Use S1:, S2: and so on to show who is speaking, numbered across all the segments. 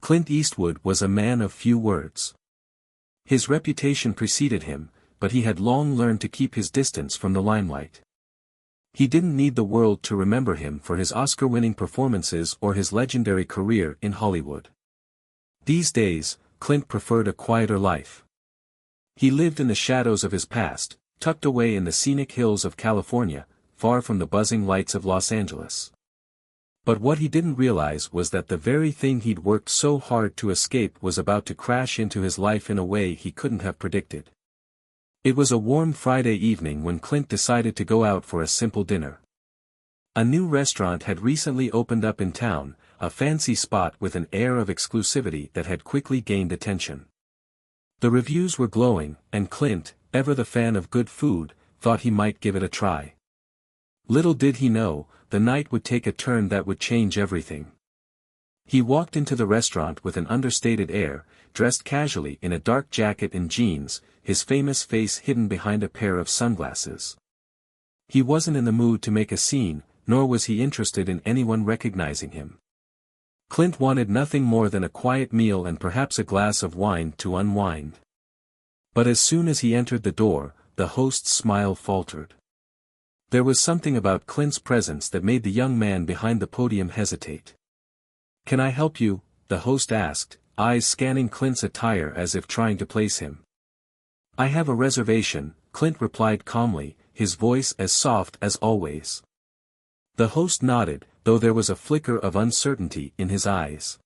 S1: Clint Eastwood was a man of few words. His reputation preceded him, but he had long learned to keep his distance from the limelight. He didn't need the world to remember him for his Oscar-winning performances or his legendary career in Hollywood. These days, Clint preferred a quieter life. He lived in the shadows of his past, tucked away in the scenic hills of California, far from the buzzing lights of Los Angeles. But what he didn't realize was that the very thing he'd worked so hard to escape was about to crash into his life in a way he couldn't have predicted. It was a warm Friday evening when Clint decided to go out for a simple dinner. A new restaurant had recently opened up in town, a fancy spot with an air of exclusivity that had quickly gained attention. The reviews were glowing, and Clint, ever the fan of good food, thought he might give it a try. Little did he know, the night would take a turn that would change everything. He walked into the restaurant with an understated air, dressed casually in a dark jacket and jeans, his famous face hidden behind a pair of sunglasses. He wasn't in the mood to make a scene, nor was he interested in anyone recognizing him. Clint wanted nothing more than a quiet meal and perhaps a glass of wine to unwind. But as soon as he entered the door, the host's smile faltered. There was something about Clint's presence that made the young man behind the podium hesitate. "Can I help you?" the host asked, eyes scanning Clint's attire as if trying to place him. "I have a reservation," Clint replied calmly, his voice as soft as always. The host nodded, though there was a flicker of uncertainty in his eyes.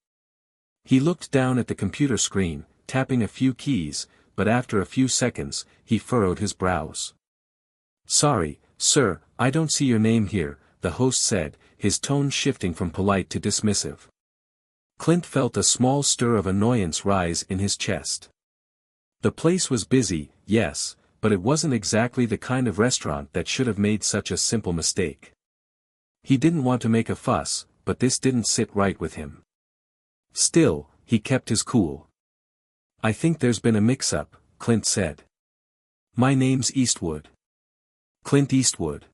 S1: He looked down at the computer screen, tapping a few keys, but after a few seconds, he furrowed his brows. "Sorry, sir, I don't see your name here," the host said, his tone shifting from polite to dismissive. Clint felt a small stir of annoyance rise in his chest. The place was busy, yes, but it wasn't exactly the kind of restaurant that should have made such a simple mistake. He didn't want to make a fuss, but this didn't sit right with him. Still, he kept his cool. "I think there's been a mix-up," Clint said. "My name's Eastwood." "Clint Eastwood."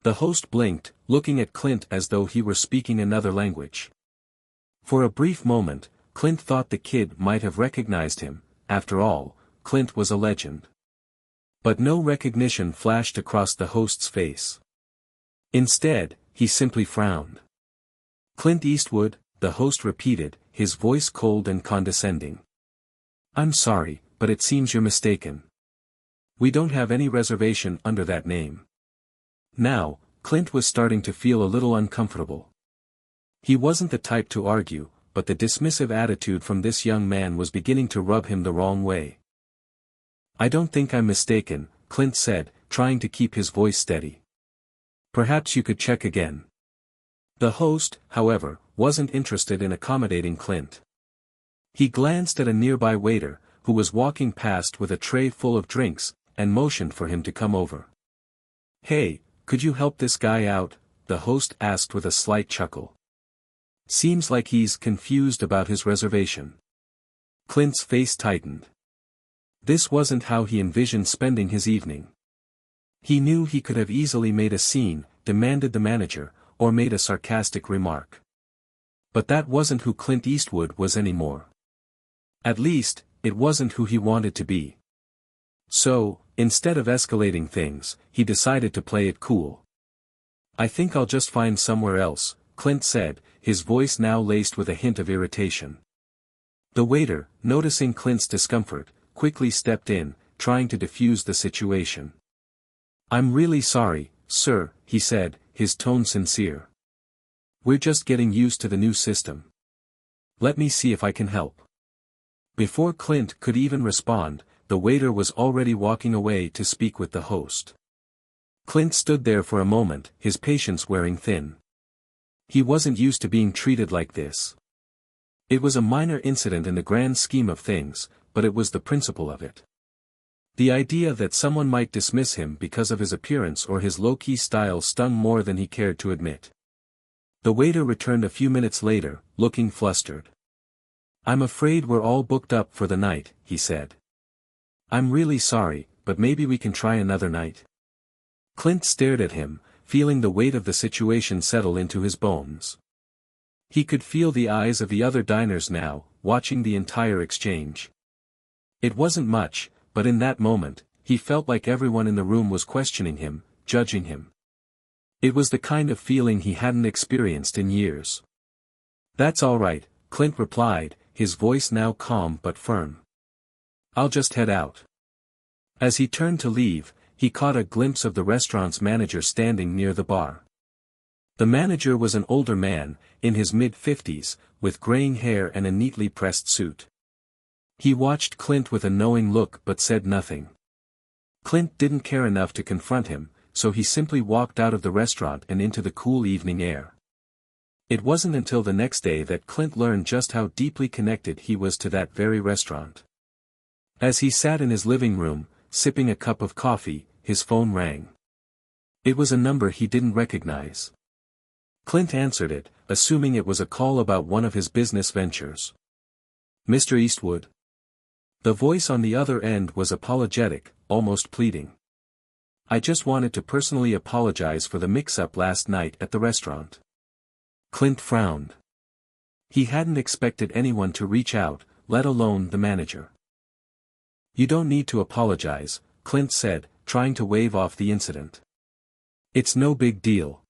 S1: The host blinked, looking at Clint as though he were speaking another language. For a brief moment, Clint thought the kid might have recognized him. After all, Clint was a legend. But no recognition flashed across the host's face. Instead, he simply frowned. "Clint Eastwood," the host repeated, his voice cold and condescending. "I'm sorry, but it seems you're mistaken. We don't have any reservation under that name." Now, Clint was starting to feel a little uncomfortable. He wasn't the type to argue, but the dismissive attitude from this young man was beginning to rub him the wrong way. "I don't think I'm mistaken," Clint said, trying to keep his voice steady. "Perhaps you could check again." The host, however, wasn't interested in accommodating Clint. He glanced at a nearby waiter, who was walking past with a tray full of drinks, and motioned for him to come over. "Hey, could you help this guy out?" the host asked with a slight chuckle. "Seems like he's confused about his reservation." Clint's face tightened. This wasn't how he envisioned spending his evening. He knew he could have easily made a scene, demanded the manager, or made a sarcastic remark. But that wasn't who Clint Eastwood was anymore. At least, it wasn't who he wanted to be. So, instead of escalating things, he decided to play it cool. "I think I'll just find somewhere else," Clint said, his voice now laced with a hint of irritation. The waiter, noticing Clint's discomfort, quickly stepped in, trying to defuse the situation. "I'm really sorry, sir," he said, his tone sincere. "We're just getting used to the new system. Let me see if I can help." Before Clint could even respond, the waiter was already walking away to speak with the host. Clint stood there for a moment, his patience wearing thin. He wasn't used to being treated like this. It was a minor incident in the grand scheme of things, but it was the principle of it. The idea that someone might dismiss him because of his appearance or his low-key style stung more than he cared to admit. The waiter returned a few minutes later, looking flustered. "I'm afraid we're all booked up for the night," he said. "I'm really sorry, but maybe we can try another night." Clint stared at him, feeling the weight of the situation settle into his bones. He could feel the eyes of the other diners now, watching the entire exchange. It wasn't much, but in that moment, he felt like everyone in the room was questioning him, judging him. It was the kind of feeling he hadn't experienced in years. "That's all right," Clint replied, his voice now calm but firm. "I'll just head out." As he turned to leave, he caught a glimpse of the restaurant's manager standing near the bar. The manager was an older man, in his mid-50s, with graying hair and a neatly pressed suit. He watched Clint with a knowing look but said nothing. Clint didn't care enough to confront him, so he simply walked out of the restaurant and into the cool evening air. It wasn't until the next day that Clint learned just how deeply connected he was to that very restaurant. As he sat in his living room, sipping a cup of coffee, his phone rang. It was a number he didn't recognize. Clint answered it, assuming it was a call about one of his business ventures. "Mr. Eastwood?" The voice on the other end was apologetic, almost pleading. "I just wanted to personally apologize for the mix-up last night at the restaurant." Clint frowned. He hadn't expected anyone to reach out, let alone the manager. "You don't need to apologize," Clint said, trying to wave off the incident. "It's no big deal.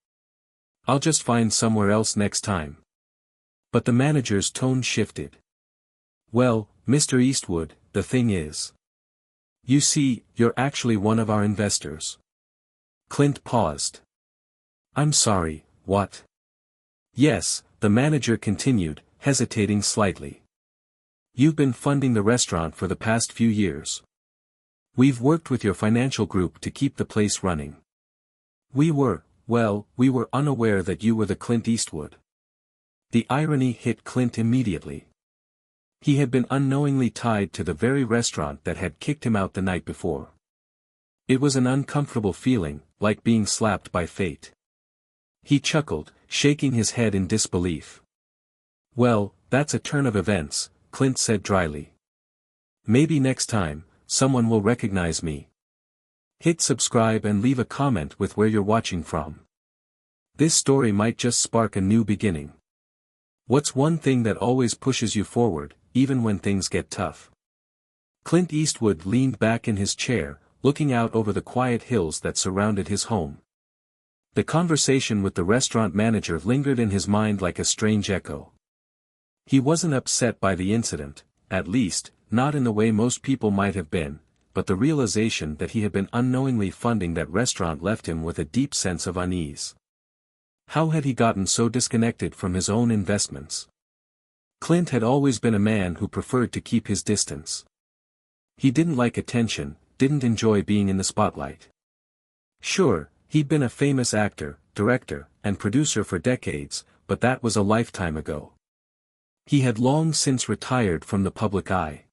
S1: I'll just find somewhere else next time." But the manager's tone shifted. "Well, Mr. Eastwood, the thing is. You see, you're actually one of our investors." Clint paused. "I'm sorry, what?" "Yes," the manager continued, hesitating slightly. "You've been funding the restaurant for the past few years. We've worked with your financial group to keep the place running. We were unaware that you were the Clint Eastwood." The irony hit Clint immediately. He had been unknowingly tied to the very restaurant that had kicked him out the night before. It was an uncomfortable feeling, like being slapped by fate. He chuckled, shaking his head in disbelief. "Well, that's a turn of events," Clint said dryly. "Maybe next time, someone will recognize me." Hit subscribe and leave a comment with where you're watching from. This story might just spark a new beginning. What's one thing that always pushes you forward, even when things get tough? Clint Eastwood leaned back in his chair, looking out over the quiet hills that surrounded his home. The conversation with the restaurant manager lingered in his mind like a strange echo. He wasn't upset by the incident, at least, not in the way most people might have been, but the realization that he had been unknowingly funding that restaurant left him with a deep sense of unease. How had he gotten so disconnected from his own investments? Clint had always been a man who preferred to keep his distance. He didn't like attention, didn't enjoy being in the spotlight. Sure, he'd been a famous actor, director, and producer for decades, but that was a lifetime ago. He had long since retired from the public eye.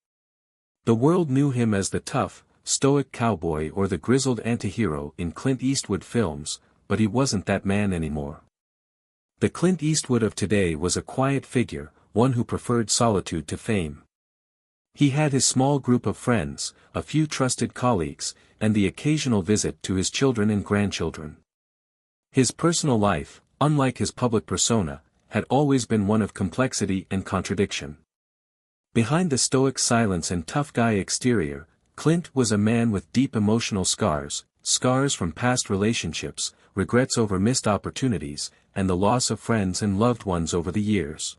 S1: The world knew him as the tough, stoic cowboy or the grizzled antihero in Clint Eastwood films, but he wasn't that man anymore. The Clint Eastwood of today was a quiet figure, one who preferred solitude to fame. He had his small group of friends, a few trusted colleagues, and the occasional visit to his children and grandchildren. His personal life, unlike his public persona, had always been one of complexity and contradiction. Behind the stoic silence and tough guy exterior, Clint was a man with deep emotional scars from past relationships, regrets over missed opportunities, and the loss of friends and loved ones over the years.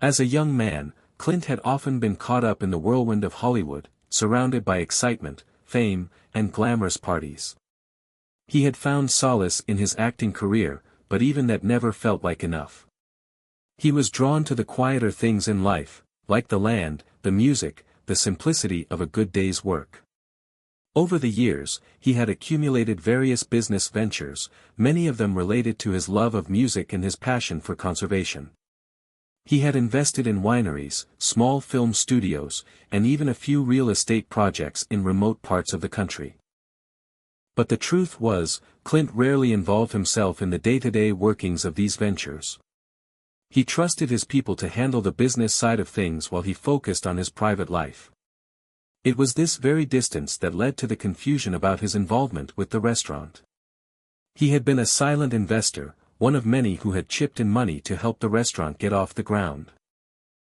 S1: As a young man, Clint had often been caught up in the whirlwind of Hollywood, surrounded by excitement, fame, and glamorous parties. He had found solace in his acting career, but even that never felt like enough. He was drawn to the quieter things in life, like the land, the music, the simplicity of a good day's work. Over the years, he had accumulated various business ventures, many of them related to his love of music and his passion for conservation. He had invested in wineries, small film studios, and even a few real estate projects in remote parts of the country. But the truth was, Clint rarely involved himself in the day-to-day workings of these ventures. He trusted his people to handle the business side of things while he focused on his private life. It was this very distance that led to the confusion about his involvement with the restaurant. He had been a silent investor, one of many who had chipped in money to help the restaurant get off the ground.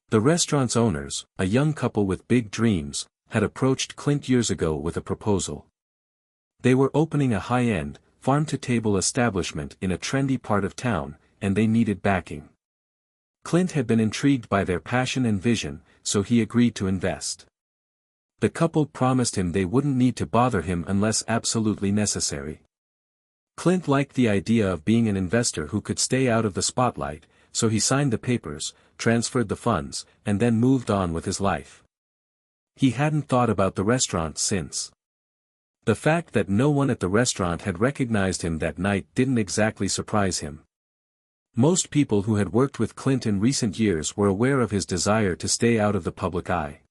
S1: The restaurant's owners, a young couple with big dreams, had approached Clint years ago with a proposal. They were opening a high-end, farm-to-table establishment in a trendy part of town, and they needed backing. Clint had been intrigued by their passion and vision, so he agreed to invest. The couple promised him they wouldn't need to bother him unless absolutely necessary. Clint liked the idea of being an investor who could stay out of the spotlight, so he signed the papers, transferred the funds, and then moved on with his life. He hadn't thought about the restaurant since. The fact that no one at the restaurant had recognized him that night didn't exactly surprise him. Most people who had worked with Clint in recent years were aware of his desire to stay out of the public eye.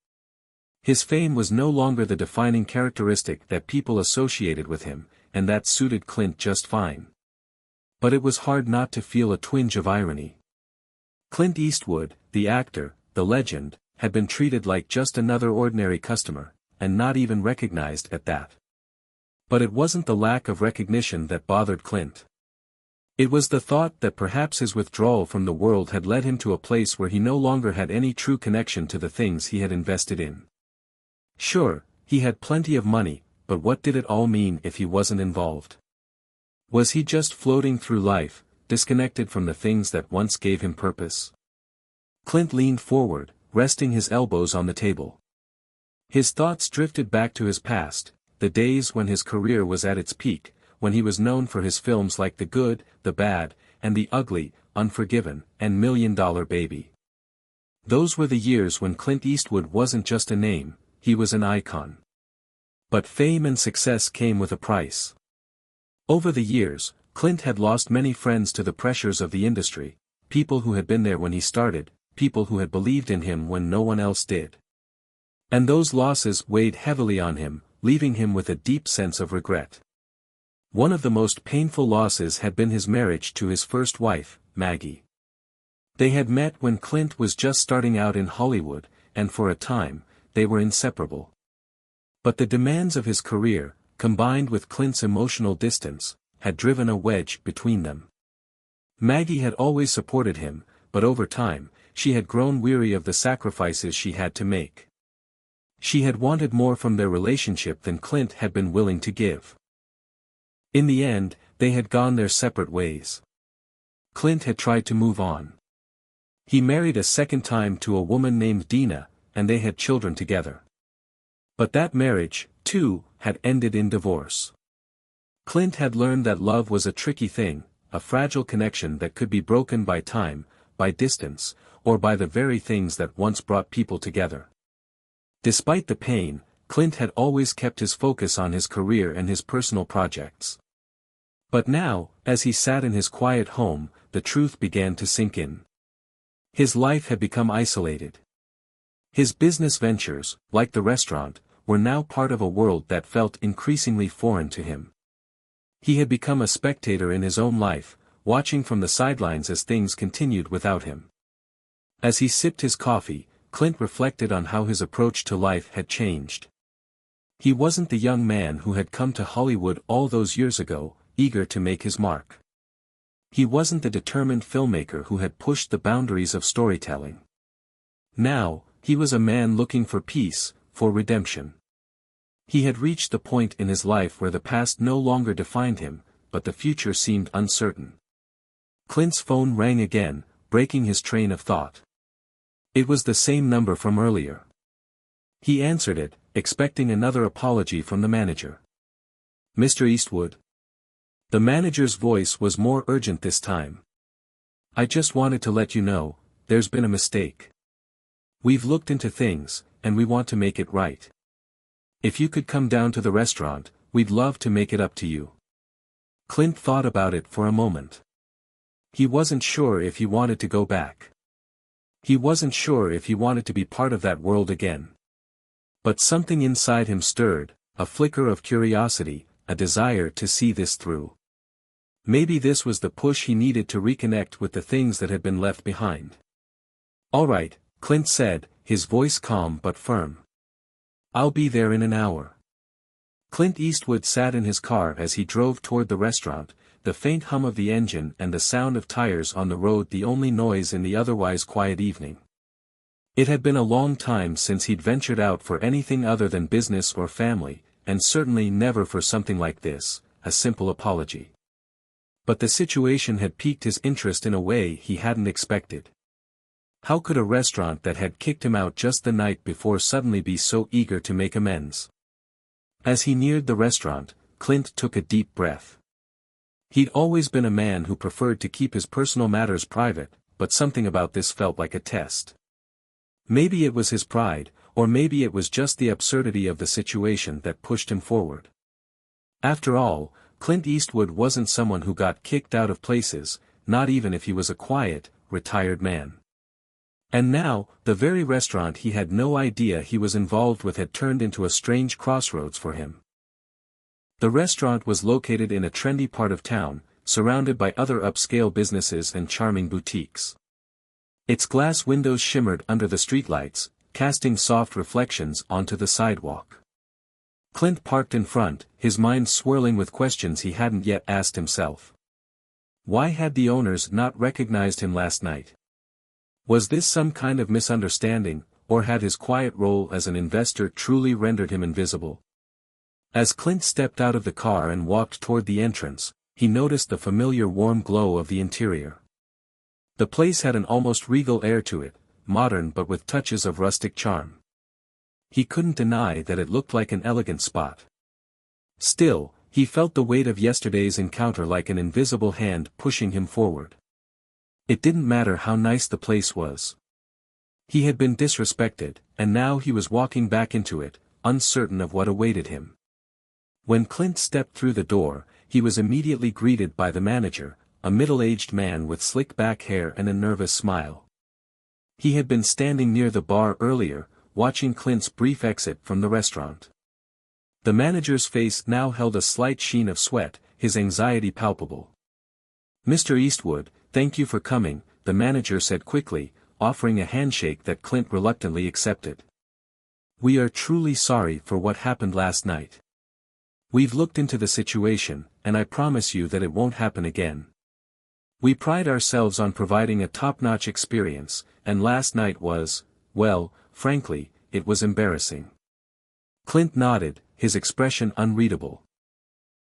S1: His fame was no longer the defining characteristic that people associated with him, and that suited Clint just fine. But it was hard not to feel a twinge of irony. Clint Eastwood, the actor, the legend, had been treated like just another ordinary customer, and not even recognized at that. But it wasn't the lack of recognition that bothered Clint. It was the thought that perhaps his withdrawal from the world had led him to a place where he no longer had any true connection to the things he had invested in. Sure, he had plenty of money, but what did it all mean if he wasn't involved? Was he just floating through life, disconnected from the things that once gave him purpose? Clint leaned forward, resting his elbows on the table. His thoughts drifted back to his past, the days when his career was at its peak, when he was known for his films like The Good, The Bad, and The Ugly, Unforgiven, and $1 Million Baby. Those were the years when Clint Eastwood wasn't just a name, he was an icon. But fame and success came with a price. Over the years, Clint had lost many friends to the pressures of the industry, people who had been there when he started, people who had believed in him when no one else did. And those losses weighed heavily on him, leaving him with a deep sense of regret. One of the most painful losses had been his marriage to his first wife, Maggie. They had met when Clint was just starting out in Hollywood, and for a time, they were inseparable. But the demands of his career, combined with Clint's emotional distance, had driven a wedge between them. Maggie had always supported him, but over time, she had grown weary of the sacrifices she had to make. She had wanted more from their relationship than Clint had been willing to give. In the end, they had gone their separate ways. Clint had tried to move on. He married a second time to a woman named Dina, and they had children together. But that marriage, too, had ended in divorce. Clint had learned that love was a tricky thing, a fragile connection that could be broken by time, by distance, or by the very things that once brought people together. Despite the pain, Clint had always kept his focus on his career and his personal projects. But now, as he sat in his quiet home, the truth began to sink in. His life had become isolated. His business ventures, like the restaurant, were now part of a world that felt increasingly foreign to him. He had become a spectator in his own life, watching from the sidelines as things continued without him. As he sipped his coffee, Clint reflected on how his approach to life had changed. He wasn't the young man who had come to Hollywood all those years ago, eager to make his mark. He wasn't the determined filmmaker who had pushed the boundaries of storytelling. Now, he was a man looking for peace, for redemption. He had reached the point in his life where the past no longer defined him, but the future seemed uncertain. Clint's phone rang again, breaking his train of thought. It was the same number from earlier. He answered it, expecting another apology from the manager. "Mr. Eastwood?" The manager's voice was more urgent this time. "I just wanted to let you know, there's been a mistake. We've looked into things, and we want to make it right. If you could come down to the restaurant, we'd love to make it up to you." Clint thought about it for a moment. He wasn't sure if he wanted to go back. He wasn't sure if he wanted to be part of that world again. But something inside him stirred, a flicker of curiosity, a desire to see this through. Maybe this was the push he needed to reconnect with the things that had been left behind. "All right," Clint said, his voice calm but firm. "I'll be there in an hour." Clint Eastwood sat in his car as he drove toward the restaurant, the faint hum of the engine and the sound of tires on the road the only noise in the otherwise quiet evening. It had been a long time since he'd ventured out for anything other than business or family, and certainly never for something like this, a simple apology. But the situation had piqued his interest in a way he hadn't expected. How could a restaurant that had kicked him out just the night before suddenly be so eager to make amends? As he neared the restaurant, Clint took a deep breath. He'd always been a man who preferred to keep his personal matters private, but something about this felt like a test. Maybe it was his pride, or maybe it was just the absurdity of the situation that pushed him forward. After all, Clint Eastwood wasn't someone who got kicked out of places, not even if he was a quiet, retired man. And now, the very restaurant he had no idea he was involved with had turned into a strange crossroads for him. The restaurant was located in a trendy part of town, surrounded by other upscale businesses and charming boutiques. Its glass windows shimmered under the streetlights, casting soft reflections onto the sidewalk. Clint parked in front, his mind swirling with questions he hadn't yet asked himself. Why had the owners not recognized him last night? Was this some kind of misunderstanding, or had his quiet role as an investor truly rendered him invisible? As Clint stepped out of the car and walked toward the entrance, he noticed the familiar warm glow of the interior. The place had an almost regal air to it, modern but with touches of rustic charm. He couldn't deny that it looked like an elegant spot. Still, he felt the weight of yesterday's encounter like an invisible hand pushing him forward. It didn't matter how nice the place was. He had been disrespected, and now he was walking back into it, uncertain of what awaited him. When Clint stepped through the door, he was immediately greeted by the manager, a middle-aged man with slick back hair and a nervous smile. He had been standing near the bar earlier, watching Clint's brief exit from the restaurant. The manager's face now held a slight sheen of sweat, his anxiety palpable. "Mr. Eastwood, thank you for coming," the manager said quickly, offering a handshake that Clint reluctantly accepted. "We are truly sorry for what happened last night. We've looked into the situation, and I promise you that it won't happen again. We pride ourselves on providing a top-notch experience, and last night was, well, frankly, it was embarrassing." Clint nodded, his expression unreadable.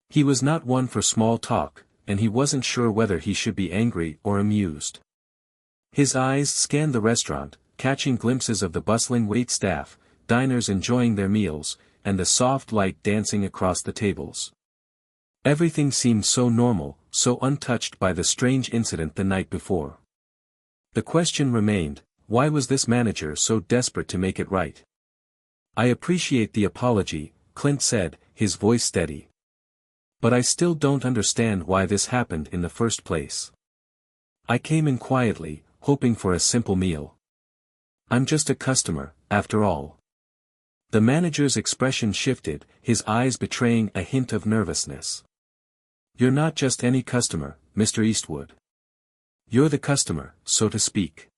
S1: He was not one for small talk, and he wasn't sure whether he should be angry or amused. His eyes scanned the restaurant, catching glimpses of the bustling wait staff, diners enjoying their meals, and the soft light dancing across the tables. Everything seemed so normal, so untouched by the strange incident the night before. The question remained, why was this manager so desperate to make it right? "I appreciate the apology," Clint said, his voice steady. "But I still don't understand why this happened in the first place. I came in quietly, hoping for a simple meal. I'm just a customer, after all." The manager's expression shifted, his eyes betraying a hint of nervousness. "You're not just any customer, Mr. Eastwood. You're the customer, so to speak.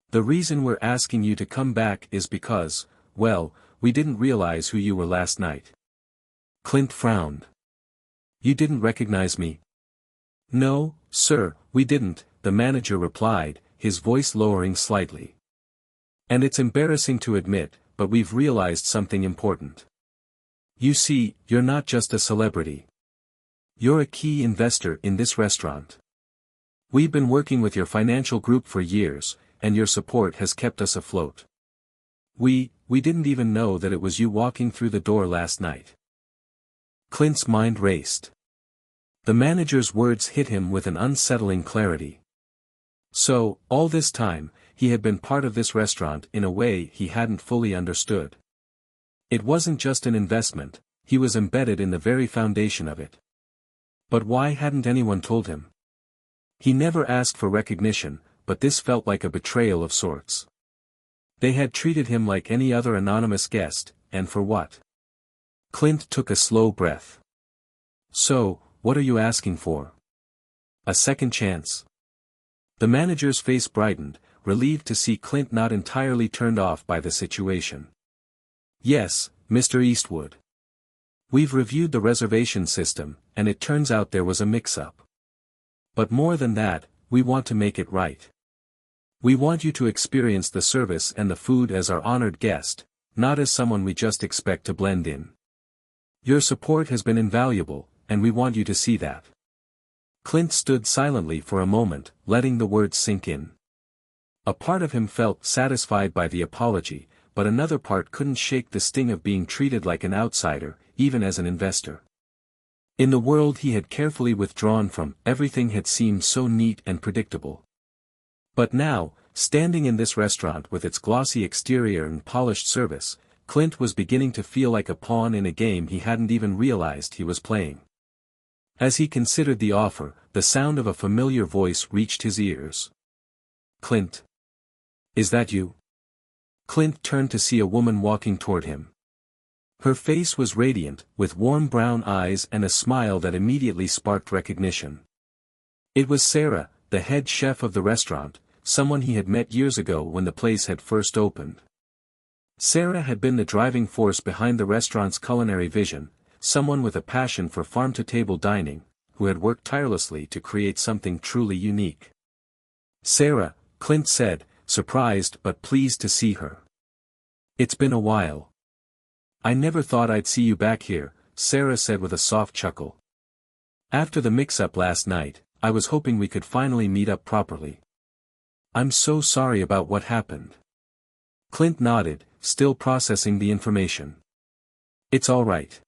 S1: The reason we're asking you to come back is because, well, we didn't realize who you were last night." Clint frowned. "You didn't recognize me?" "No, sir, we didn't," the manager replied, his voice lowering slightly. "And it's embarrassing to admit, but we've realized something important. You see, you're not just a celebrity. You're a key investor in this restaurant. We've been working with your financial group for years, and your support has kept us afloat. We didn't even know that it was you walking through the door last night." Clint's mind raced. The manager's words hit him with an unsettling clarity. So, all this time, he had been part of this restaurant in a way he hadn't fully understood. It wasn't just an investment, he was embedded in the very foundation of it. But why hadn't anyone told him? He never asked for recognition, but this felt like a betrayal of sorts. They had treated him like any other anonymous guest, and for what? Clint took a slow breath. "So, what are you asking for? A second chance?" The manager's face brightened, relieved to see Clint not entirely turned off by the situation. "Yes, Mr. Eastwood. We've reviewed the reservation system, and it turns out there was a mix-up. But more than that, we want to make it right. We want you to experience the service and the food as our honored guest, not as someone we just expect to blend in. Your support has been invaluable, and we want you to see that." Clint stood silently for a moment, letting the words sink in. A part of him felt satisfied by the apology, but another part couldn't shake the sting of being treated like an outsider, even as an investor. In the world he had carefully withdrawn from, everything had seemed so neat and predictable. But now, standing in this restaurant with its glossy exterior and polished service, Clint was beginning to feel like a pawn in a game he hadn't even realized he was playing. As he considered the offer, the sound of a familiar voice reached his ears. "Clint. Is that you?" Clint turned to see a woman walking toward him. Her face was radiant, with warm brown eyes and a smile that immediately sparked recognition. It was Sarah, the head chef of the restaurant, someone he had met years ago when the place had first opened. Sarah had been the driving force behind the restaurant's culinary vision, someone with a passion for farm-to-table dining, who had worked tirelessly to create something truly unique. "Sarah," Clint said, surprised but pleased to see her. "It's been a while." "I never thought I'd see you back here," Sarah said with a soft chuckle. "After the mix-up last night, I was hoping we could finally meet up properly. I'm so sorry about what happened." Clint nodded, still processing the information. "It's all right.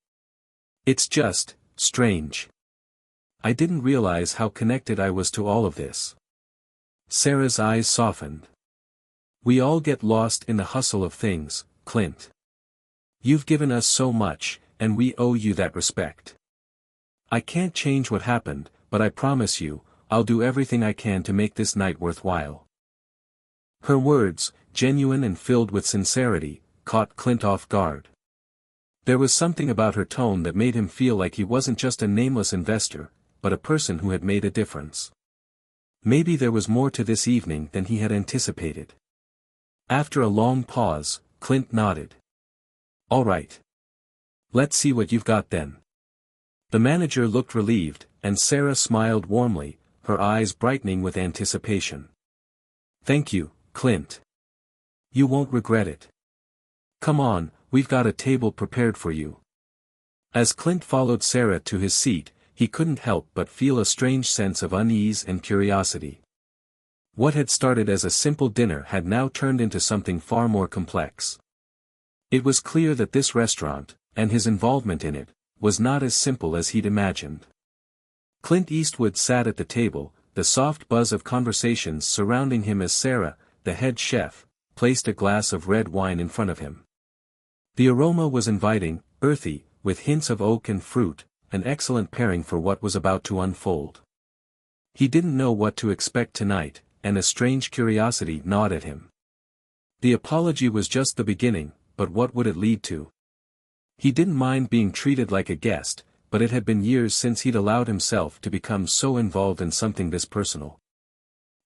S1: It's just strange. I didn't realize how connected I was to all of this." Sarah's eyes softened. "We all get lost in the hustle of things, Clint. You've given us so much, and we owe you that respect. I can't change what happened, but I promise you, I'll do everything I can to make this night worthwhile." Her words, genuine and filled with sincerity, caught Clint off guard. There was something about her tone that made him feel like he wasn't just a nameless investor, but a person who had made a difference. Maybe there was more to this evening than he had anticipated. After a long pause, Clint nodded. "All right. Let's see what you've got then." The manager looked relieved, and Sarah smiled warmly, her eyes brightening with anticipation. "Thank you, Clint. You won't regret it. Come on, we've got a table prepared for you." As Clint followed Sarah to his seat, he couldn't help but feel a strange sense of unease and curiosity. What had started as a simple dinner had now turned into something far more complex. It was clear that this restaurant, and his involvement in it, was not as simple as he'd imagined. Clint Eastwood sat at the table, the soft buzz of conversations surrounding him as Sarah, the head chef, placed a glass of red wine in front of him. The aroma was inviting, earthy, with hints of oak and fruit, an excellent pairing for what was about to unfold. He didn't know what to expect tonight, and a strange curiosity gnawed at him. The apology was just the beginning, but what would it lead to? He didn't mind being treated like a guest, but it had been years since he'd allowed himself to become so involved in something this personal.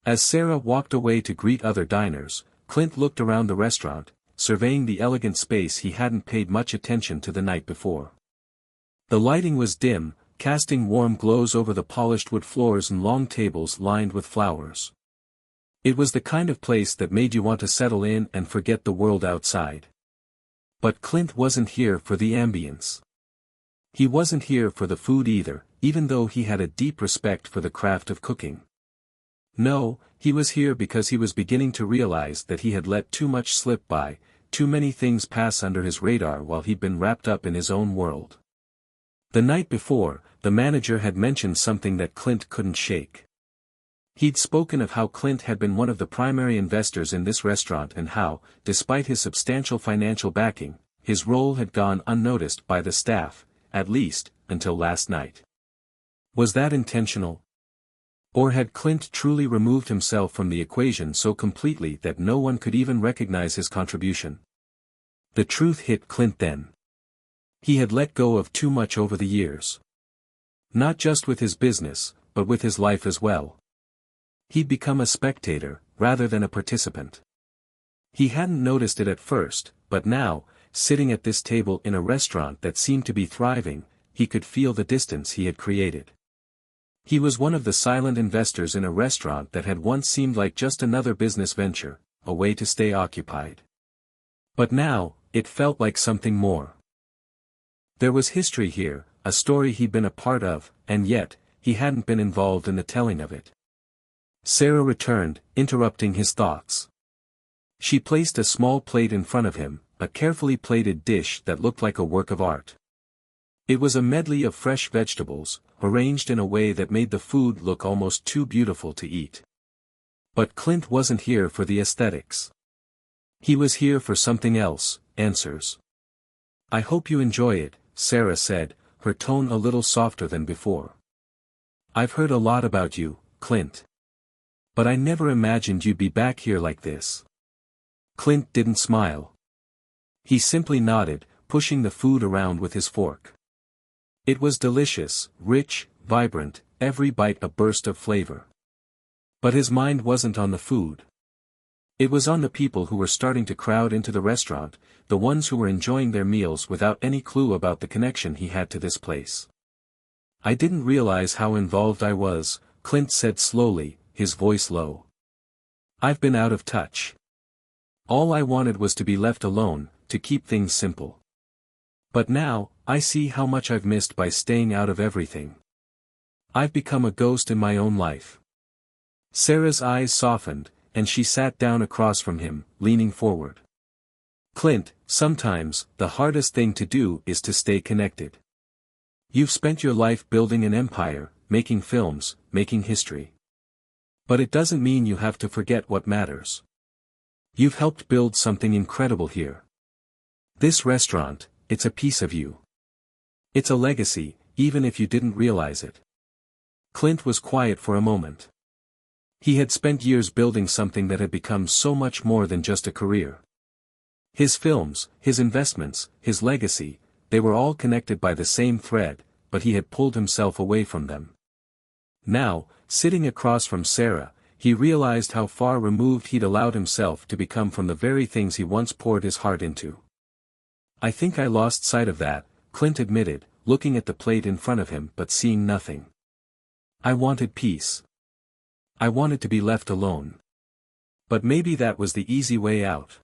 S1: As Sarah walked away to greet other diners, Clint looked around the restaurant, surveying the elegant space he hadn't paid much attention to the night before. The lighting was dim, casting warm glows over the polished wood floors and long tables lined with flowers. It was the kind of place that made you want to settle in and forget the world outside. But Clint wasn't here for the ambience. He wasn't here for the food either, even though he had a deep respect for the craft of cooking. No, he was here because he was beginning to realize that he had let too much slip by, too many things pass under his radar while he'd been wrapped up in his own world. The night before, the manager had mentioned something that Clint couldn't shake. He'd spoken of how Clint had been one of the primary investors in this restaurant and how, despite his substantial financial backing, his role had gone unnoticed by the staff, at least, until last night. Was that intentional? Or had Clint truly removed himself from the equation so completely that no one could even recognize his contribution? The truth hit Clint then. He had let go of too much over the years. Not just with his business, but with his life as well. He'd become a spectator, rather than a participant. He hadn't noticed it at first, but now, sitting at this table in a restaurant that seemed to be thriving, he could feel the distance he had created. He was one of the silent investors in a restaurant that had once seemed like just another business venture, a way to stay occupied. But now, it felt like something more. There was history here, a story he'd been a part of, and yet, he hadn't been involved in the telling of it. Sarah returned, interrupting his thoughts. She placed a small plate in front of him, a carefully plated dish that looked like a work of art. It was a medley of fresh vegetables, arranged in a way that made the food look almost too beautiful to eat. But Clint wasn't here for the aesthetics. He was here for something else, answers. I hope you enjoy it, Sarah said, her tone a little softer than before. I've heard a lot about you, Clint. But I never imagined you'd be back here like this. Clint didn't smile. He simply nodded, pushing the food around with his fork. It was delicious, rich, vibrant, every bite a burst of flavor. But his mind wasn't on the food. It was on the people who were starting to crowd into the restaurant, the ones who were enjoying their meals without any clue about the connection he had to this place. I didn't realize how involved I was, Clint said slowly, his voice low. I've been out of touch. All I wanted was to be left alone, to keep things simple. But now, I see how much I've missed by staying out of everything. I've become a ghost in my own life. Sarah's eyes softened, and she sat down across from him, leaning forward. Clint, sometimes, the hardest thing to do is to stay connected. You've spent your life building an empire, making films, making history. But it doesn't mean you have to forget what matters. You've helped build something incredible here. This restaurant, it's a piece of you. It's a legacy, even if you didn't realize it. Clint was quiet for a moment. He had spent years building something that had become so much more than just a career. His films, his investments, his legacy, they were all connected by the same thread, but he had pulled himself away from them. Now, sitting across from Sarah, he realized how far removed he'd allowed himself to become from the very things he once poured his heart into. I think I lost sight of that, Clint admitted, looking at the plate in front of him but seeing nothing. I wanted peace. I wanted to be left alone. But maybe that was the easy way out.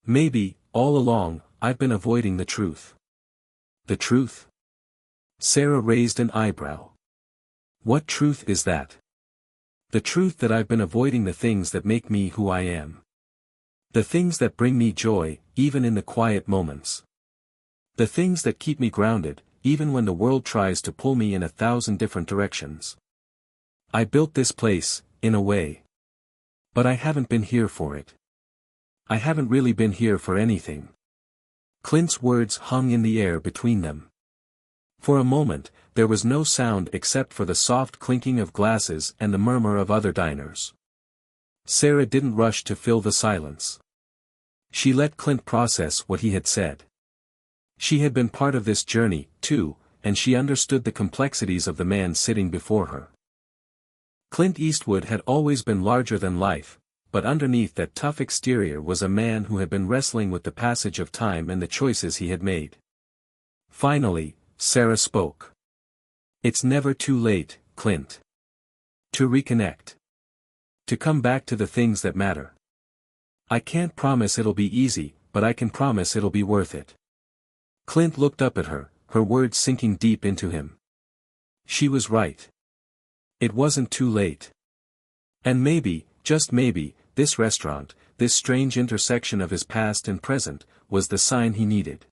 S1: Maybe, all along, I've been avoiding the truth. The truth? Sarah raised an eyebrow. What truth is that? The truth that I've been avoiding the things that make me who I am. The things that bring me joy, even in the quiet moments. The things that keep me grounded, even when the world tries to pull me in 1,000 different directions. I built this place, in a way. But I haven't been here for it. I haven't really been here for anything. Clint's words hung in the air between them. For a moment, there was no sound except for the soft clinking of glasses and the murmur of other diners. Sarah didn't rush to fill the silence. She let Clint process what he had said. She had been part of this journey, too, and she understood the complexities of the man sitting before her. Clint Eastwood had always been larger than life, but underneath that tough exterior was a man who had been wrestling with the passage of time and the choices he had made. Finally, Sarah spoke. It's never too late, Clint. To reconnect. To come back to the things that matter. I can't promise it'll be easy, but I can promise it'll be worth it. Clint looked up at her, her words sinking deep into him. She was right. It wasn't too late. And maybe, just maybe, this restaurant, this strange intersection of his past and present, was the sign he needed.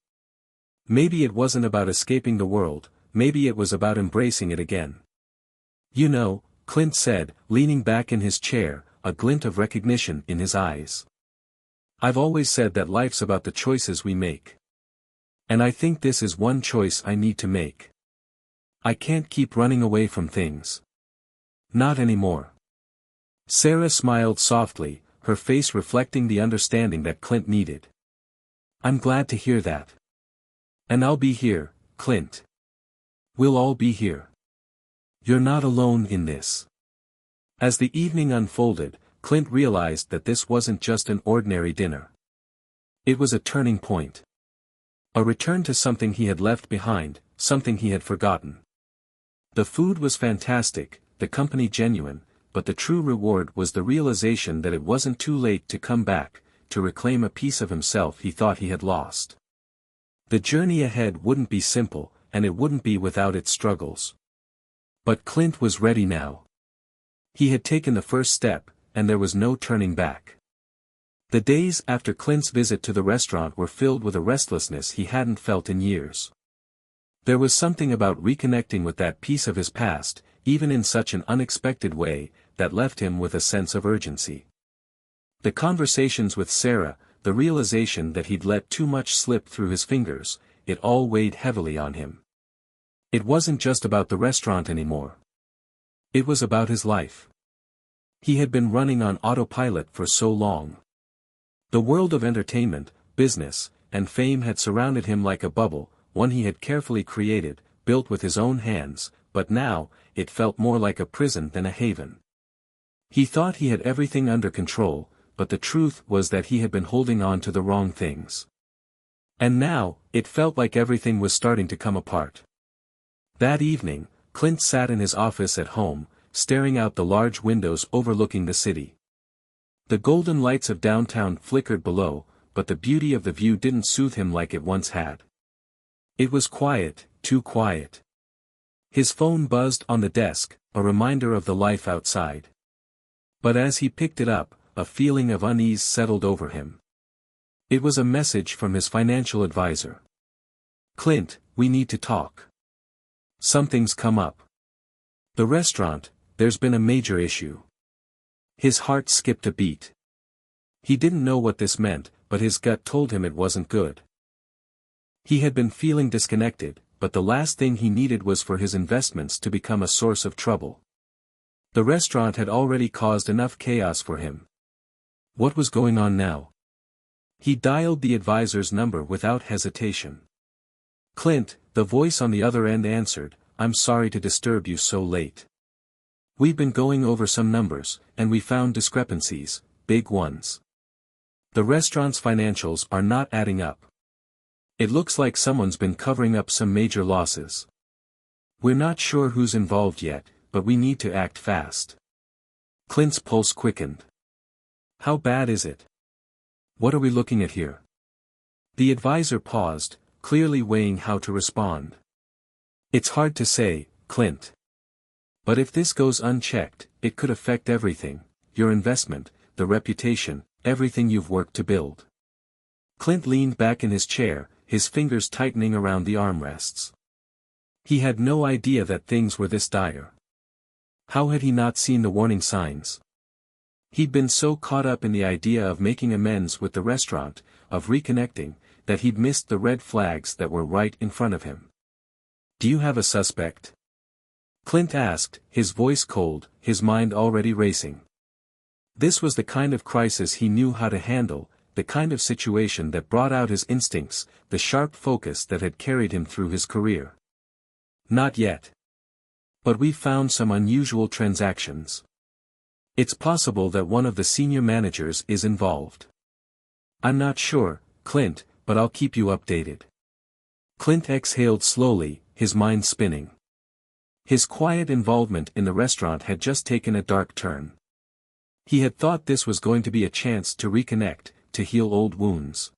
S1: Maybe it wasn't about escaping the world, maybe it was about embracing it again. You know, Clint said, leaning back in his chair, a glint of recognition in his eyes. I've always said that life's about the choices we make. And I think this is one choice I need to make. I can't keep running away from things. Not anymore. Sarah smiled softly, her face reflecting the understanding that Clint needed. I'm glad to hear that. And I'll be here, Clint. We'll all be here. You're not alone in this. As the evening unfolded, Clint realized that this wasn't just an ordinary dinner. It was a turning point. A return to something he had left behind, something he had forgotten. The food was fantastic, the company genuine, but the true reward was the realization that it wasn't too late to come back, to reclaim a piece of himself he thought he had lost. The journey ahead wouldn't be simple, and it wouldn't be without its struggles. But Clint was ready now. He had taken the first step, and there was no turning back. The days after Clint's visit to the restaurant were filled with a restlessness he hadn't felt in years. There was something about reconnecting with that piece of his past, even in such an unexpected way, that left him with a sense of urgency. The conversations with Sarah, the realization that he'd let too much slip through his fingers, it all weighed heavily on him. It wasn't just about the restaurant anymore. It was about his life. He had been running on autopilot for so long. The world of entertainment, business, and fame had surrounded him like a bubble, one he had carefully created, built with his own hands, but now, it felt more like a prison than a haven. He thought he had everything under control, but the truth was that he had been holding on to the wrong things. And now, it felt like everything was starting to come apart. That evening, Clint sat in his office at home, staring out the large windows overlooking the city. The golden lights of downtown flickered below, but the beauty of the view didn't soothe him like it once had. It was quiet, too quiet. His phone buzzed on the desk, a reminder of the life outside. But as he picked it up, a feeling of unease settled over him. It was a message from his financial advisor. "Clint, we need to talk. Something's come up. The restaurant, there's been a major issue." His heart skipped a beat. He didn't know what this meant, but his gut told him it wasn't good. He had been feeling disconnected, but the last thing he needed was for his investments to become a source of trouble. The restaurant had already caused enough chaos for him. What was going on now? He dialed the advisor's number without hesitation. "Clint," the voice on the other end answered, "I'm sorry to disturb you so late. We've been going over some numbers, and we found discrepancies, big ones. The restaurant's financials are not adding up. It looks like someone's been covering up some major losses. We're not sure who's involved yet, but we need to act fast." Clint's pulse quickened. "How bad is it? What are we looking at here?" The advisor paused, clearly weighing how to respond. "It's hard to say, Clint. But if this goes unchecked, it could affect everything, your investment, the reputation, everything you've worked to build." Clint leaned back in his chair, his fingers tightening around the armrests. He had no idea that things were this dire. How had he not seen the warning signs? He'd been so caught up in the idea of making amends with the restaurant, of reconnecting, that he'd missed the red flags that were right in front of him. "Do you have a suspect?" Clint asked, his voice cold, his mind already racing. This was the kind of crisis he knew how to handle, the kind of situation that brought out his instincts, the sharp focus that had carried him through his career. "Not yet. But we've found some unusual transactions. It's possible that one of the senior managers is involved. I'm not sure, Clint, but I'll keep you updated." Clint exhaled slowly, his mind spinning. His quiet involvement in the restaurant had just taken a dark turn. He had thought this was going to be a chance to reconnect, to heal old wounds.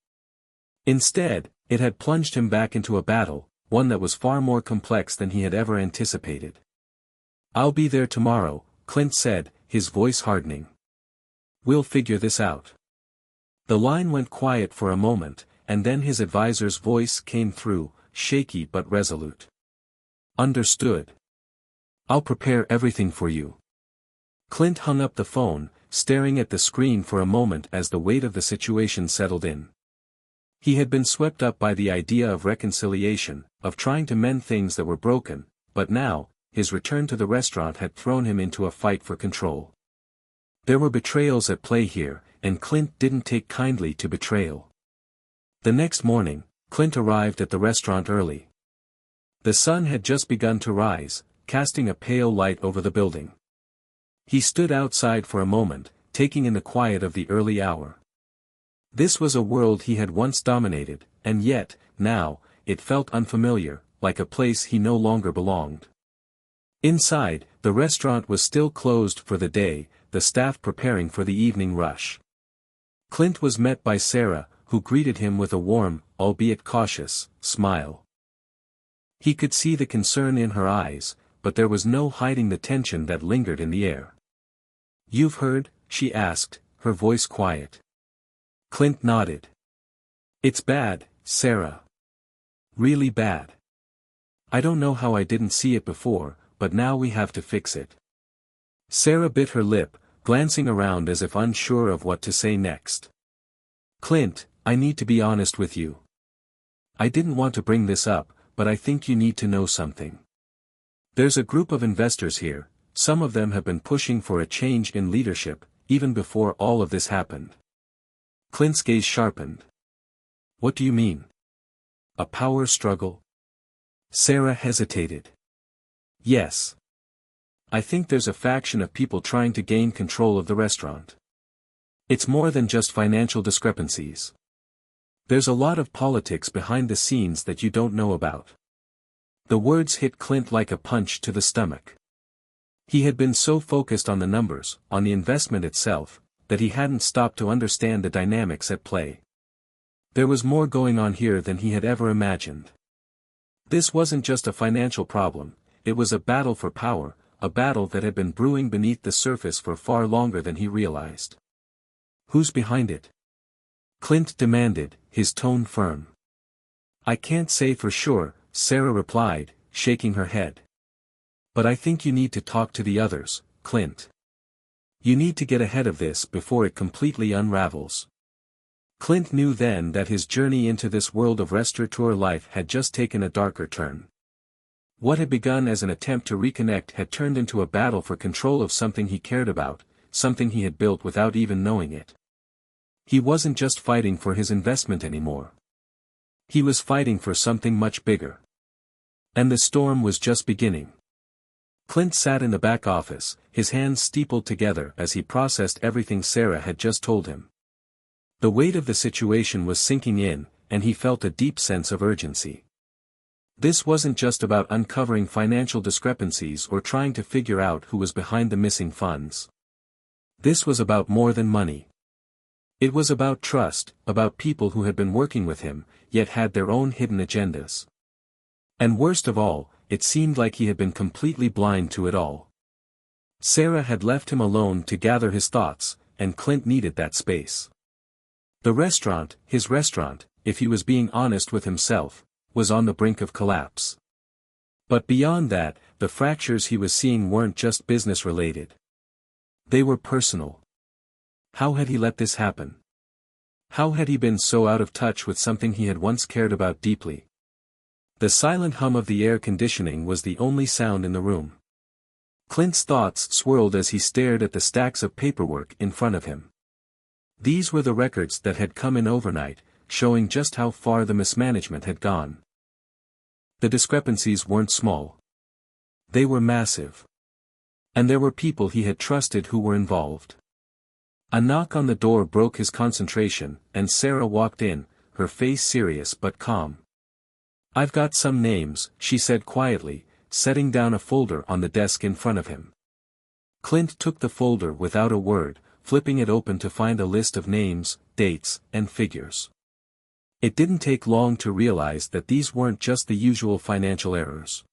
S1: Instead, it had plunged him back into a battle, one that was far more complex than he had ever anticipated. "I'll be there tomorrow," Clint said, his voice hardening. "We'll figure this out." The line went quiet for a moment, and then his advisor's voice came through, shaky but resolute. "Understood. I'll prepare everything for you." Clint hung up the phone, staring at the screen for a moment as the weight of the situation settled in. He had been swept up by the idea of reconciliation, of trying to mend things that were broken, but now, his return to the restaurant had thrown him into a fight for control. There were betrayals at play here, and Clint didn't take kindly to betrayal. The next morning, Clint arrived at the restaurant early. The sun had just begun to rise, casting a pale light over the building. He stood outside for a moment, taking in the quiet of the early hour. This was a world he had once dominated, and yet, now, it felt unfamiliar, like a place he no longer belonged. Inside, the restaurant was still closed for the day, the staff preparing for the evening rush. Clint was met by Sarah, who greeted him with a warm, albeit cautious, smile. He could see the concern in her eyes, but there was no hiding the tension that lingered in the air. "You've heard?" she asked, her voice quiet. Clint nodded. "It's bad, Sarah. Really bad. I don't know how I didn't see it before, but now we have to fix it." Sarah bit her lip, glancing around as if unsure of what to say next. "Clint, I need to be honest with you. I didn't want to bring this up, but I think you need to know something. There's a group of investors here, some of them have been pushing for a change in leadership, even before all of this happened." Clint's gaze sharpened. "What do you mean? A power struggle?" Sarah hesitated. "Yes. I think there's a faction of people trying to gain control of the restaurant. It's more than just financial discrepancies. There's a lot of politics behind the scenes that you don't know about." The words hit Clint like a punch to the stomach. He had been so focused on the numbers, on the investment itself, that he hadn't stopped to understand the dynamics at play. There was more going on here than he had ever imagined. This wasn't just a financial problem, it was a battle for power, a battle that had been brewing beneath the surface for far longer than he realized. "Who's behind it?" Clint demanded, his tone firm. "I can't say for sure," Sarah replied, shaking her head. "But I think you need to talk to the others, Clint. You need to get ahead of this before it completely unravels." Clint knew then that his journey into this world of restaurateur life had just taken a darker turn. What had begun as an attempt to reconnect had turned into a battle for control of something he cared about, something he had built without even knowing it. He wasn't just fighting for his investment anymore. He was fighting for something much bigger. And the storm was just beginning. Clint sat in the back office, his hands steepled together as he processed everything Sarah had just told him. The weight of the situation was sinking in, and he felt a deep sense of urgency. This wasn't just about uncovering financial discrepancies or trying to figure out who was behind the missing funds. This was about more than money. It was about trust, about people who had been working with him, yet had their own hidden agendas. And worst of all, it seemed like he had been completely blind to it all. Sarah had left him alone to gather his thoughts, and Clint needed that space. The restaurant, his restaurant, if he was being honest with himself, was on the brink of collapse. But beyond that, the fractures he was seeing weren't just business-related. They were personal. How had he let this happen? How had he been so out of touch with something he had once cared about deeply? The silent hum of the air conditioning was the only sound in the room. Clint's thoughts swirled as he stared at the stacks of paperwork in front of him. These were the records that had come in overnight, showing just how far the mismanagement had gone. The discrepancies weren't small. They were massive. And there were people he had trusted who were involved. A knock on the door broke his concentration, and Sarah walked in, her face serious but calm. "I've got some names," she said quietly, setting down a folder on the desk in front of him. Clint took the folder without a word, flipping it open to find a list of names, dates, and figures. It didn't take long to realize that these weren't just the usual financial errors.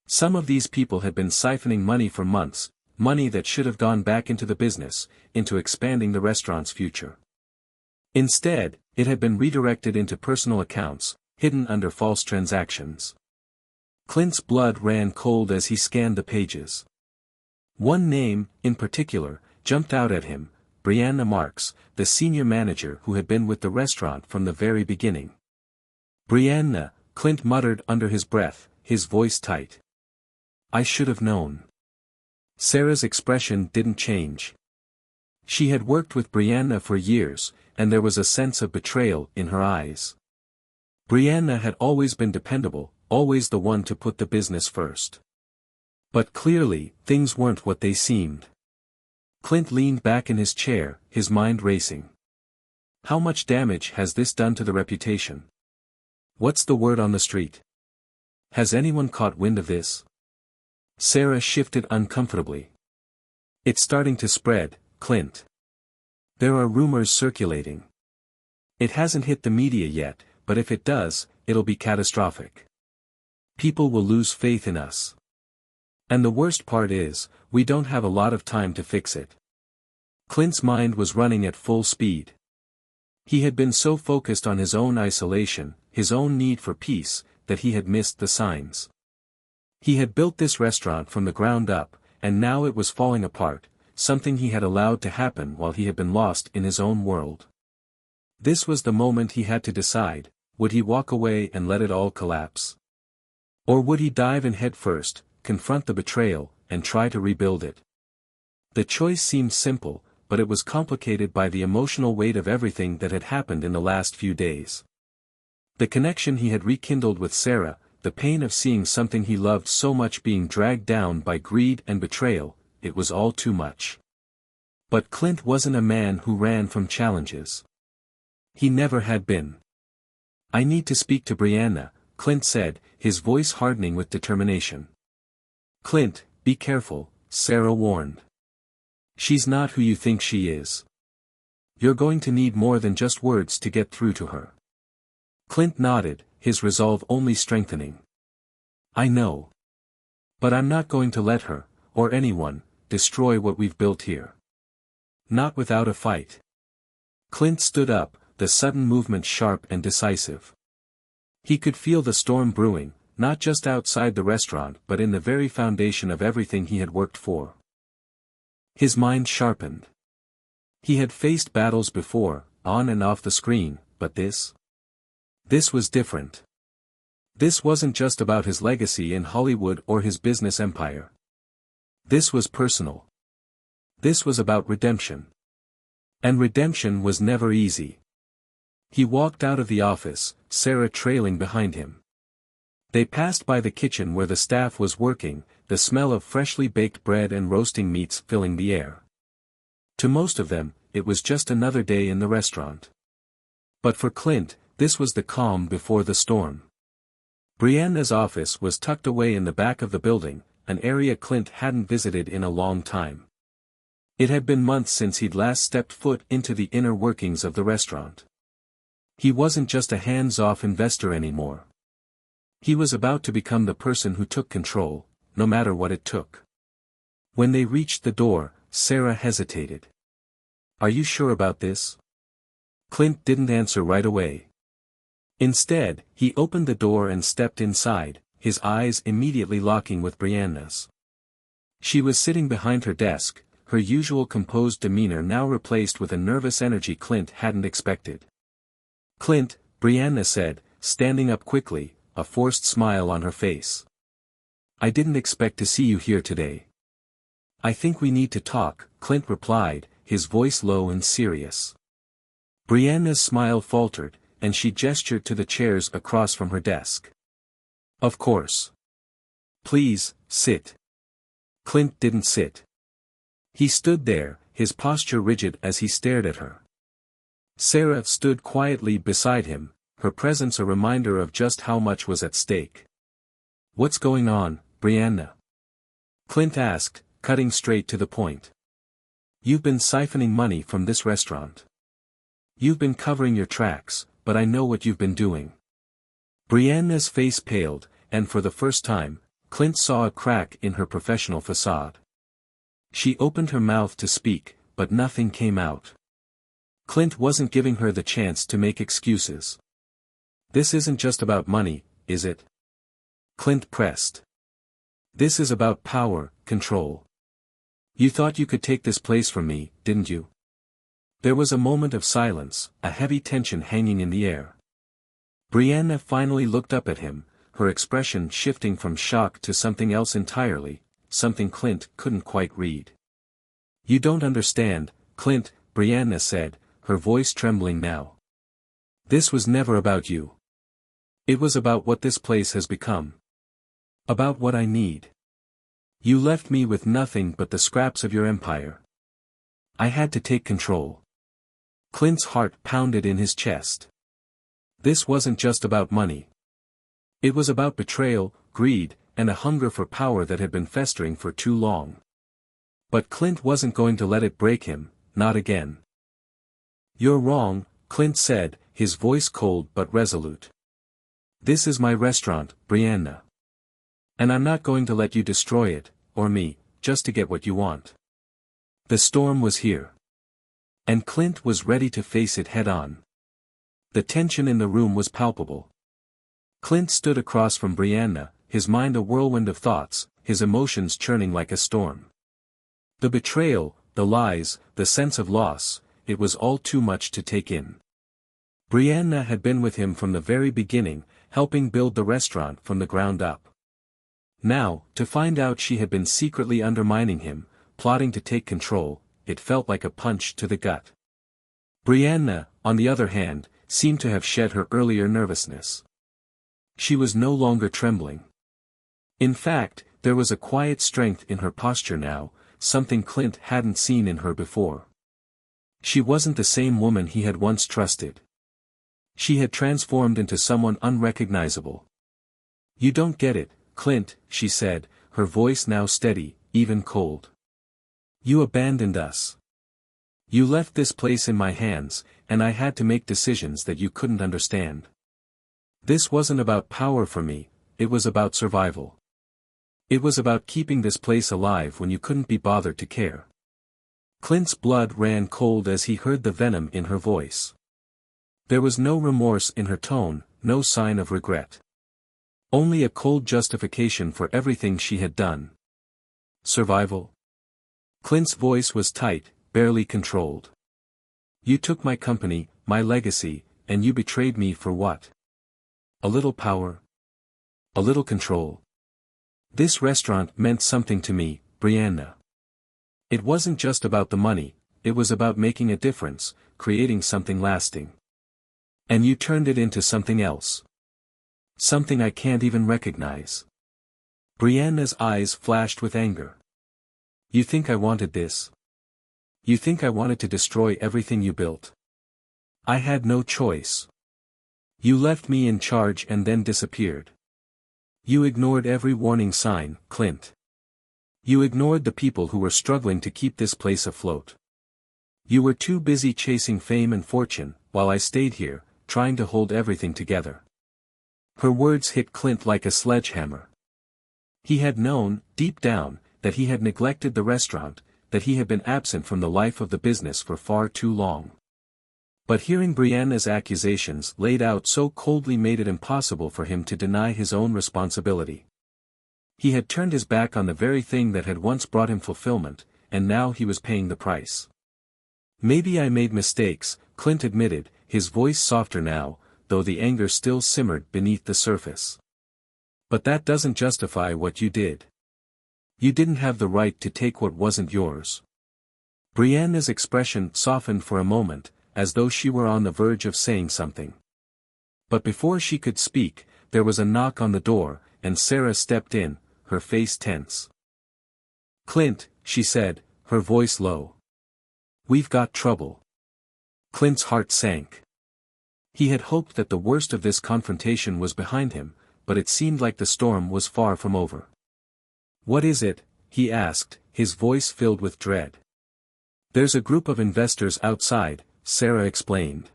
S1: Some of these people had been siphoning money for months, money that should have gone back into the business, into expanding the restaurant's future. Instead, it had been redirected into personal accounts, hidden under false transactions. Clint's blood ran cold as he scanned the pages. One name, in particular, jumped out at him: Brianna Marks, the senior manager who had been with the restaurant from the very beginning. "Brianna," Clint muttered under his breath, his voice tight. "I should have known." Sarah's expression didn't change. She had worked with Brianna for years, and there was a sense of betrayal in her eyes. Brianna had always been dependable, always the one to put the business first. But clearly, things weren't what they seemed. Clint leaned back in his chair, his mind racing. How much damage has this done to the reputation? What's the word on the street? Has anyone caught wind of this? Sarah shifted uncomfortably. It's starting to spread, Clint. There are rumors circulating. It hasn't hit the media yet, but if it does, it'll be catastrophic. People will lose faith in us. And the worst part is, we don't have a lot of time to fix it. Clint's mind was running at full speed. He had been so focused on his own isolation, his own need for peace, that he had missed the signs. He had built this restaurant from the ground up, and now it was falling apart, something he had allowed to happen while he had been lost in his own world. This was the moment he had to decide, would he walk away and let it all collapse? Or would he dive in head first, confront the betrayal, and try to rebuild it? The choice seemed simple, but it was complicated by the emotional weight of everything that had happened in the last few days. The connection he had rekindled with Sarah, the pain of seeing something he loved so much being dragged down by greed and betrayal, it was all too much. But Clint wasn't a man who ran from challenges. He never had been. I need to speak to Brianna, Clint said, his voice hardening with determination. Clint, be careful, Sarah warned. She's not who you think she is. You're going to need more than just words to get through to her. Clint nodded, his resolve only strengthening. I know. But I'm not going to let her, or anyone, destroy what we've built here. Not without a fight. Clint stood up, the sudden movement sharp and decisive. He could feel the storm brewing, not just outside the restaurant but in the very foundation of everything he had worked for. His mind sharpened. He had faced battles before, on and off the screen, but this was different. This wasn't just about his legacy in Hollywood or his business empire. This was personal. This was about redemption. And redemption was never easy. He walked out of the office, Sarah trailing behind him. They passed by the kitchen where the staff was working, the smell of freshly baked bread and roasting meats filling the air. To most of them, it was just another day in the restaurant. But for Clint, this was the calm before the storm. Brianna's office was tucked away in the back of the building, an area Clint hadn't visited in a long time. It had been months since he'd last stepped foot into the inner workings of the restaurant. He wasn't just a hands-off investor anymore. He was about to become the person who took control, no matter what it took. When they reached the door, Sarah hesitated. Are you sure about this? Clint didn't answer right away. Instead, he opened the door and stepped inside, his eyes immediately locking with Brianna's. She was sitting behind her desk, her usual composed demeanor now replaced with a nervous energy Clint hadn't expected. Clint, Brianna said, standing up quickly, a forced smile on her face. I didn't expect to see you here today. I think we need to talk, Clint replied, his voice low and serious. Brianna's smile faltered, and she gestured to the chairs across from her desk. Of course. Please, sit. Clint didn't sit. He stood there, his posture rigid as he stared at her. Sarah stood quietly beside him, her presence a reminder of just how much was at stake. What's going on, Brianna? Clint asked, cutting straight to the point. You've been siphoning money from this restaurant. You've been covering your tracks, but I know what you've been doing. Brianna's face paled, and for the first time, Clint saw a crack in her professional facade. She opened her mouth to speak, but nothing came out. Clint wasn't giving her the chance to make excuses. This isn't just about money, is it? Clint pressed. This is about power, control. You thought you could take this place from me, didn't you? There was a moment of silence, a heavy tension hanging in the air. Brianna finally looked up at him, her expression shifting from shock to something else entirely, something Clint couldn't quite read. You don't understand, Clint, Brianna said, her voice trembling now. This was never about you. It was about what this place has become. About what I need. You left me with nothing but the scraps of your empire. I had to take control. Clint's heart pounded in his chest. This wasn't just about money. It was about betrayal, greed, and a hunger for power that had been festering for too long. But Clint wasn't going to let it break him, not again. "You're wrong," Clint said, his voice cold but resolute. "This is my restaurant, Brianna. And I'm not going to let you destroy it, or me, just to get what you want." The storm was here. And Clint was ready to face it head-on. The tension in the room was palpable. Clint stood across from Brianna, his mind a whirlwind of thoughts, his emotions churning like a storm. The betrayal, the lies, the sense of loss, it was all too much to take in. Brianna had been with him from the very beginning, helping build the restaurant from the ground up. Now, to find out she had been secretly undermining him, plotting to take control, it felt like a punch to the gut. Brianna, on the other hand, seemed to have shed her earlier nervousness. She was no longer trembling. In fact, there was a quiet strength in her posture now, something Clint hadn't seen in her before. She wasn't the same woman he had once trusted. She had transformed into someone unrecognizable. "You don't get it, Clint," she said, her voice now steady, even cold. "You abandoned us. You left this place in my hands, and I had to make decisions that you couldn't understand. This wasn't about power for me, it was about survival. It was about keeping this place alive when you couldn't be bothered to care." Clint's blood ran cold as he heard the venom in her voice. There was no remorse in her tone, no sign of regret. Only a cold justification for everything she had done. Survival? Clint's voice was tight, barely controlled. "You took my company, my legacy, and you betrayed me for what? A little power? A little control? This restaurant meant something to me, Brianna. It wasn't just about the money, it was about making a difference, creating something lasting. And you turned it into something else. Something I can't even recognize." Brianna's eyes flashed with anger. "You think I wanted this? You think I wanted to destroy everything you built? I had no choice. You left me in charge and then disappeared. You ignored every warning sign, Clint. You ignored the people who were struggling to keep this place afloat. You were too busy chasing fame and fortune, while I stayed here, trying to hold everything together." Her words hit Clint like a sledgehammer. He had known, deep down, that he had neglected the restaurant, that he had been absent from the life of the business for far too long. But hearing Brianna's accusations laid out so coldly made it impossible for him to deny his own responsibility. He had turned his back on the very thing that had once brought him fulfillment, and now he was paying the price. "Maybe I made mistakes," Clint admitted, his voice softer now, though the anger still simmered beneath the surface. "But that doesn't justify what you did. You didn't have the right to take what wasn't yours." Brianna's expression softened for a moment, as though she were on the verge of saying something. But before she could speak, there was a knock on the door, and Sarah stepped in, her face tense. "Clint," she said, her voice low. "We've got trouble." Clint's heart sank. He had hoped that the worst of this confrontation was behind him, but it seemed like the storm was far from over. "What is it?" he asked, his voice filled with dread. "There's a group of investors outside," Sarah explained.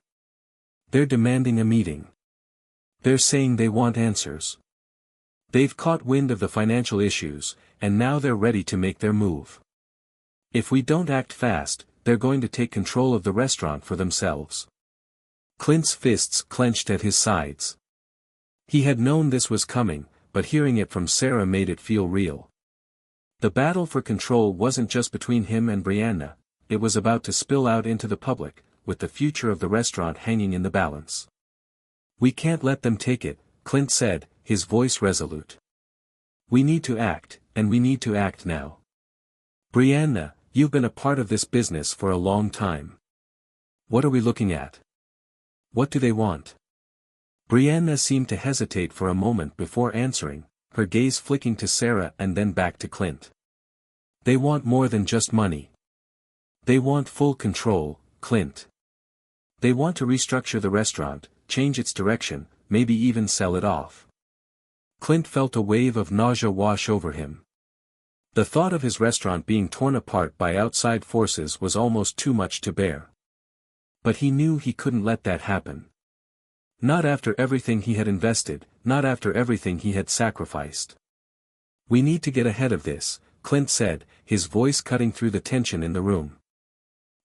S1: "They're demanding a meeting. They're saying they want answers. They've caught wind of the financial issues, and now they're ready to make their move. If we don't act fast, they're going to take control of the restaurant for themselves." Clint's fists clenched at his sides. He had known this was coming, but hearing it from Sarah made it feel real. The battle for control wasn't just between him and Brianna, it was about to spill out into the public, with the future of the restaurant hanging in the balance. "We can't let them take it," Clint said, his voice resolute. "We need to act, and we need to act now. Brianna, you've been a part of this business for a long time. What are we looking at? What do they want?" Brianna seemed to hesitate for a moment before answering, her gaze flicking to Sarah and then back to Clint. "They want more than just money. They want full control, Clint. They want to restructure the restaurant, change its direction, maybe even sell it off. Clint felt a wave of nausea wash over him. The thought of his restaurant being torn apart by outside forces was almost too much to bear. But he knew he couldn't let that happen. Not after everything he had invested, not after everything he had sacrificed. "We need to get ahead of this," Clint said, his voice cutting through the tension in the room.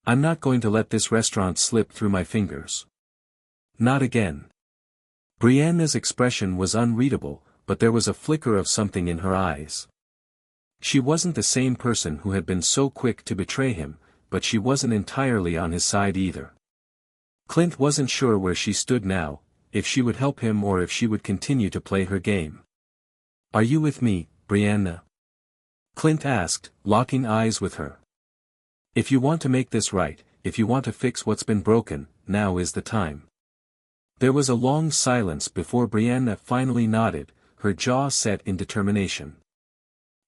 S1: "I'm not going to let this restaurant slip through my fingers. Not again." Brianna's expression was unreadable, but there was a flicker of something in her eyes. She wasn't the same person who had been so quick to betray him, but she wasn't entirely on his side either. Clint wasn't sure where she stood now, if she would help him or if she would continue to play her game. "Are you with me, Brianna?" Clint asked, locking eyes with her. "If you want to make this right, if you want to fix what's been broken, now is the time." There was a long silence before Brianna finally nodded, her jaw set in determination.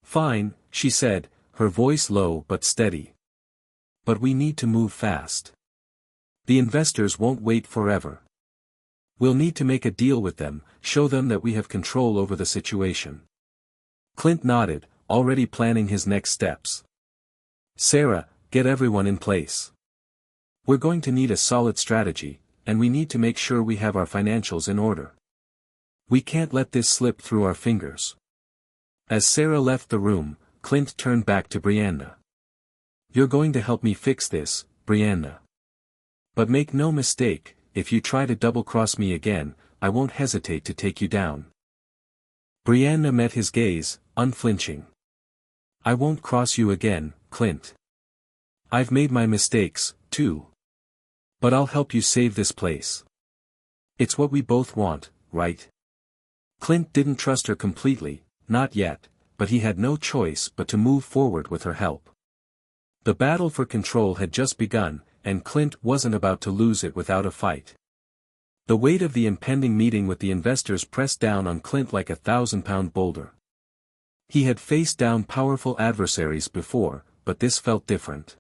S1: "Fine," she said, her voice low but steady. "But we need to move fast. The investors won't wait forever. We'll need to make a deal with them, show them that we have control over the situation." Clint nodded, already planning his next steps. "Sarah, get everyone in place. We're going to need a solid strategy, and we need to make sure we have our financials in order. We can't let this slip through our fingers." As Sarah left the room, Clint turned back to Brianna. "You're going to help me fix this, Brianna. But make no mistake, if you try to double-cross me again, I won't hesitate to take you down." Brianna met his gaze, unflinching. "I won't cross you again, Clint. I've made my mistakes, too. But I'll help you save this place. It's what we both want, right?" Clint didn't trust her completely, not yet, but he had no choice but to move forward with her help. The battle for control had just begun, and Clint wasn't about to lose it without a fight. The weight of the impending meeting with the investors pressed down on Clint like a 1,000-pound boulder. He had faced down powerful adversaries before, but this felt different.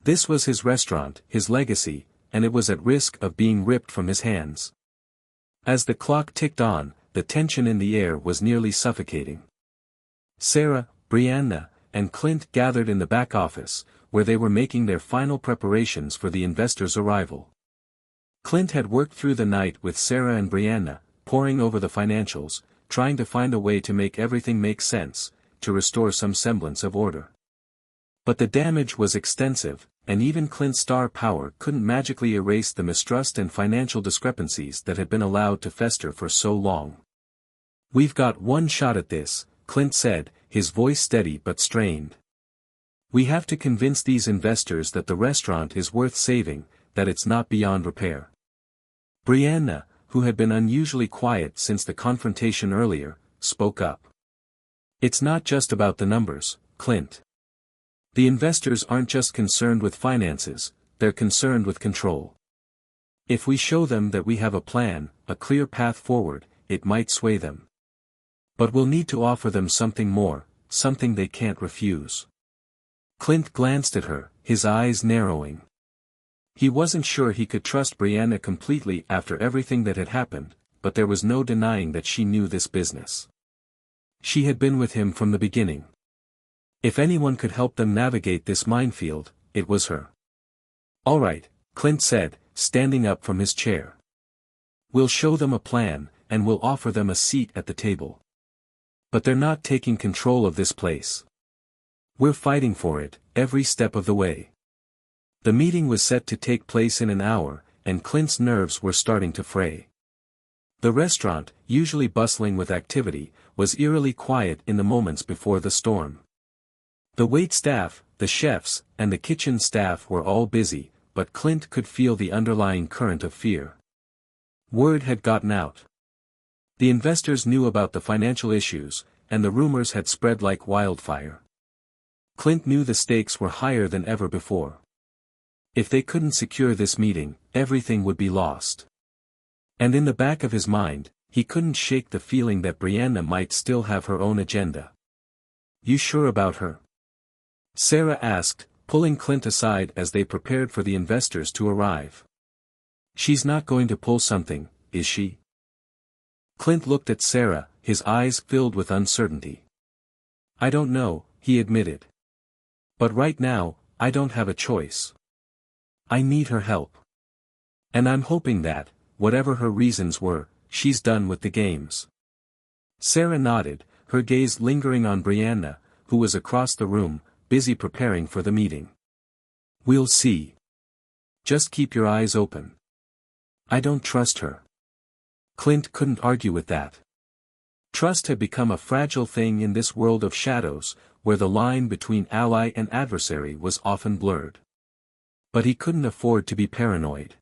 S1: This was his restaurant, his legacy, and it was at risk of being ripped from his hands. As the clock ticked on, the tension in the air was nearly suffocating. Sarah, Brianna, and Clint gathered in the back office, where they were making their final preparations for the investors' arrival. Clint had worked through the night with Sarah and Brianna, poring over the financials, trying to find a way to make everything make sense, to restore some semblance of order. But the damage was extensive, and even Clint's star power couldn't magically erase the mistrust and financial discrepancies that had been allowed to fester for so long. "We've got one shot at this," Clint said, his voice steady but strained. "We have to convince these investors that the restaurant is worth saving, that it's not beyond repair." Brianna, who had been unusually quiet since the confrontation earlier, spoke up. "It's not just about the numbers, Clint. The investors aren't just concerned with finances, they're concerned with control. If we show them that we have a plan, a clear path forward, it might sway them. But we'll need to offer them something more, something they can't refuse." Clint glanced at her, his eyes narrowing. He wasn't sure he could trust Brianna completely after everything that had happened, but there was no denying that she knew this business. She had been with him from the beginning. If anyone could help them navigate this minefield, it was her. "All right," Clint said, standing up from his chair. "We'll show them a plan, and we'll offer them a seat at the table. But they're not taking control of this place. We're fighting for it, every step of the way." The meeting was set to take place in an hour, and Clint's nerves were starting to fray. The restaurant, usually bustling with activity, was eerily quiet in the moments before the storm. The wait staff, the chefs, and the kitchen staff were all busy, but Clint could feel the underlying current of fear. Word had gotten out. The investors knew about the financial issues, and the rumors had spread like wildfire. Clint knew the stakes were higher than ever before. If they couldn't secure this meeting, everything would be lost. And in the back of his mind, he couldn't shake the feeling that Brianna might still have her own agenda. "You sure about her?" Sarah asked, pulling Clint aside as they prepared for the investors to arrive. "She's not going to pull something, is she?" Clint looked at Sarah, his eyes filled with uncertainty. "I don't know," he admitted. "But right now, I don't have a choice. I need her help. And I'm hoping that, whatever her reasons were, she's done with the games." Sarah nodded, her gaze lingering on Brianna, who was across the room, busy preparing for the meeting. "We'll see. Just keep your eyes open. I don't trust her." Clint couldn't argue with that. Trust had become a fragile thing in this world of shadows, where the line between ally and adversary was often blurred. But he couldn't afford to be paranoid.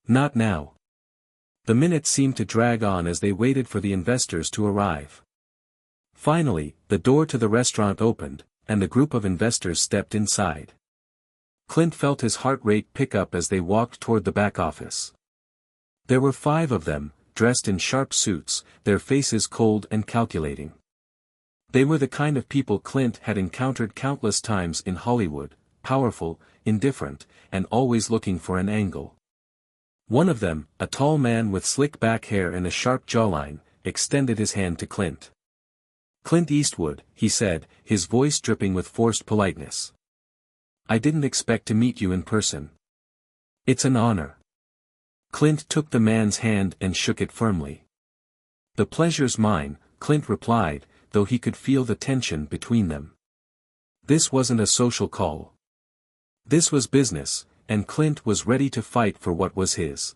S1: Not now. The minutes seemed to drag on as they waited for the investors to arrive. Finally, the door to the restaurant opened, and the group of investors stepped inside. Clint felt his heart rate pick up as they walked toward the back office. There were 5 of them, dressed in sharp suits, their faces cold and calculating. They were the kind of people Clint had encountered countless times in Hollywood, powerful, indifferent, and always looking for an angle. One of them, a tall man with slick back hair and a sharp jawline, extended his hand to Clint. "Clint Eastwood," he said, his voice dripping with forced politeness. "I didn't expect to meet you in person. It's an honor." Clint took the man's hand and shook it firmly. "The pleasure's mine," Clint replied, though he could feel the tension between them. This wasn't a social call. This was business, and Clint was ready to fight for what was his.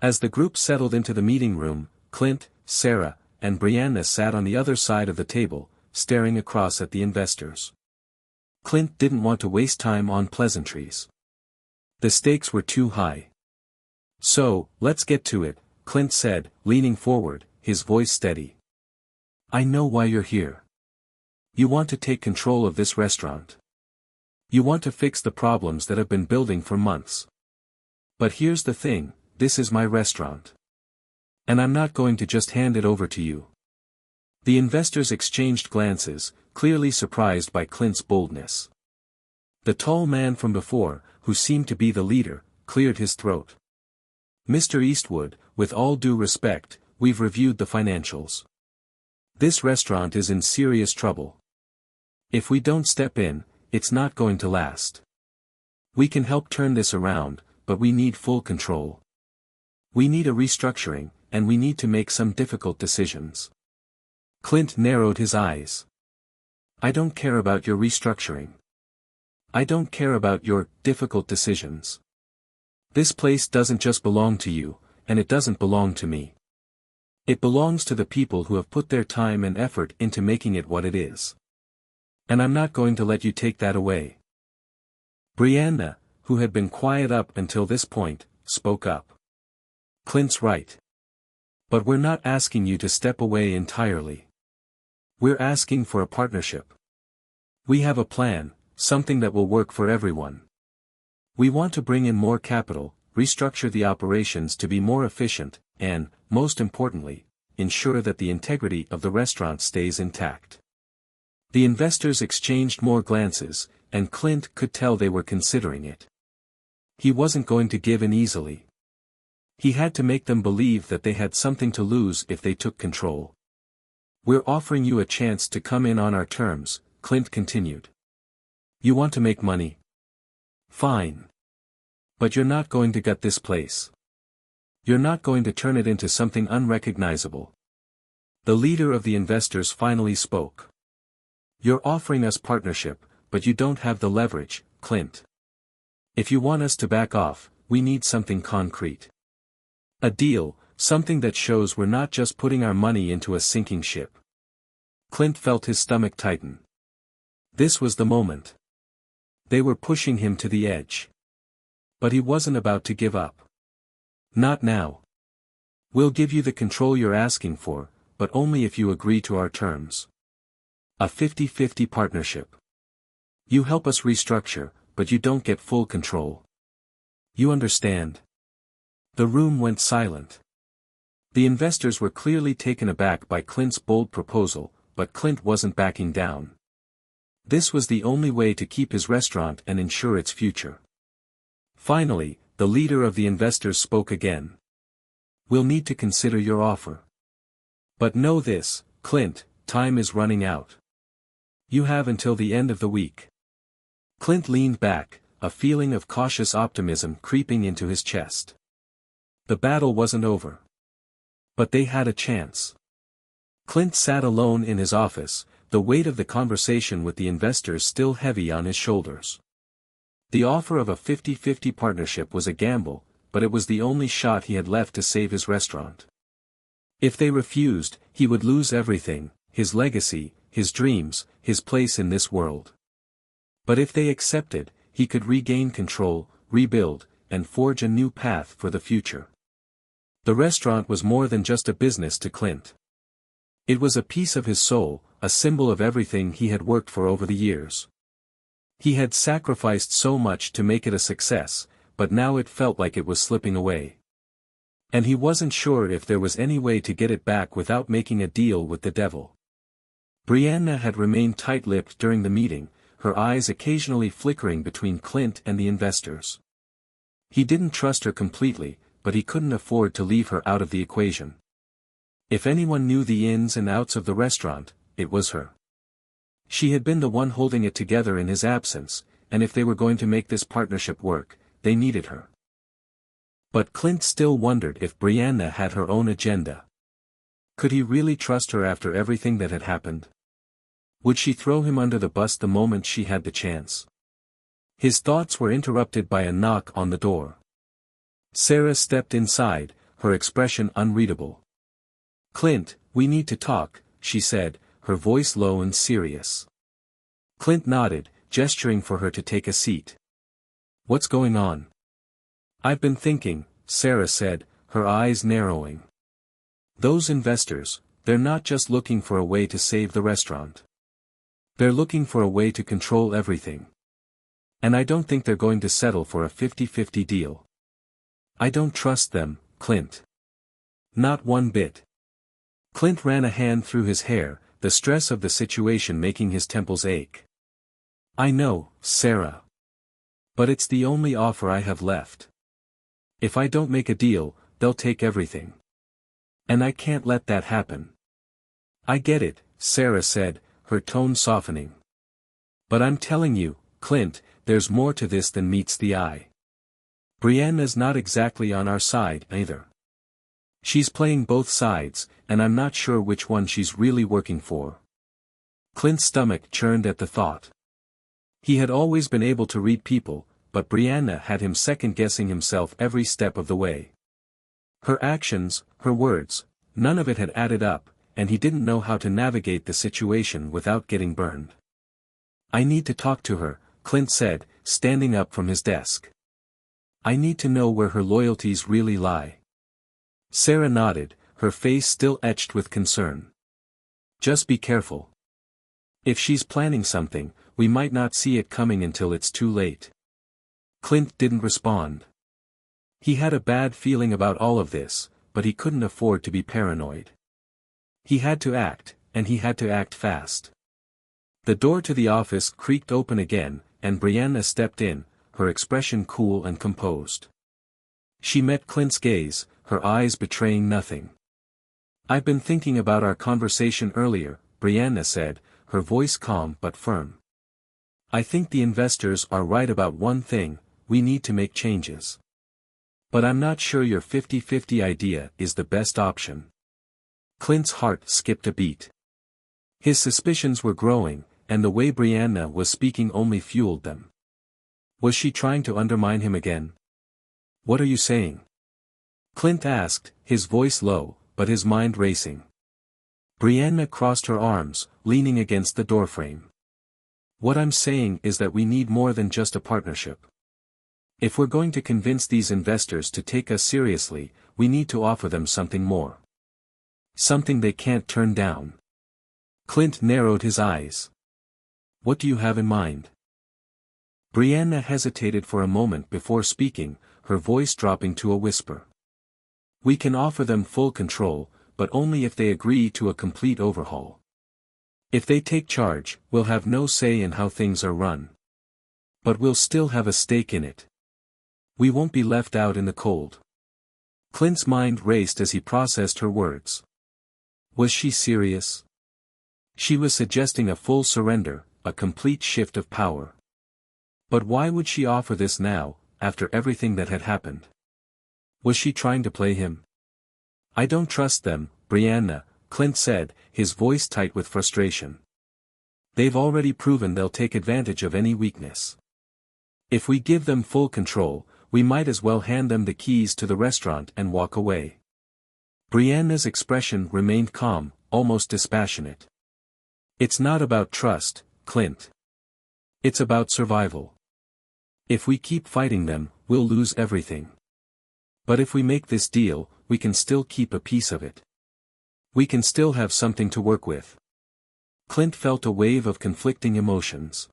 S1: As the group settled into the meeting room, Clint, Sarah, and Brianna sat on the other side of the table, staring across at the investors. Clint didn't want to waste time on pleasantries. The stakes were too high. "So, let's get to it," Clint said, leaning forward, his voice steady. "I know why you're here. You want to take control of this restaurant. You want to fix the problems that have been building for months. But here's the thing, this is my restaurant. And I'm not going to just hand it over to you." The investors exchanged glances, clearly surprised by Clint's boldness. The tall man from before, who seemed to be the leader, cleared his throat. "Mr. Eastwood, with all due respect, we've reviewed the financials. This restaurant is in serious trouble. If we don't step in, it's not going to last. We can help turn this around, but we need full control. We need a restructuring, and we need to make some difficult decisions." Clint narrowed his eyes. "I don't care about your restructuring. I don't care about your difficult decisions. This place doesn't just belong to you, and it doesn't belong to me. It belongs to the people who have put their time and effort into making it what it is. And I'm not going to let you take that away." Brianna, who had been quiet up until this point, spoke up. "Clint's right. But we're not asking you to step away entirely. We're asking for a partnership. We have a plan, something that will work for everyone. We want to bring in more capital, restructure the operations to be more efficient, and, most importantly, ensure that the integrity of the restaurant stays intact." The investors exchanged more glances, and Clint could tell they were considering it. He wasn't going to give in easily. He had to make them believe that they had something to lose if they took control. "We're offering you a chance to come in on our terms," Clint continued. "You want to make money? Fine. But you're not going to gut this place. You're not going to turn it into something unrecognizable." The leader of the investors finally spoke. "You're offering us partnership, but you don't have the leverage, Clint. If you want us to back off, we need something concrete. A deal, something that shows we're not just putting our money into a sinking ship." Clint felt his stomach tighten. This was the moment. They were pushing him to the edge. But he wasn't about to give up. "Not now. We'll give you the control you're asking for, but only if you agree to our terms. A 50-50 partnership. You help us restructure, but you don't get full control. You understand?" The room went silent. The investors were clearly taken aback by Clint's bold proposal, but Clint wasn't backing down. This was the only way to keep his restaurant and ensure its future. Finally, the leader of the investors spoke again. "We'll need to consider your offer. But know this, Clint, time is running out. You have until the end of the week. Clint leaned back, a feeling of cautious optimism creeping into his chest. The battle wasn't over. But they had a chance. Clint sat alone in his office, the weight of the conversation with the investors still heavy on his shoulders. The offer of a 50-50 partnership was a gamble, but it was the only shot he had left to save his restaurant. If they refused, he would lose everything, his legacy, his dreams, his place in this world. But if they accepted, he could regain control, rebuild, and forge a new path for the future. The restaurant was more than just a business to Clint. It was a piece of his soul, a symbol of everything he had worked for over the years. He had sacrificed so much to make it a success, but now it felt like it was slipping away. And he wasn't sure if there was any way to get it back without making a deal with the devil. Brianna had remained tight-lipped during the meeting, her eyes occasionally flickering between Clint and the investors. He didn't trust her completely, but he couldn't afford to leave her out of the equation. If anyone knew the ins and outs of the restaurant, it was her. She had been the one holding it together in his absence, and if they were going to make this partnership work, they needed her. But Clint still wondered if Brianna had her own agenda. Could he really trust her after everything that had happened? Would she throw him under the bus the moment she had the chance? His thoughts were interrupted by a knock on the door. Sarah stepped inside, her expression unreadable. "Clint, we need to talk," she said, her voice low and serious. Clint nodded, gesturing for her to take a seat. "What's going on?" "I've been thinking," Sarah said, her eyes narrowing. "Those investors, they're not just looking for a way to save the restaurant. They're looking for a way to control everything. And I don't think they're going to settle for a 50-50 deal. I don't trust them, Clint. Not one bit." Clint ran a hand through his hair, the stress of the situation making his temples ache. "I know, Sarah. But it's the only offer I have left. If I don't make a deal, they'll take everything. And I can't let that happen." "I get it," Sarah said, her tone softening. "But I'm telling you, Clint, there's more to this than meets the eye. Brianna's not exactly on our side, either. She's playing both sides, and I'm not sure which one she's really working for." Clint's stomach churned at the thought. He had always been able to read people, but Brianna had him second-guessing himself every step of the way. Her actions, her words, none of it had added up, and he didn't know how to navigate the situation without getting burned. "I need to talk to her," Clint said, standing up from his desk. "I need to know where her loyalties really lie." Sarah nodded, her face still etched with concern. "Just be careful. If she's planning something, we might not see it coming until it's too late." Clint didn't respond. He had a bad feeling about all of this, but he couldn't afford to be paranoid. He had to act, and he had to act fast. The door to the office creaked open again, and Brianna stepped in, her expression cool and composed. She met Clint's gaze, her eyes betraying nothing. "I've been thinking about our conversation earlier," Brianna said, her voice calm but firm. "I think the investors are right about one thing: we need to make changes. But I'm not sure your 50-50 idea is the best option." Clint's heart skipped a beat. His suspicions were growing, and the way Brianna was speaking only fueled them. Was she trying to undermine him again? "What are you saying?" Clint asked, his voice low, but his mind racing. Brianna crossed her arms, leaning against the doorframe. "What I'm saying is that we need more than just a partnership. If we're going to convince these investors to take us seriously, we need to offer them something more. Something they can't turn down." Clint narrowed his eyes. "What do you have in mind?" Brianna hesitated for a moment before speaking, her voice dropping to a whisper. "We can offer them full control, but only if they agree to a complete overhaul. If they take charge, we'll have no say in how things are run. But we'll still have a stake in it. We won't be left out in the cold." Clint's mind raced as he processed her words. Was she serious? She was suggesting a full surrender, a complete shift of power. But why would she offer this now, after everything that had happened? Was she trying to play him? I don't trust them, Brianna, Clint said, his voice tight with frustration. They've already proven they'll take advantage of any weakness. If we give them full control, we might as well hand them the keys to the restaurant and walk away. Brianna's expression remained calm, almost dispassionate. It's not about trust, Clint. It's about survival. If we keep fighting them, we'll lose everything. But if we make this deal, we can still keep a piece of it. We can still have something to work with. Clint felt a wave of conflicting emotions.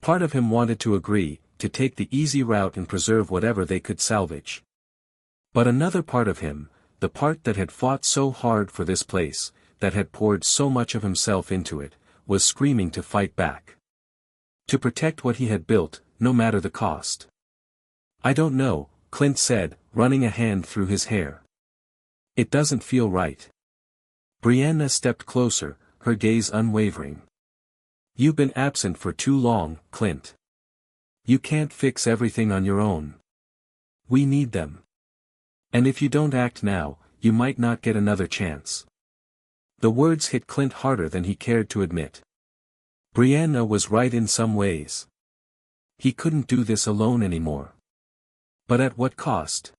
S1: Part of him wanted to agree, to take the easy route and preserve whatever they could salvage. But another part of him, the part that had fought so hard for this place, that had poured so much of himself into it, was screaming to fight back. To protect what he had built, no matter the cost. I don't know, Clint said, running a hand through his hair. It doesn't feel right. Brianna stepped closer, her gaze unwavering. You've been absent for too long, Clint. You can't fix everything on your own. We need them. And if you don't act now, you might not get another chance. The words hit Clint harder than he cared to admit. Brianna was right in some ways. He couldn't do this alone anymore. But at what cost?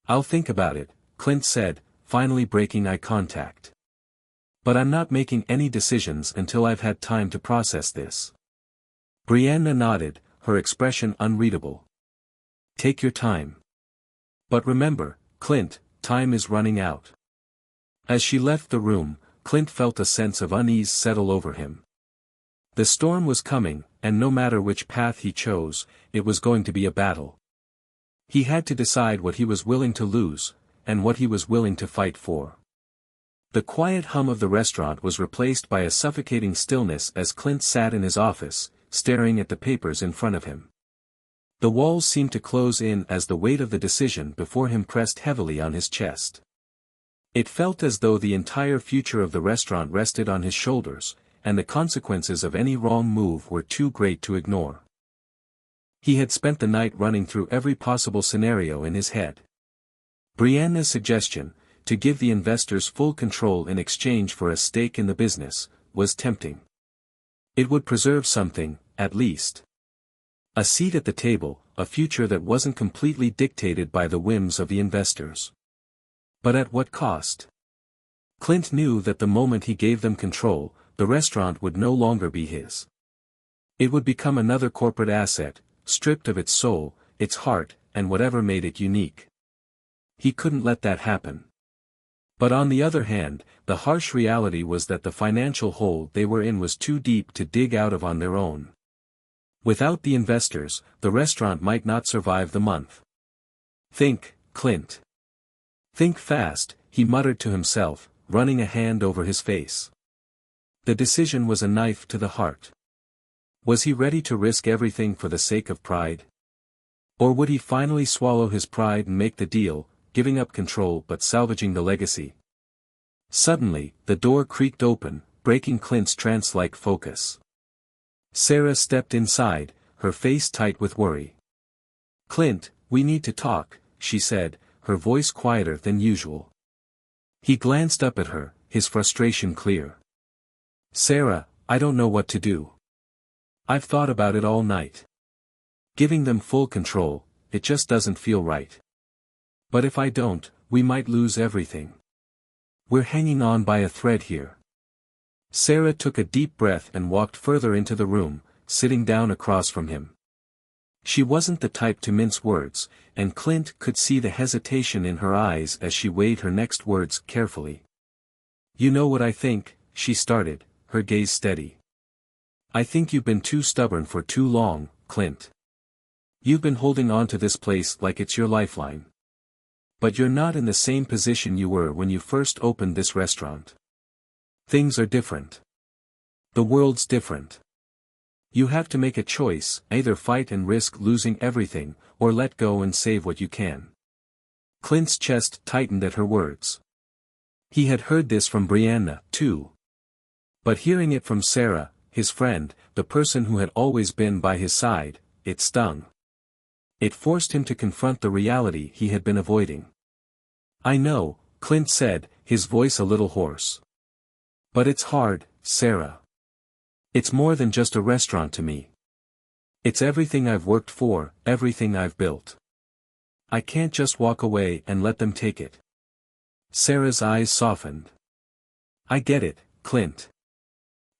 S1: I'll think about it, Clint said, finally breaking eye contact. But I'm not making any decisions until I've had time to process this. Brianna nodded, her expression unreadable. Take your time. But remember, Clint, time is running out. As she left the room, Clint felt a sense of unease settle over him. The storm was coming, and no matter which path he chose, it was going to be a battle. He had to decide what he was willing to lose, and what he was willing to fight for. The quiet hum of the restaurant was replaced by a suffocating stillness as Clint sat in his office, staring at the papers in front of him. The walls seemed to close in as the weight of the decision before him pressed heavily on his chest. It felt as though the entire future of the restaurant rested on his shoulders, and the consequences of any wrong move were too great to ignore. He had spent the night running through every possible scenario in his head. Brianna's suggestion, to give the investors full control in exchange for a stake in the business, was tempting. It would preserve something, at least. A seat at the table, a future that wasn't completely dictated by the whims of the investors. But at what cost? Clint knew that the moment he gave them control, the restaurant would no longer be his. It would become another corporate asset, stripped of its soul, its heart, and whatever made it unique. He couldn't let that happen. But on the other hand, the harsh reality was that the financial hole they were in was too deep to dig out of on their own. Without the investors, the restaurant might not survive the month. Think, Clint. Think fast, he muttered to himself, running a hand over his face. The decision was a knife to the heart. Was he ready to risk everything for the sake of pride? Or would he finally swallow his pride and make the deal, giving up control but salvaging the legacy? Suddenly, the door creaked open, breaking Clint's trance-like focus. Sarah stepped inside, her face tight with worry. Clint, we need to talk, she said, her voice quieter than usual. He glanced up at her, his frustration clear. Sarah, I don't know what to do. I've thought about it all night. Giving them full control, it just doesn't feel right. But if I don't, we might lose everything. We're hanging on by a thread here. Sarah took a deep breath and walked further into the room, sitting down across from him. She wasn't the type to mince words, and Clint could see the hesitation in her eyes as she weighed her next words carefully. You know what I think, she started, her gaze steady. I think you've been too stubborn for too long, Clint. You've been holding on to this place like it's your lifeline. But you're not in the same position you were when you first opened this restaurant. Things are different. The world's different. You have to make a choice, either fight and risk losing everything, or let go and save what you can. Clint's chest tightened at her words. He had heard this from Brianna, too. But hearing it from Sarah, his friend, the person who had always been by his side, it stung. It forced him to confront the reality he had been avoiding. "I know," Clint said, his voice a little hoarse. "But it's hard, Sarah. It's more than just a restaurant to me. It's everything I've worked for, everything I've built. I can't just walk away and let them take it." Sarah's eyes softened. "I get it, Clint.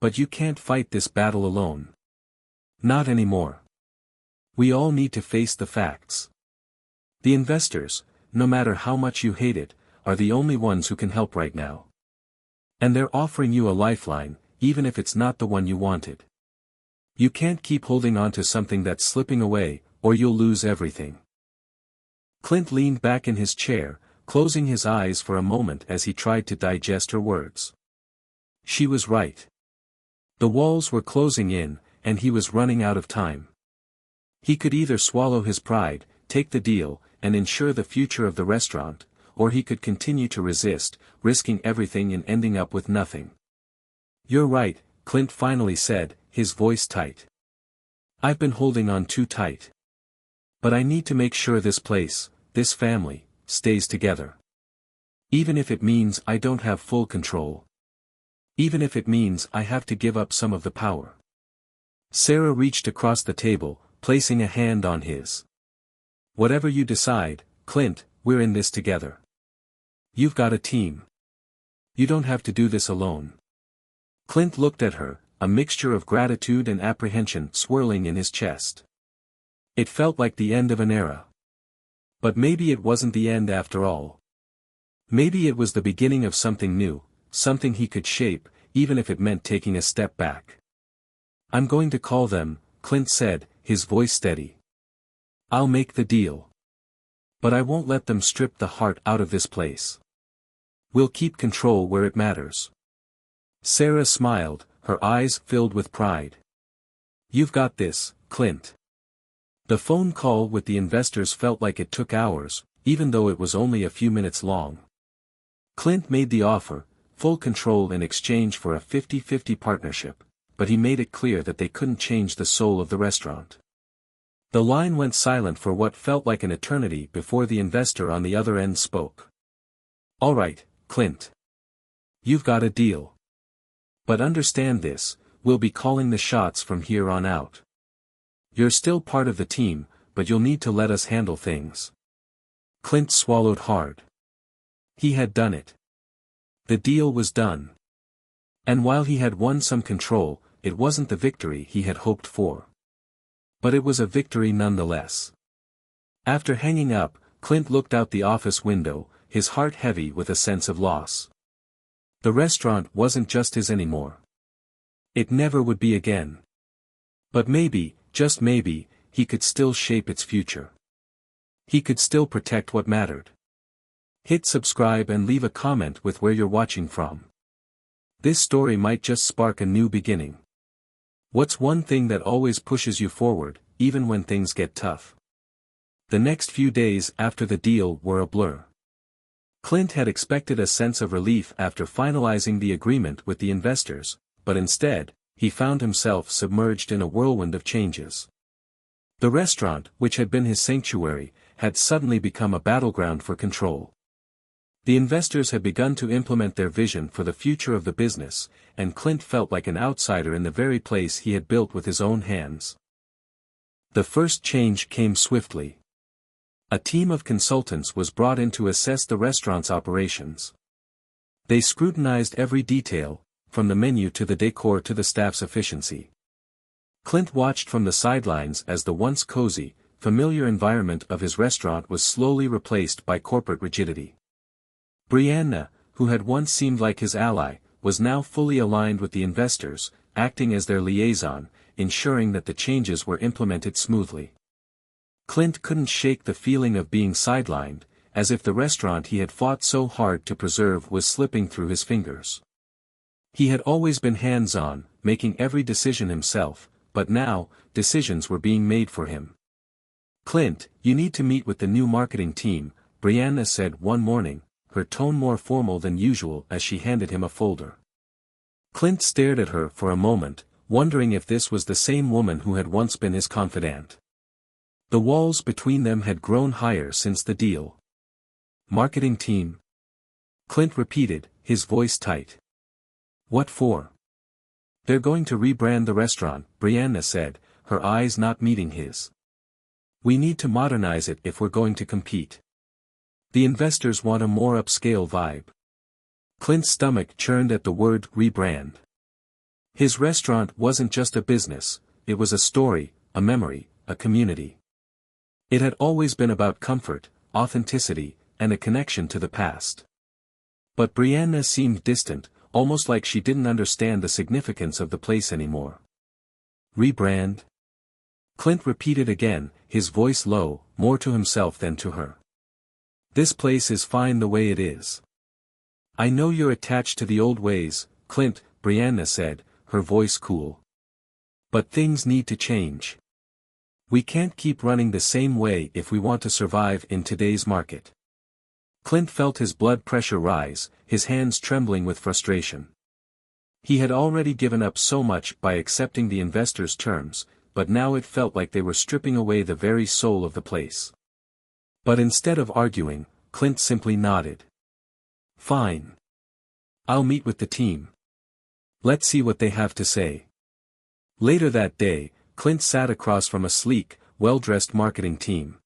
S1: But you can't fight this battle alone. Not anymore. We all need to face the facts. The investors, no matter how much you hate it, are the only ones who can help right now. And they're offering you a lifeline, even if it's not the one you wanted. You can't keep holding on to something that's slipping away, or you'll lose everything." Clint leaned back in his chair, closing his eyes for a moment as he tried to digest her words. She was right. The walls were closing in, and he was running out of time. He could either swallow his pride, take the deal, and ensure the future of the restaurant, or he could continue to resist, risking everything and ending up with nothing. "You're right," Clint finally said, his voice tight. "I've been holding on too tight. But I need to make sure this place, this family, stays together. Even if it means I don't have full control. Even if it means I have to give up some of the power." Sarah reached across the table, placing a hand on his. "Whatever you decide, Clint, we're in this together. You've got a team. You don't have to do this alone." Clint looked at her, a mixture of gratitude and apprehension swirling in his chest. It felt like the end of an era. But maybe it wasn't the end after all. Maybe it was the beginning of something new, something he could shape, even if it meant taking a step back. "I'm going to call them," Clint said, his voice steady. "I'll make the deal. But I won't let them strip the heart out of this place. We'll keep control where it matters." Sarah smiled, her eyes filled with pride. "You've got this, Clint." The phone call with the investors felt like it took hours, even though it was only a few minutes long. Clint made the offer, full control in exchange for a 50-50 partnership, but he made it clear that they couldn't change the soul of the restaurant. The line went silent for what felt like an eternity before the investor on the other end spoke. "All right, Clint. You've got a deal. But understand this, we'll be calling the shots from here on out. You're still part of the team, but you'll need to let us handle things." Clint swallowed hard. He had done it. The deal was done. And while he had won some control, it wasn't the victory he had hoped for. But it was a victory nonetheless. After hanging up, Clint looked out the office window, his heart heavy with a sense of loss. The restaurant wasn't just his anymore. It never would be again. But maybe, just maybe, he could still shape its future. He could still protect what mattered. Hit subscribe and leave a comment with where you're watching from. This story might just spark a new beginning. What's one thing that always pushes you forward, even when things get tough? The next few days after the deal were a blur. Clint had expected a sense of relief after finalizing the agreement with the investors, but instead, he found himself submerged in a whirlwind of changes. The restaurant, which had been his sanctuary, had suddenly become a battleground for control. The investors had begun to implement their vision for the future of the business, and Clint felt like an outsider in the very place he had built with his own hands. The first change came swiftly. A team of consultants was brought in to assess the restaurant's operations. They scrutinized every detail, from the menu to the decor to the staff's efficiency. Clint watched from the sidelines as the once cozy, familiar environment of his restaurant was slowly replaced by corporate rigidity. Brianna, who had once seemed like his ally, was now fully aligned with the investors, acting as their liaison, ensuring that the changes were implemented smoothly. Clint couldn't shake the feeling of being sidelined, as if the restaurant he had fought so hard to preserve was slipping through his fingers. He had always been hands-on, making every decision himself, but now, decisions were being made for him. "Clint, you need to meet with the new marketing team," Brianna said one morning, her tone more formal than usual as she handed him a folder. Clint stared at her for a moment, wondering if this was the same woman who had once been his confidant. The walls between them had grown higher since the deal. Marketing team? Clint repeated, his voice tight. What for? They're going to rebrand the restaurant, Brianna said, her eyes not meeting his. We need to modernize it if we're going to compete. The investors want a more upscale vibe. Clint's stomach churned at the word rebrand. His restaurant wasn't just a business, it was a story, a memory, a community. It had always been about comfort, authenticity, and a connection to the past. But Brianna seemed distant, almost like she didn't understand the significance of the place anymore. Rebrand? Clint repeated again, his voice low, more to himself than to her. This place is fine the way it is. I know you're attached to the old ways, Clint, Brianna said, her voice cool. But things need to change. We can't keep running the same way if we want to survive in today's market. Clint felt his blood pressure rise, his hands trembling with frustration. He had already given up so much by accepting the investors' terms, but now it felt like they were stripping away the very soul of the place. But instead of arguing, Clint simply nodded. Fine. I'll meet with the team. Let's see what they have to say. Later that day, Clint sat across from a sleek, well-dressed marketing team.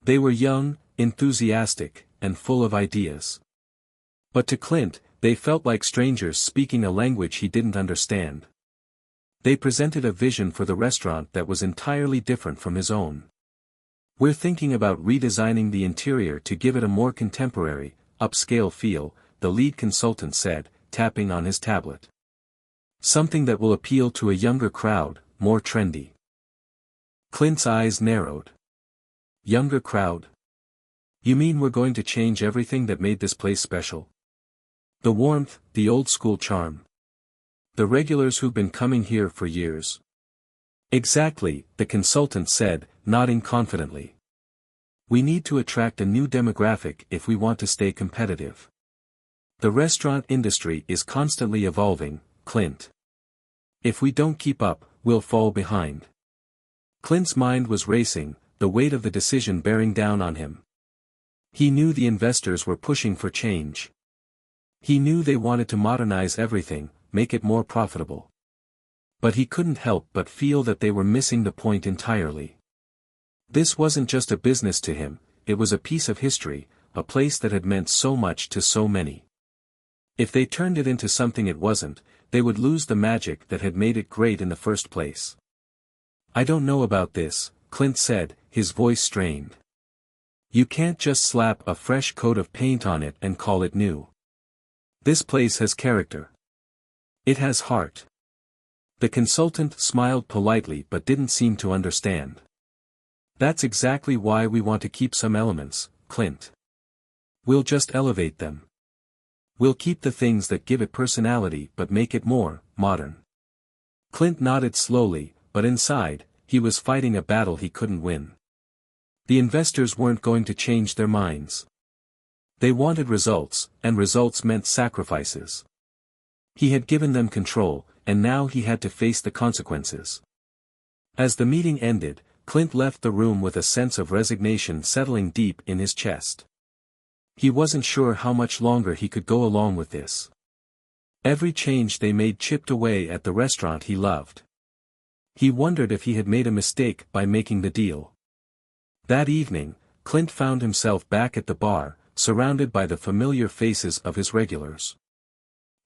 S1: They were young, enthusiastic, and full of ideas. But to Clint, they felt like strangers speaking a language he didn't understand. They presented a vision for the restaurant that was entirely different from his own. We're thinking about redesigning the interior to give it a more contemporary, upscale feel, the lead consultant said, tapping on his tablet. Something that will appeal to a younger crowd, more trendy. Clint's eyes narrowed. Younger crowd? You mean we're going to change everything that made this place special? The warmth, the old-school charm. The regulars who've been coming here for years. Exactly, the consultant said, nodding confidently. We need to attract a new demographic if we want to stay competitive. The restaurant industry is constantly evolving, Clint. If we don't keep up, we'll fall behind. Clint's mind was racing, the weight of the decision bearing down on him. He knew the investors were pushing for change. He knew they wanted to modernize everything, make it more profitable. But he couldn't help but feel that they were missing the point entirely. This wasn't just a business to him, it was a piece of history, a place that had meant so much to so many. If they turned it into something it wasn't, they would lose the magic that had made it great in the first place. I don't know about this, Clint said, his voice strained. You can't just slap a fresh coat of paint on it and call it new. This place has character. It has heart. The consultant smiled politely but didn't seem to understand. That's exactly why we want to keep some elements, Clint. We'll just elevate them. We'll keep the things that give it personality but make it more modern. Clint nodded slowly, but inside, he was fighting a battle he couldn't win. The investors weren't going to change their minds. They wanted results, and results meant sacrifices. He had given them control, and now he had to face the consequences. As the meeting ended, Clint left the room with a sense of resignation settling deep in his chest. He wasn't sure how much longer he could go along with this. Every change they made chipped away at the restaurant he loved. He wondered if he had made a mistake by making the deal. That evening, Clint found himself back at the bar, surrounded by the familiar faces of his regulars.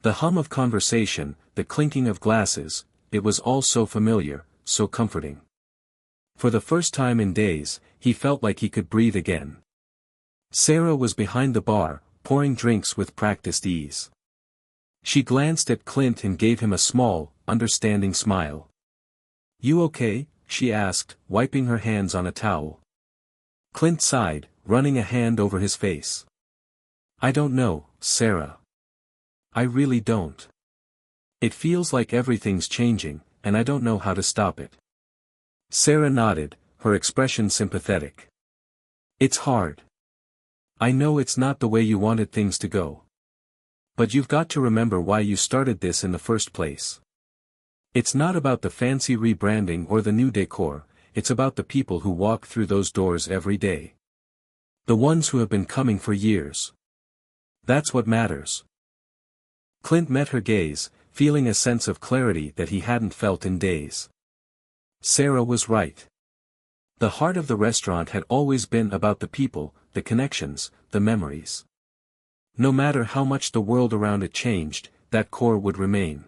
S1: The hum of conversation, the clinking of glasses, it was all so familiar, so comforting. For the first time in days, he felt like he could breathe again. Sarah was behind the bar, pouring drinks with practiced ease. She glanced at Clint and gave him a small, understanding smile. You okay? She asked, wiping her hands on a towel. Clint sighed, running a hand over his face. I don't know, Sarah. I really don't. It feels like everything's changing, and I don't know how to stop it. Sarah nodded, her expression sympathetic. It's hard. I know it's not the way you wanted things to go. But you've got to remember why you started this in the first place. It's not about the fancy rebranding or the new decor, it's about the people who walk through those doors every day. The ones who have been coming for years. That's what matters. Clint met her gaze, feeling a sense of clarity that he hadn't felt in days. Sarah was right. The heart of the restaurant had always been about the people, the connections, the memories. No matter how much the world around it changed, that core would remain.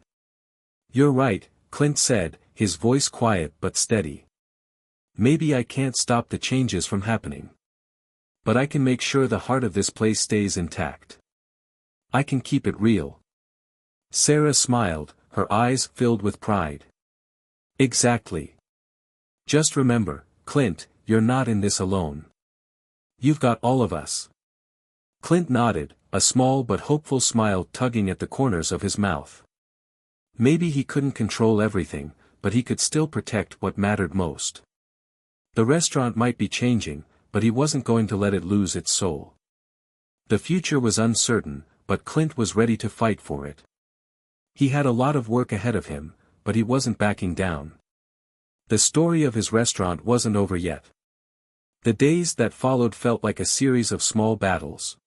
S1: You're right, Clint said, his voice quiet but steady. Maybe I can't stop the changes from happening. But I can make sure the heart of this place stays intact. I can keep it real. Sarah smiled, her eyes filled with pride. Exactly. Just remember, Clint, you're not in this alone. You've got all of us. Clint nodded, a small but hopeful smile tugging at the corners of his mouth. Maybe he couldn't control everything, but he could still protect what mattered most. The restaurant might be changing, but he wasn't going to let it lose its soul. The future was uncertain, but Clint was ready to fight for it. He had a lot of work ahead of him, but he wasn't backing down. The story of his restaurant wasn't over yet. The days that followed felt like a series of small battles.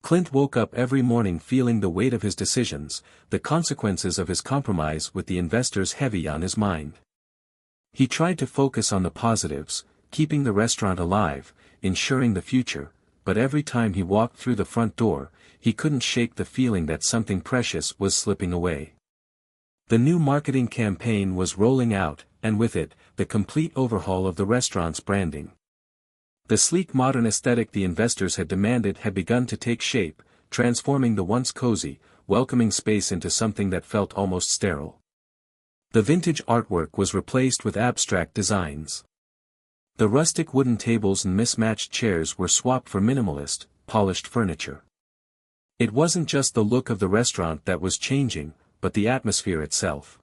S1: Clint woke up every morning feeling the weight of his decisions, the consequences of his compromise with the investors heavy on his mind. He tried to focus on the positives, keeping the restaurant alive, ensuring the future, but every time he walked through the front door, he couldn't shake the feeling that something precious was slipping away. The new marketing campaign was rolling out, and with it, the complete overhaul of the restaurant's branding. The sleek modern aesthetic the investors had demanded had begun to take shape, transforming the once cozy, welcoming space into something that felt almost sterile. The vintage artwork was replaced with abstract designs. The rustic wooden tables and mismatched chairs were swapped for minimalist, polished furniture. It wasn't just the look of the restaurant that was changing, but the atmosphere itself.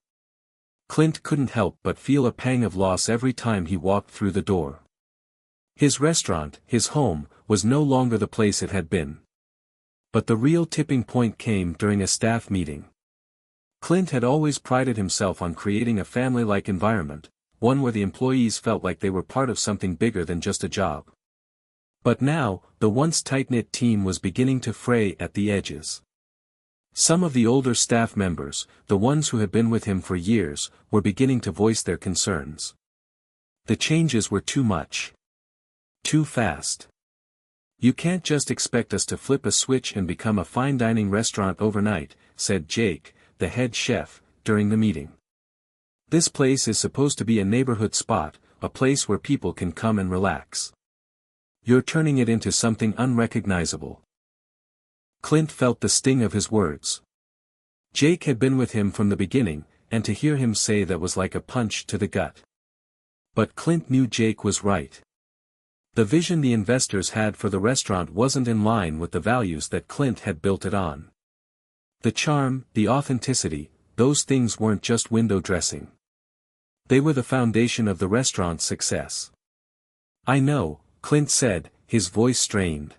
S1: Clint couldn't help but feel a pang of loss every time he walked through the door. His restaurant, his home, was no longer the place it had been. But the real tipping point came during a staff meeting. Clint had always prided himself on creating a family-like environment, one where the employees felt like they were part of something bigger than just a job. But now, the once tight-knit team was beginning to fray at the edges. Some of the older staff members, the ones who had been with him for years, were beginning to voice their concerns. The changes were too much. Too fast. You can't just expect us to flip a switch and become a fine dining restaurant overnight, said Jake, the head chef, during the meeting. This place is supposed to be a neighborhood spot, a place where people can come and relax. You're turning it into something unrecognizable. Clint felt the sting of his words. Jake had been with him from the beginning, and to hear him say that was like a punch to the gut. But Clint knew Jake was right. The vision the investors had for the restaurant wasn't in line with the values that Clint had built it on. The charm, the authenticity, those things weren't just window dressing. They were the foundation of the restaurant's success. I know, Clint said, his voice strained.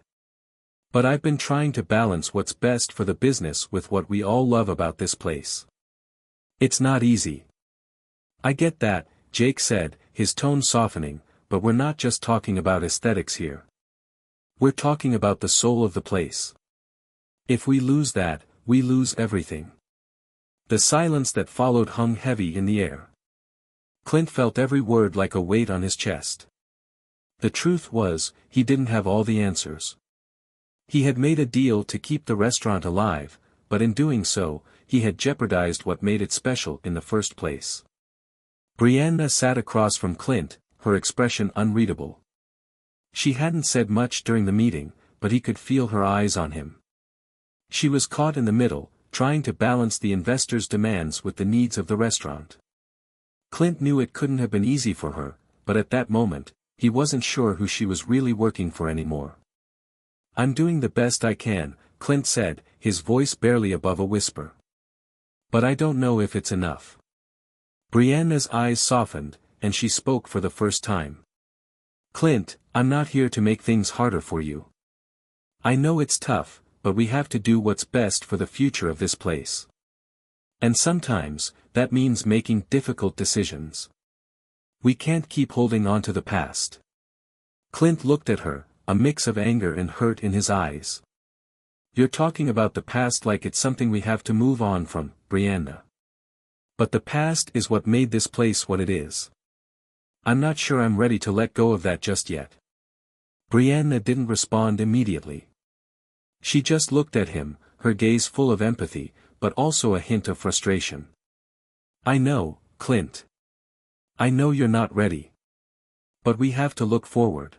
S1: But I've been trying to balance what's best for the business with what we all love about this place. It's not easy. I get that, Jake said, his tone softening, but we're not just talking about aesthetics here. We're talking about the soul of the place. If we lose that, we lose everything. The silence that followed hung heavy in the air. Clint felt every word like a weight on his chest. The truth was, he didn't have all the answers. He had made a deal to keep the restaurant alive, but in doing so, he had jeopardized what made it special in the first place. Brianna sat across from Clint, her expression unreadable. She hadn't said much during the meeting, but he could feel her eyes on him. She was caught in the middle, trying to balance the investors' demands with the needs of the restaurant. Clint knew it couldn't have been easy for her, but at that moment, he wasn't sure who she was really working for anymore. I'm doing the best I can, Clint said, his voice barely above a whisper. But I don't know if it's enough. Brianna's eyes softened, and she spoke for the first time. Clint, I'm not here to make things harder for you. I know it's tough, but we have to do what's best for the future of this place. And sometimes, that means making difficult decisions. We can't keep holding on to the past. Clint looked at her, a mix of anger and hurt in his eyes. You're talking about the past like it's something we have to move on from, Brianna. But the past is what made this place what it is. I'm not sure I'm ready to let go of that just yet. Brianna didn't respond immediately. She just looked at him, her gaze full of empathy, but also a hint of frustration. I know, Clint. I know you're not ready. But we have to look forward.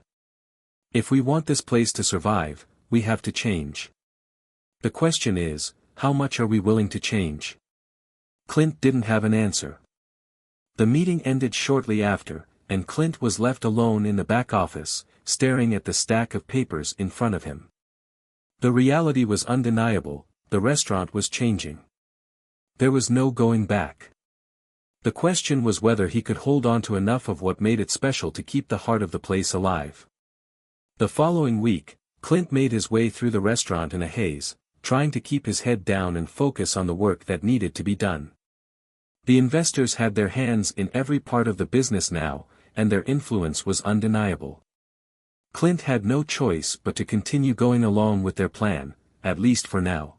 S1: If we want this place to survive, we have to change. The question is, how much are we willing to change? Clint didn't have an answer. The meeting ended shortly after, and Clint was left alone in the back office, staring at the stack of papers in front of him. The reality was undeniable, the restaurant was changing. There was no going back. The question was whether he could hold on to enough of what made it special to keep the heart of the place alive. The following week, Clint made his way through the restaurant in a haze, trying to keep his head down and focus on the work that needed to be done. The investors had their hands in every part of the business now, and their influence was undeniable. Clint had no choice but to continue going along with their plan, at least for now.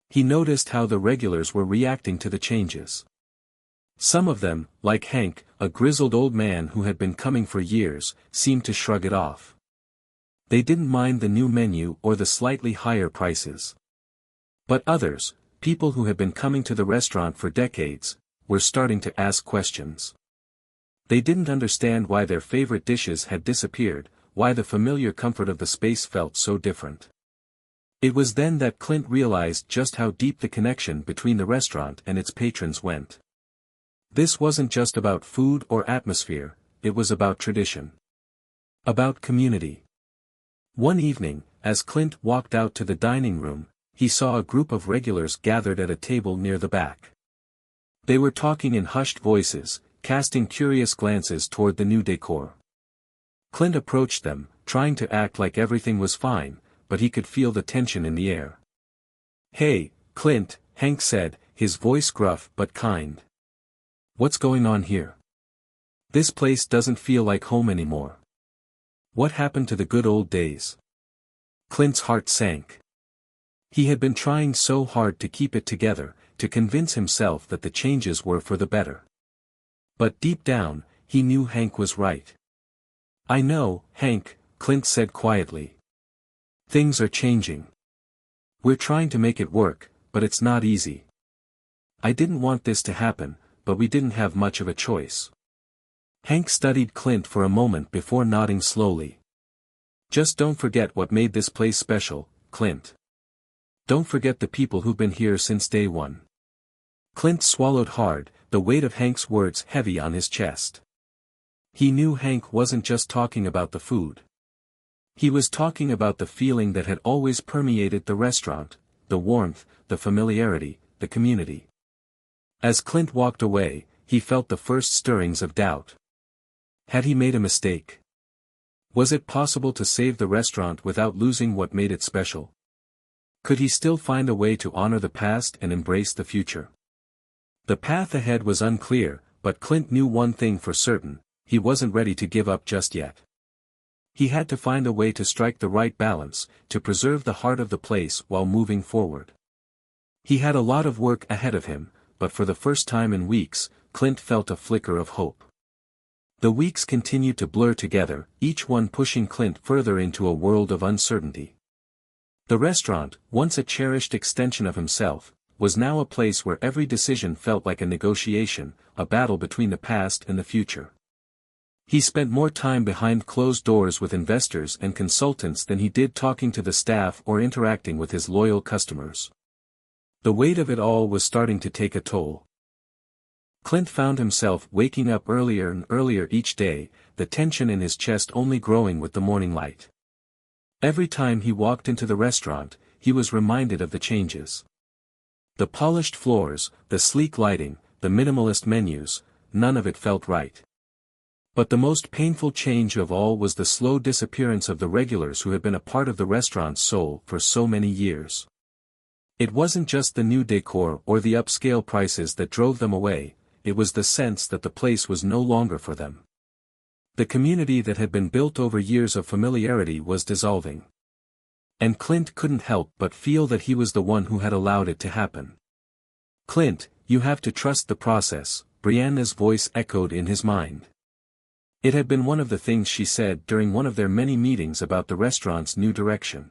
S1: He noticed how the regulars were reacting to the changes. Some of them, like Hank, a grizzled old man who had been coming for years, seemed to shrug it off. They didn't mind the new menu or the slightly higher prices. But others, people who had been coming to the restaurant for decades, were starting to ask questions. They didn't understand why their favorite dishes had disappeared, why the familiar comfort of the space felt so different. It was then that Clint realized just how deep the connection between the restaurant and its patrons went. This wasn't just about food or atmosphere, it was about tradition. About community. One evening, as Clint walked out to the dining room, he saw a group of regulars gathered at a table near the back. They were talking in hushed voices, casting curious glances toward the new decor. Clint approached them, trying to act like everything was fine, but he could feel the tension in the air. "Hey, Clint," Hank said, his voice gruff but kind. "What's going on here? This place doesn't feel like home anymore. What happened to the good old days?" Clint's heart sank. He had been trying so hard to keep it together, to convince himself that the changes were for the better. But deep down, he knew Hank was right. "I know, Hank," Clint said quietly. "Things are changing. We're trying to make it work, but it's not easy. I didn't want this to happen, but we didn't have much of a choice." Hank studied Clint for a moment before nodding slowly. "Just don't forget what made this place special, Clint. Don't forget the people who've been here since day one." Clint swallowed hard, the weight of Hank's words heavy on his chest. He knew Hank wasn't just talking about the food. He was talking about the feeling that had always permeated the restaurant, the warmth, the familiarity, the community. As Clint walked away, he felt the first stirrings of doubt. Had he made a mistake? Was it possible to save the restaurant without losing what made it special? Could he still find a way to honor the past and embrace the future? The path ahead was unclear, but Clint knew one thing for certain: he wasn't ready to give up just yet. He had to find a way to strike the right balance, to preserve the heart of the place while moving forward. He had a lot of work ahead of him, but for the first time in weeks, Clint felt a flicker of hope. The weeks continued to blur together, each one pushing Clint further into a world of uncertainty. The restaurant, once a cherished extension of himself, was now a place where every decision felt like a negotiation, a battle between the past and the future. He spent more time behind closed doors with investors and consultants than he did talking to the staff or interacting with his loyal customers. The weight of it all was starting to take a toll. Clint found himself waking up earlier and earlier each day, the tension in his chest only growing with the morning light. Every time he walked into the restaurant, he was reminded of the changes. The polished floors, the sleek lighting, the minimalist menus, none of it felt right. But the most painful change of all was the slow disappearance of the regulars who had been a part of the restaurant's soul for so many years. It wasn't just the new decor or the upscale prices that drove them away, it was the sense that the place was no longer for them. The community that had been built over years of familiarity was dissolving. And Clint couldn't help but feel that he was the one who had allowed it to happen. "Clint, you have to trust the process," Brianna's voice echoed in his mind. It had been one of the things she said during one of their many meetings about the restaurant's new direction.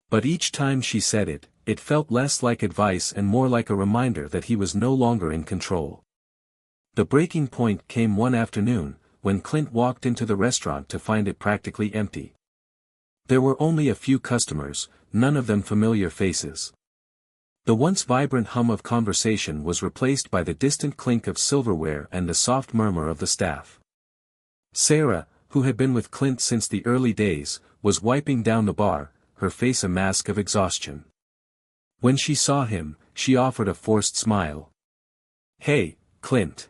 S1: But each time she said it, it felt less like advice and more like a reminder that he was no longer in control. The breaking point came one afternoon, when Clint walked into the restaurant to find it practically empty. There were only a few customers, none of them familiar faces. The once vibrant hum of conversation was replaced by the distant clink of silverware and the soft murmur of the staff. Sarah, who had been with Clint since the early days, was wiping down the bar, her face a mask of exhaustion. When she saw him, she offered a forced smile. "Hey, Clint.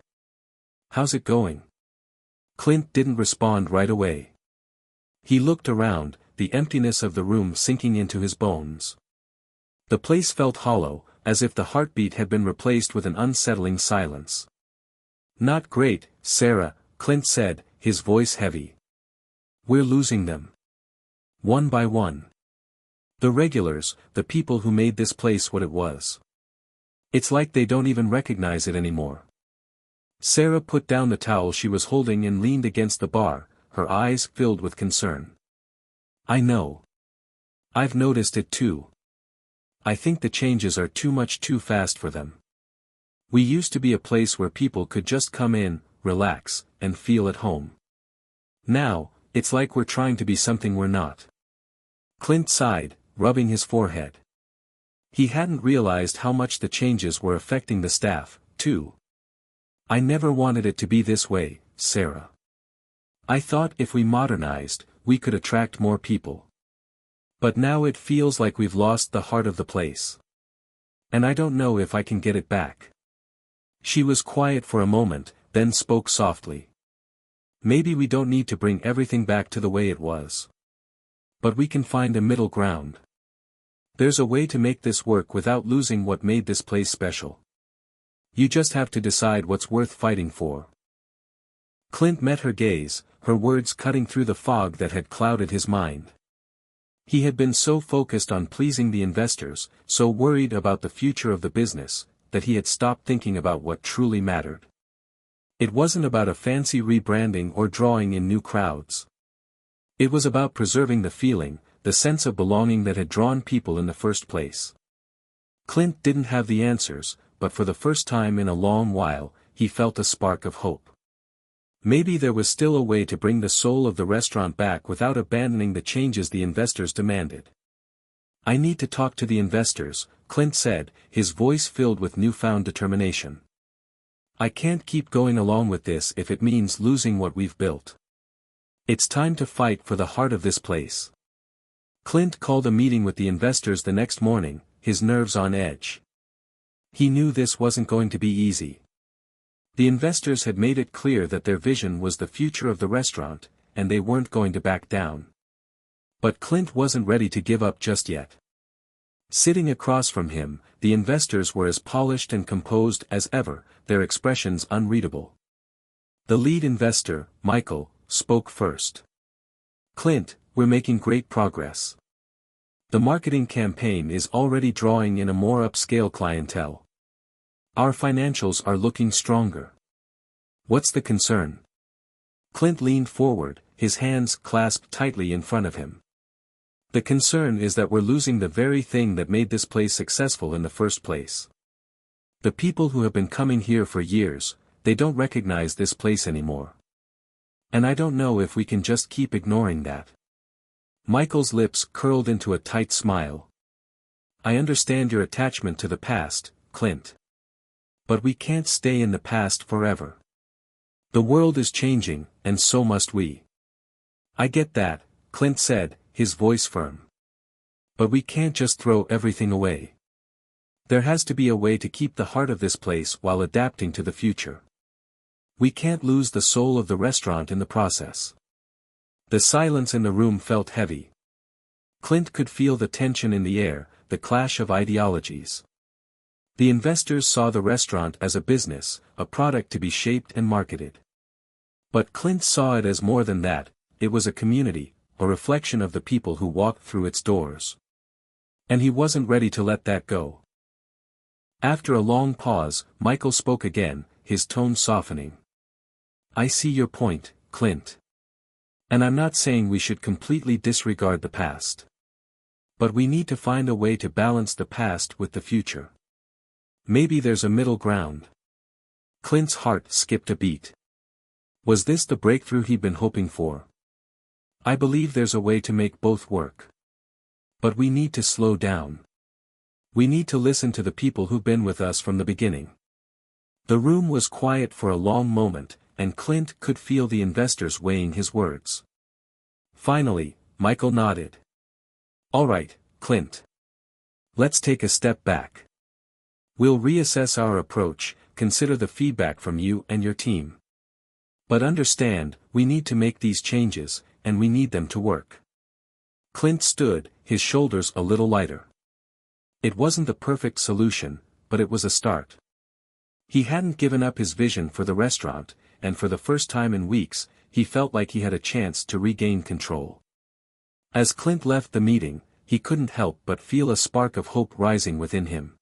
S1: How's it going?" Clint didn't respond right away. He looked around, the emptiness of the room sinking into his bones. The place felt hollow, as if the heartbeat had been replaced with an unsettling silence. "Not great, Sarah," Clint said, his voice heavy. "We're losing them. One by one. The regulars, the people who made this place what it was. It's like they don't even recognize it anymore." Sarah put down the towel she was holding and leaned against the bar, her eyes filled with concern. "I know. I've noticed it too. I think the changes are too much too fast for them. We used to be a place where people could just come in, relax, and feel at home. Now, it's like we're trying to be something we're not." Clint sighed, rubbing his forehead. He hadn't realized how much the changes were affecting the staff, too. "I never wanted it to be this way, Sarah. I thought if we modernized, we could attract more people. But now it feels like we've lost the heart of the place. And I don't know if I can get it back." She was quiet for a moment, then spoke softly. "Maybe we don't need to bring everything back to the way it was. But we can find a middle ground. There's a way to make this work without losing what made this place special. You just have to decide what's worth fighting for." Clint met her gaze, her words cutting through the fog that had clouded his mind. He had been so focused on pleasing the investors, so worried about the future of the business, that he had stopped thinking about what truly mattered. It wasn't about a fancy rebranding or drawing in new crowds. It was about preserving the feeling, the sense of belonging that had drawn people in the first place. Clint didn't have the answers, but for the first time in a long while, he felt a spark of hope. Maybe there was still a way to bring the soul of the restaurant back without abandoning the changes the investors demanded. "I need to talk to the investors," Clint said, his voice filled with newfound determination. "I can't keep going along with this if it means losing what we've built. It's time to fight for the heart of this place." Clint called a meeting with the investors the next morning, his nerves on edge. He knew this wasn't going to be easy. The investors had made it clear that their vision was the future of the restaurant, and they weren't going to back down. But Clint wasn't ready to give up just yet. Sitting across from him, the investors were as polished and composed as ever, their expressions unreadable. The lead investor, Michael, spoke first. "Clint, we're making great progress. The marketing campaign is already drawing in a more upscale clientele. Our financials are looking stronger. What's the concern?" Clint leaned forward, his hands clasped tightly in front of him. "The concern is that we're losing the very thing that made this place successful in the first place. The people who have been coming here for years, they don't recognize this place anymore. And I don't know if we can just keep ignoring that." Michael's lips curled into a tight smile. "I understand your attachment to the past, Clint. But we can't stay in the past forever. The world is changing, and so must we." "I get that," Clint said, his voice firm. "But we can't just throw everything away. There has to be a way to keep the heart of this place while adapting to the future." We can't lose the soul of the restaurant in the process. The silence in the room felt heavy. Clint could feel the tension in the air, the clash of ideologies. The investors saw the restaurant as a business, a product to be shaped and marketed. But Clint saw it as more than that. It was a community, a reflection of the people who walked through its doors. And he wasn't ready to let that go. After a long pause, Michael spoke again, his tone softening. I see your point, Clint. And I'm not saying we should completely disregard the past. But we need to find a way to balance the past with the future. Maybe there's a middle ground. Clint's heart skipped a beat. Was this the breakthrough he'd been hoping for? I believe there's a way to make both work. But we need to slow down. We need to listen to the people who've been with us from the beginning. The room was quiet for a long moment, and Clint could feel the investors weighing his words. Finally, Michael nodded. All right, Clint. Let's take a step back. We'll reassess our approach, consider the feedback from you and your team. But understand, we need to make these changes, and we need them to work. Clint stood, his shoulders a little lighter. It wasn't the perfect solution, but it was a start. He hadn't given up his vision for the restaurant, and for the first time in weeks, he felt like he had a chance to regain control. As Clint left the meeting, he couldn't help but feel a spark of hope rising within him.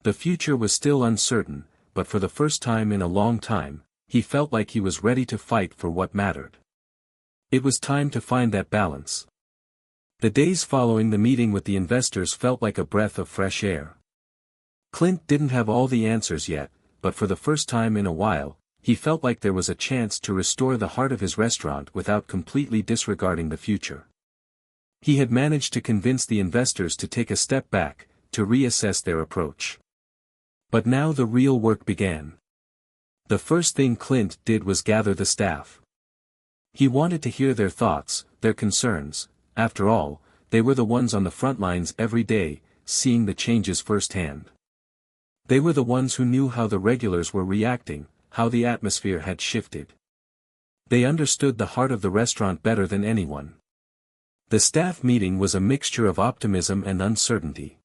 S1: The future was still uncertain, but for the first time in a long time, he felt like he was ready to fight for what mattered. It was time to find that balance. The days following the meeting with the investors felt like a breath of fresh air. Clint didn't have all the answers yet, but for the first time in a while, he felt like there was a chance to restore the heart of his restaurant without completely disregarding the future. He had managed to convince the investors to take a step back, to reassess their approach. But now the real work began. The first thing Clint did was gather the staff. He wanted to hear their thoughts, their concerns. After all, they were the ones on the front lines every day, seeing the changes firsthand. They were the ones who knew how the regulars were reacting, how the atmosphere had shifted. They understood the heart of the restaurant better than anyone. The staff meeting was a mixture of optimism and uncertainty.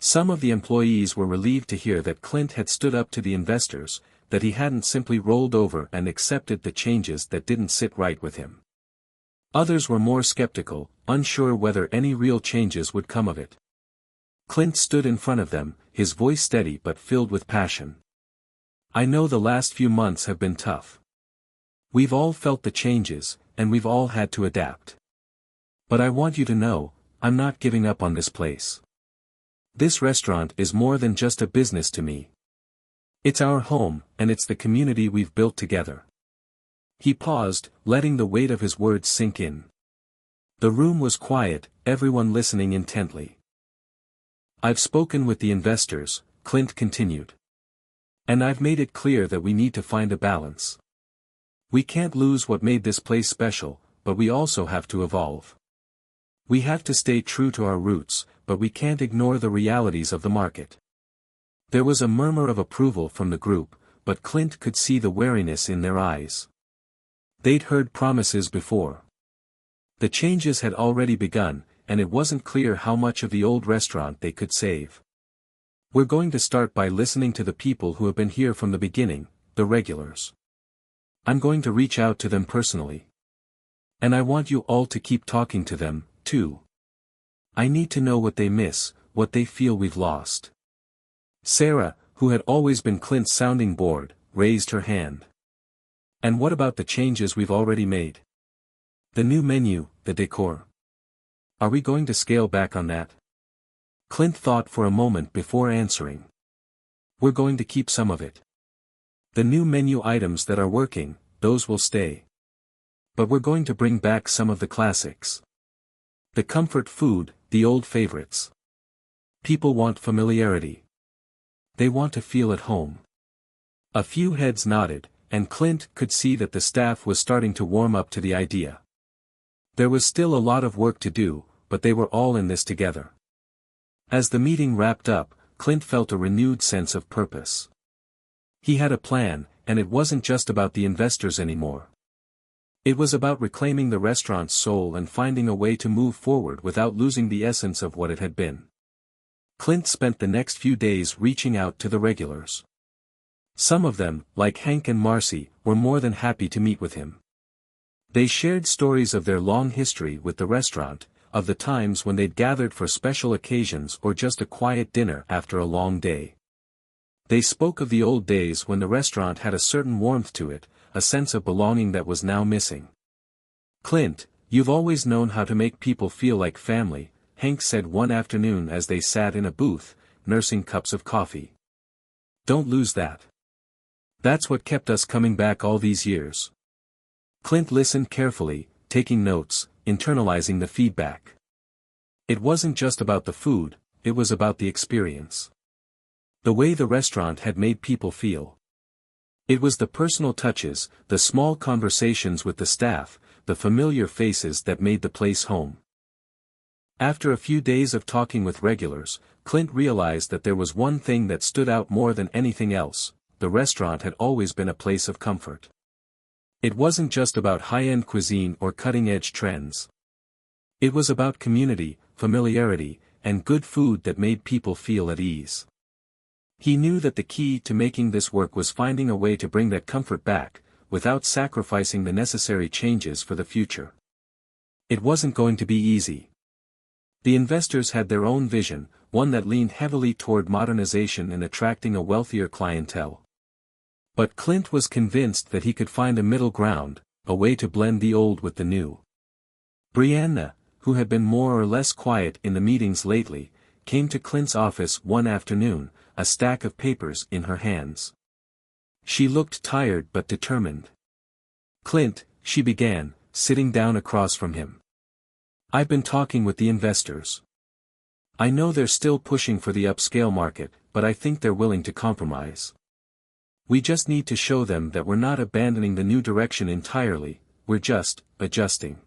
S1: Some of the employees were relieved to hear that Clint had stood up to the investors, that he hadn't simply rolled over and accepted the changes that didn't sit right with him. Others were more skeptical, unsure whether any real changes would come of it. Clint stood in front of them, his voice steady but filled with passion. I know the last few months have been tough. We've all felt the changes, and we've all had to adapt. But I want you to know, I'm not giving up on this place. This restaurant is more than just a business to me. It's our home, and it's the community we've built together. He paused, letting the weight of his words sink in. The room was quiet, everyone listening intently. I've spoken with the investors, Clint continued. And I've made it clear that we need to find a balance. We can't lose what made this place special, but we also have to evolve. We have to stay true to our roots, but we can't ignore the realities of the market. There was a murmur of approval from the group, but Clint could see the wariness in their eyes. They'd heard promises before. The changes had already begun, and it wasn't clear how much of the old restaurant they could save. We're going to start by listening to the people who have been here from the beginning, the regulars. I'm going to reach out to them personally. And I want you all to keep talking to them, too. I need to know what they miss, what they feel we've lost. Sarah, who had always been Clint's sounding board, raised her hand. And what about the changes we've already made? The new menu, the decor. Are we going to scale back on that? Clint thought for a moment before answering. We're going to keep some of it. The new menu items that are working, those will stay. But we're going to bring back some of the classics. The comfort food, the old favorites. People want familiarity. They want to feel at home. A few heads nodded, and Clint could see that the staff was starting to warm up to the idea. There was still a lot of work to do, but they were all in this together. As the meeting wrapped up, Clint felt a renewed sense of purpose. He had a plan, and it wasn't just about the investors anymore. It was about reclaiming the restaurant's soul and finding a way to move forward without losing the essence of what it had been. Clint spent the next few days reaching out to the regulars. Some of them, like Hank and Marcy, were more than happy to meet with him. They shared stories of their long history with the restaurant, of the times when they'd gathered for special occasions or just a quiet dinner after a long day. They spoke of the old days when the restaurant had a certain warmth to it, a sense of belonging that was now missing. "Clint, you've always known how to make people feel like family," Hank said one afternoon as they sat in a booth, nursing cups of coffee. "Don't lose that. That's what kept us coming back all these years." Clint listened carefully, taking notes, internalizing the feedback. It wasn't just about the food, it was about the experience. The way the restaurant had made people feel. It was the personal touches, the small conversations with the staff, the familiar faces that made the place home. After a few days of talking with regulars, Clint realized that there was one thing that stood out more than anything else: the restaurant had always been a place of comfort. It wasn't just about high-end cuisine or cutting-edge trends. It was about community, familiarity, and good food that made people feel at ease. He knew that the key to making this work was finding a way to bring that comfort back, without sacrificing the necessary changes for the future. It wasn't going to be easy. The investors had their own vision, one that leaned heavily toward modernization and attracting a wealthier clientele. But Clint was convinced that he could find a middle ground, a way to blend the old with the new. Brianna, who had been more or less quiet in the meetings lately, came to Clint's office one afternoon, a stack of papers in her hands. She looked tired but determined. "Clint," she began, sitting down across from him. "I've been talking with the investors. I know they're still pushing for the upscale market, but I think they're willing to compromise. We just need to show them that we're not abandoning the new direction entirely, we're just adjusting."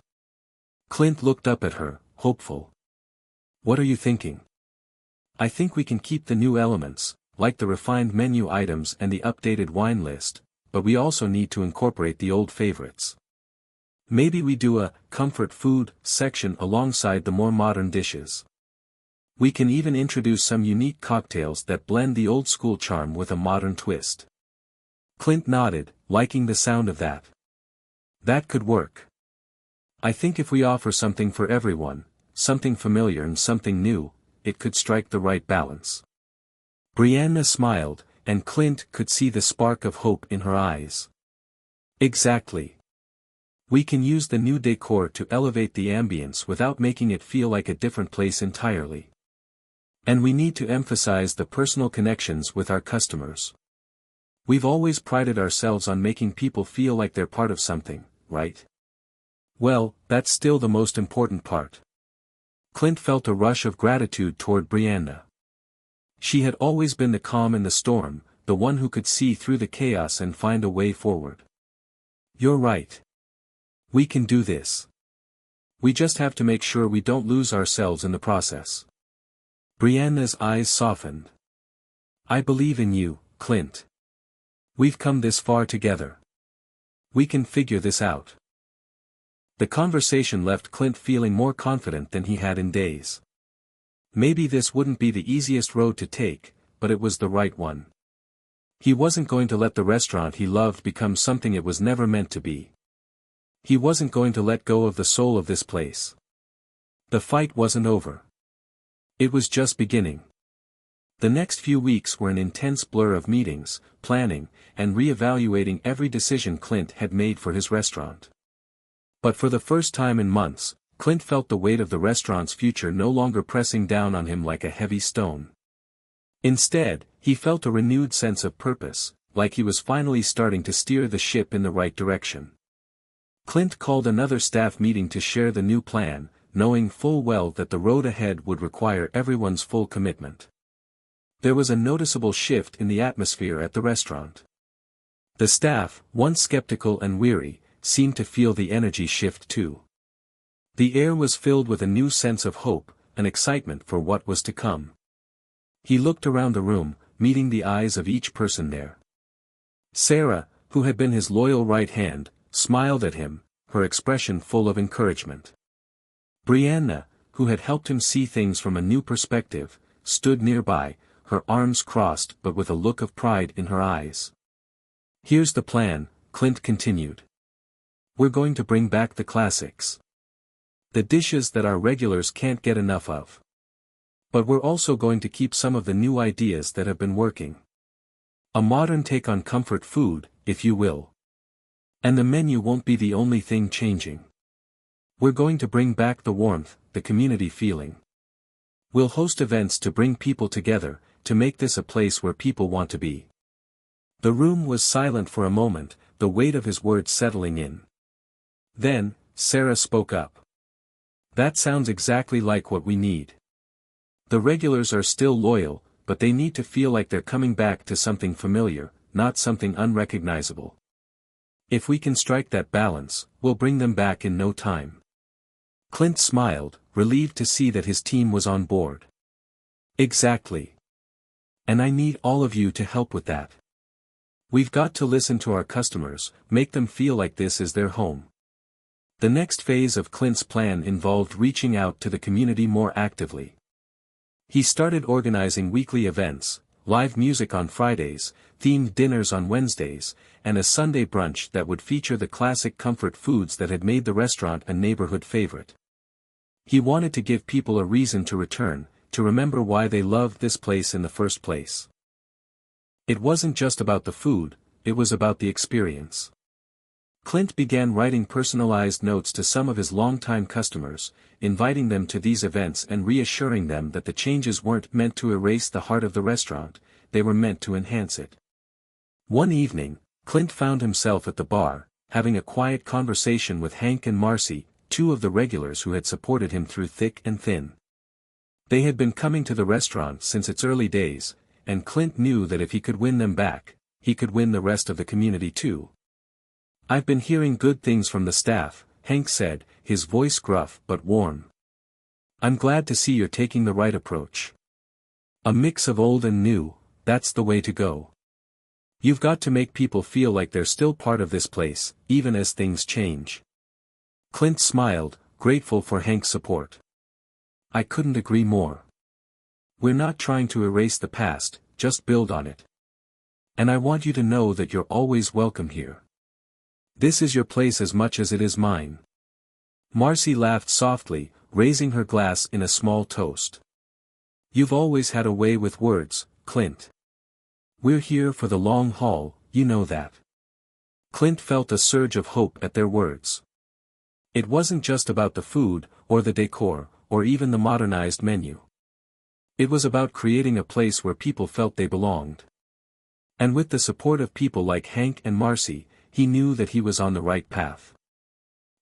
S1: Clint looked up at her, hopeful. "What are you thinking?" "I think we can keep the new elements, like the refined menu items and the updated wine list, but we also need to incorporate the old favorites. Maybe we do a comfort food section alongside the more modern dishes. We can even introduce some unique cocktails that blend the old school charm with a modern twist." Clint nodded, liking the sound of that. "That could work. I think if we offer something for everyone, something familiar and something new, it could strike the right balance." Brianna smiled, and Clint could see the spark of hope in her eyes. "Exactly. We can use the new decor to elevate the ambience without making it feel like a different place entirely. And we need to emphasize the personal connections with our customers. We've always prided ourselves on making people feel like they're part of something, right? Well, that's still the most important part." Clint felt a rush of gratitude toward Brianna. She had always been the calm in the storm, the one who could see through the chaos and find a way forward. "You're right. We can do this. We just have to make sure we don't lose ourselves in the process." Brianna's eyes softened. "I believe in you, Clint. We've come this far together. We can figure this out." The conversation left Clint feeling more confident than he had in days. Maybe this wouldn't be the easiest road to take, but it was the right one. He wasn't going to let the restaurant he loved become something it was never meant to be. He wasn't going to let go of the soul of this place. The fight wasn't over. It was just beginning. The next few weeks were an intense blur of meetings, planning, and re-evaluating every decision Clint had made for his restaurant. But for the first time in months, Clint felt the weight of the restaurant's future no longer pressing down on him like a heavy stone. Instead, he felt a renewed sense of purpose, like he was finally starting to steer the ship in the right direction. Clint called another staff meeting to share the new plan, knowing full well that the road ahead would require everyone's full commitment. There was a noticeable shift in the atmosphere at the restaurant. The staff, once skeptical and weary, seemed to feel the energy shift too. The air was filled with a new sense of hope, an excitement for what was to come. He looked around the room, meeting the eyes of each person there. Sarah, who had been his loyal right hand, smiled at him, her expression full of encouragement. Brianna, who had helped him see things from a new perspective, stood nearby, her arms crossed but with a look of pride in her eyes. "Here's the plan," Clint continued. "We're going to bring back the classics. The dishes that our regulars can't get enough of. But we're also going to keep some of the new ideas that have been working. A modern take on comfort food, if you will. And the menu won't be the only thing changing. We're going to bring back the warmth, the community feeling. We'll host events to bring people together, to make this a place where people want to be." The room was silent for a moment, the weight of his words settling in. Then, Sarah spoke up. "That sounds exactly like what we need. The regulars are still loyal, but they need to feel like they're coming back to something familiar, not something unrecognizable. If we can strike that balance, we'll bring them back in no time." Clint smiled, relieved to see that his team was on board. "Exactly. And I need all of you to help with that. We've got to listen to our customers, make them feel like this is their home." The next phase of Clint's plan involved reaching out to the community more actively. He started organizing weekly events, live music on Fridays, themed dinners on Wednesdays, and a Sunday brunch that would feature the classic comfort foods that had made the restaurant a neighborhood favorite. He wanted to give people a reason to return, to remember why they loved this place in the first place. It wasn't just about the food, it was about the experience. Clint began writing personalized notes to some of his longtime customers, inviting them to these events and reassuring them that the changes weren't meant to erase the heart of the restaurant, they were meant to enhance it. One evening, Clint found himself at the bar, having a quiet conversation with Hank and Marcy, two of the regulars who had supported him through thick and thin. They had been coming to the restaurant since its early days, and Clint knew that if he could win them back, he could win the rest of the community too. "I've been hearing good things from the staff," Hank said, his voice gruff but warm. "I'm glad to see you're taking the right approach. A mix of old and new, that's the way to go. You've got to make people feel like they're still part of this place, even as things change." Clint smiled, grateful for Hank's support. "I couldn't agree more. We're not trying to erase the past, just build on it. And I want you to know that you're always welcome here. This is your place as much as it is mine." Marcy laughed softly, raising her glass in a small toast. "You've always had a way with words, Clint. We're here for the long haul, you know that." Clint felt a surge of hope at their words. It wasn't just about the food, or the decor, or even the modernized menu. It was about creating a place where people felt they belonged. And with the support of people like Hank and Marcy, he knew that he was on the right path.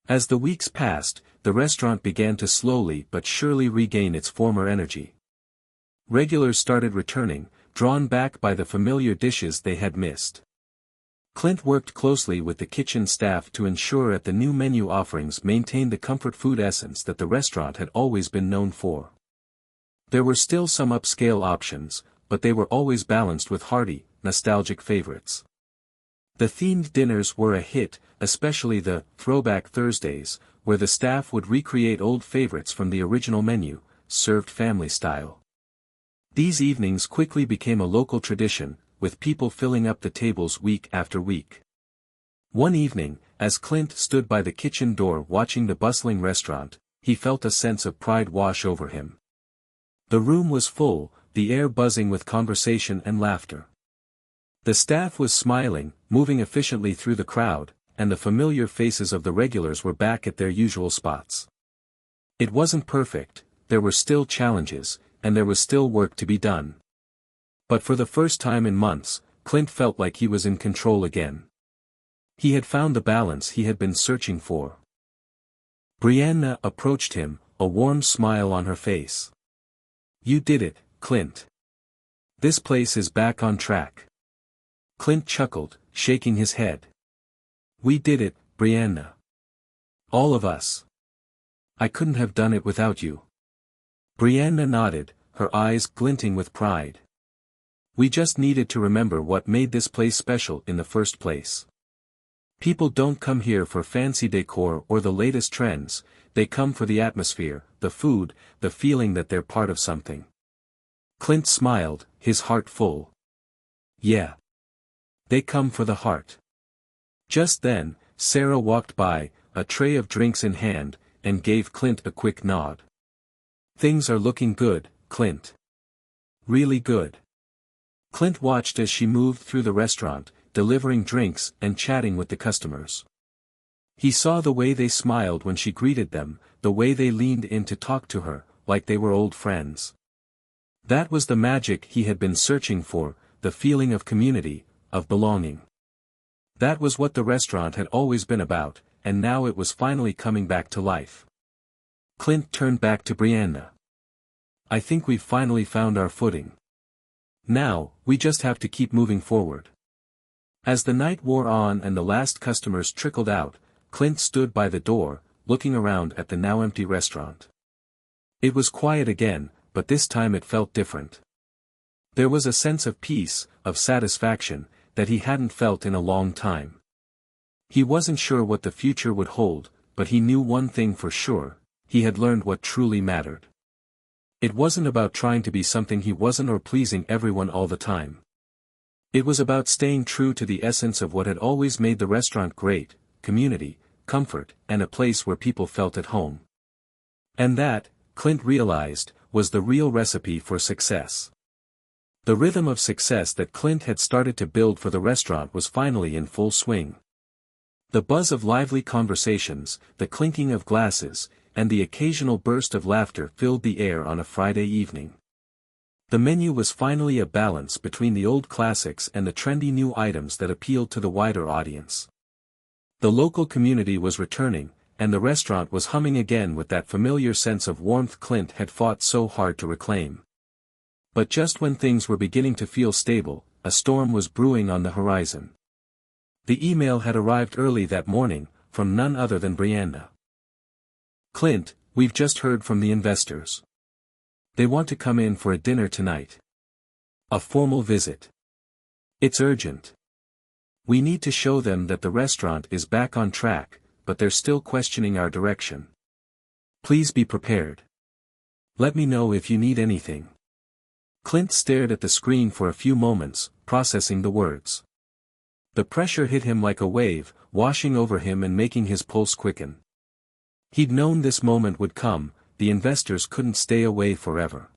S1: As the weeks passed, the restaurant began to slowly but surely regain its former energy. Regulars started returning, drawn back by the familiar dishes they had missed. Clint worked closely with the kitchen staff to ensure that the new menu offerings maintained the comfort food essence that the restaurant had always been known for. There were still some upscale options, but they were always balanced with hearty, nostalgic favorites. The themed dinners were a hit, especially the Throwback Thursdays, where the staff would recreate old favorites from the original menu, served family style. These evenings quickly became a local tradition, with people filling up the tables week after week. One evening, as Clint stood by the kitchen door watching the bustling restaurant, he felt a sense of pride wash over him. The room was full, the air buzzing with conversation and laughter. The staff was smiling, moving efficiently through the crowd, and the familiar faces of the regulars were back at their usual spots. It wasn't perfect, there were still challenges, and there was still work to be done. But for the first time in months, Clint felt like he was in control again. He had found the balance he had been searching for. Brianna approached him, a warm smile on her face. "You did it, Clint. This place is back on track." Clint chuckled, shaking his head. "We did it, Brianna. All of us. I couldn't have done it without you." Brianna nodded, her eyes glinting with pride. We just needed to remember what made this place special in the first place. People don't come here for fancy decor or the latest trends, they come for the atmosphere, the food, the feeling that they're part of something. Clint smiled, his heart full. Yeah. They come for the heart. Just then, Sarah walked by, a tray of drinks in hand, and gave Clint a quick nod. Things are looking good, Clint. Really good. Clint watched as she moved through the restaurant, delivering drinks and chatting with the customers. He saw the way they smiled when she greeted them, the way they leaned in to talk to her, like they were old friends. That was the magic he had been searching for, the feeling of community, of belonging. That was what the restaurant had always been about, and now it was finally coming back to life. Clint turned back to Brianna. I think we've finally found our footing. Now, we just have to keep moving forward. As the night wore on and the last customers trickled out, Clint stood by the door, looking around at the now empty restaurant. It was quiet again, but this time it felt different. There was a sense of peace, of satisfaction, that he hadn't felt in a long time. He wasn't sure what the future would hold, but he knew one thing for sure, he had learned what truly mattered. It wasn't about trying to be something he wasn't or pleasing everyone all the time. It was about staying true to the essence of what had always made the restaurant great, community, comfort, and a place where people felt at home. And that, Clint realized, was the real recipe for success. The rhythm of success that Clint had started to build for the restaurant was finally in full swing. The buzz of lively conversations, the clinking of glasses, and the occasional burst of laughter filled the air on a Friday evening. The menu was finally a balance between the old classics and the trendy new items that appealed to the wider audience. The local community was returning, and the restaurant was humming again with that familiar sense of warmth Clint had fought so hard to reclaim. But just when things were beginning to feel stable, a storm was brewing on the horizon. The email had arrived early that morning, from none other than Brianna. Clint, we've just heard from the investors. They want to come in for a dinner tonight. A formal visit. It's urgent. We need to show them that the restaurant is back on track, but they're still questioning our direction. Please be prepared. Let me know if you need anything. Clint stared at the screen for a few moments, processing the words. The pressure hit him like a wave, washing over him and making his pulse quicken. He'd known this moment would come, the investors couldn't stay away forever.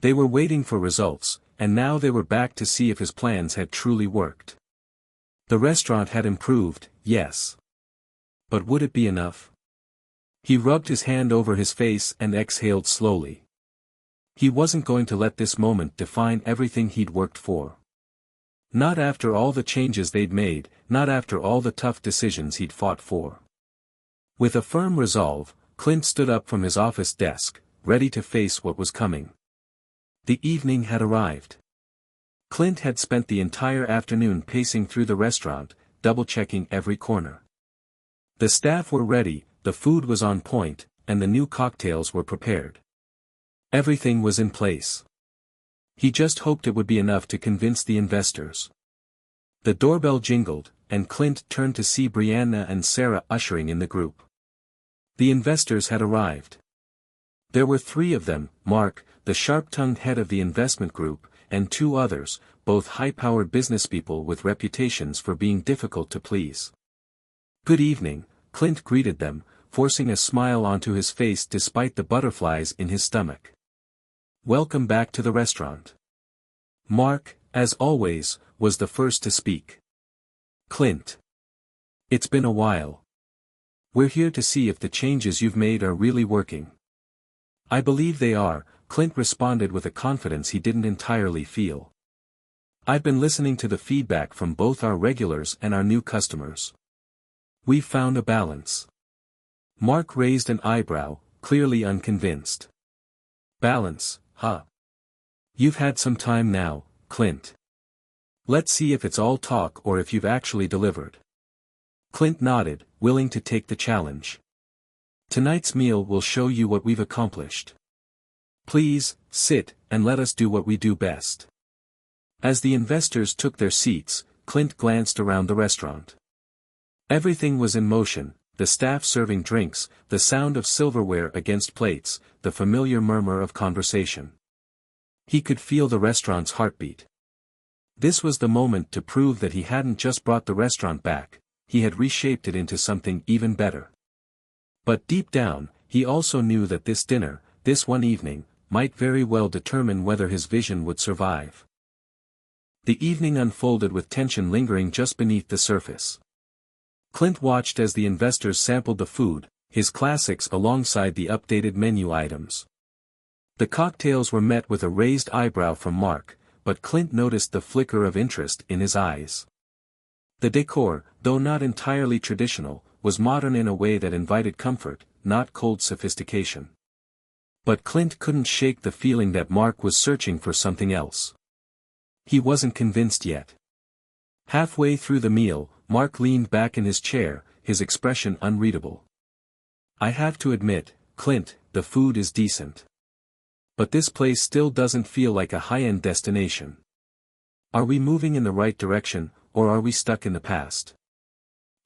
S1: They were waiting for results, and now they were back to see if his plans had truly worked. The restaurant had improved, yes. But would it be enough? He rubbed his hand over his face and exhaled slowly. He wasn't going to let this moment define everything he'd worked for. Not after all the changes they'd made, not after all the tough decisions he'd fought for. With a firm resolve, Clint stood up from his office desk, ready to face what was coming. The evening had arrived. Clint had spent the entire afternoon pacing through the restaurant, double-checking every corner. The staff were ready, the food was on point, and the new cocktails were prepared. Everything was in place. He just hoped it would be enough to convince the investors. The doorbell jingled, and Clint turned to see Brianna and Sarah ushering in the group. The investors had arrived. There were 3 of them, Mark, the sharp-tongued head of the investment group, and 2 others, both high-powered businesspeople with reputations for being difficult to please. Good evening, Clint greeted them, forcing a smile onto his face despite the butterflies in his stomach. Welcome back to the restaurant. Mark, as always, was the first to speak. Clint. It's been a while. We're here to see if the changes you've made are really working. I believe they are, Clint responded with a confidence he didn't entirely feel. I've been listening to the feedback from both our regulars and our new customers. We've found a balance. Mark raised an eyebrow, clearly unconvinced. Balance, huh? You've had some time now, Clint. Let's see if it's all talk or if you've actually delivered. Clint nodded, willing to take the challenge. Tonight's meal will show you what we've accomplished. Please, sit, and let us do what we do best. As the investors took their seats, Clint glanced around the restaurant. Everything was in motion, the staff serving drinks, the sound of silverware against plates, the familiar murmur of conversation. He could feel the restaurant's heartbeat. This was the moment to prove that he hadn't just brought the restaurant back, he had reshaped it into something even better. But deep down, he also knew that this dinner, this one evening, might very well determine whether his vision would survive. The evening unfolded with tension lingering just beneath the surface. Clint watched as the investors sampled the food, his classics alongside the updated menu items. The cocktails were met with a raised eyebrow from Mark, but Clint noticed the flicker of interest in his eyes. The decor, though not entirely traditional, was modern in a way that invited comfort, not cold sophistication. But Clint couldn't shake the feeling that Mark was searching for something else. He wasn't convinced yet. Halfway through the meal, Mark leaned back in his chair, his expression unreadable. "I have to admit, Clint, the food is decent. But this place still doesn't feel like a high-end destination. Are we moving in the right direction, or are we stuck in the past?"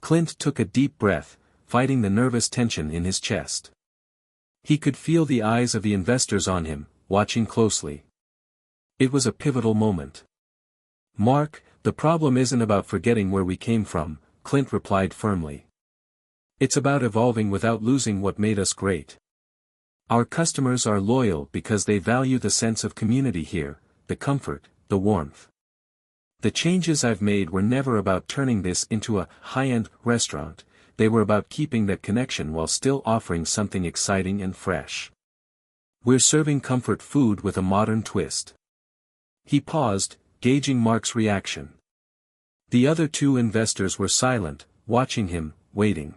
S1: Clint took a deep breath, fighting the nervous tension in his chest. He could feel the eyes of the investors on him, watching closely. It was a pivotal moment. "Mark, the problem isn't about forgetting where we came from," Clint replied firmly. "It's about evolving without losing what made us great. Our customers are loyal because they value the sense of community here, the comfort, the warmth. The changes I've made were never about turning this into a high-end restaurant, they were about keeping that connection while still offering something exciting and fresh. We're serving comfort food with a modern twist." He paused, gauging Mark's reaction. The other two investors were silent, watching him, waiting.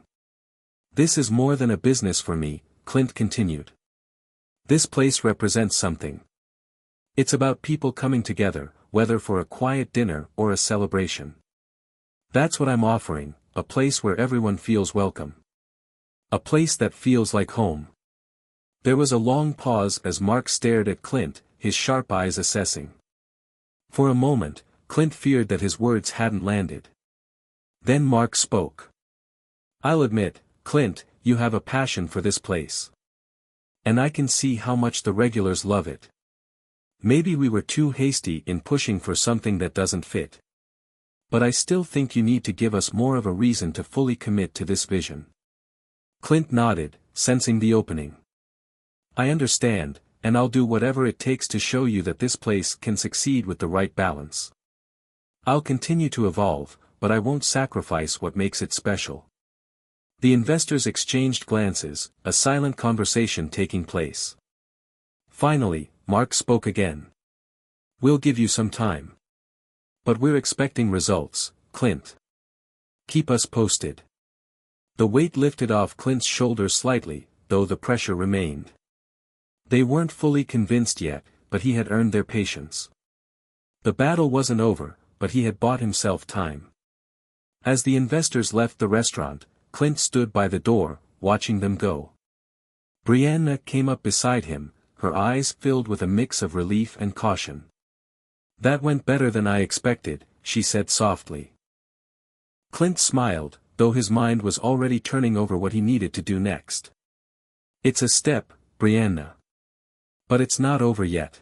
S1: "This is more than a business for me," Clint continued. "This place represents something. It's about people coming together, whether for a quiet dinner or a celebration. That's what I'm offering, a place where everyone feels welcome. A place that feels like home." There was a long pause as Mark stared at Clint, his sharp eyes assessing. For a moment, Clint feared that his words hadn't landed. Then Mark spoke. "I'll admit, Clint, you have a passion for this place. And I can see how much the regulars love it. Maybe we were too hasty in pushing for something that doesn't fit. But I still think you need to give us more of a reason to fully commit to this vision." Clint nodded, sensing the opening. "I understand, and I'll do whatever it takes to show you that this place can succeed with the right balance. I'll continue to evolve, but I won't sacrifice what makes it special." The investors exchanged glances, a silent conversation taking place. Finally, Mark spoke again. "We'll give you some time. But we're expecting results, Clint. Keep us posted." The weight lifted off Clint's shoulders slightly, though the pressure remained. They weren't fully convinced yet, but he had earned their patience. The battle wasn't over, but he had bought himself time. As the investors left the restaurant, Clint stood by the door, watching them go. Brianna came up beside him, her eyes filled with a mix of relief and caution. "That went better than I expected," she said softly. Clint smiled, though his mind was already turning over what he needed to do next. "It's a step, Brianna. But it's not over yet.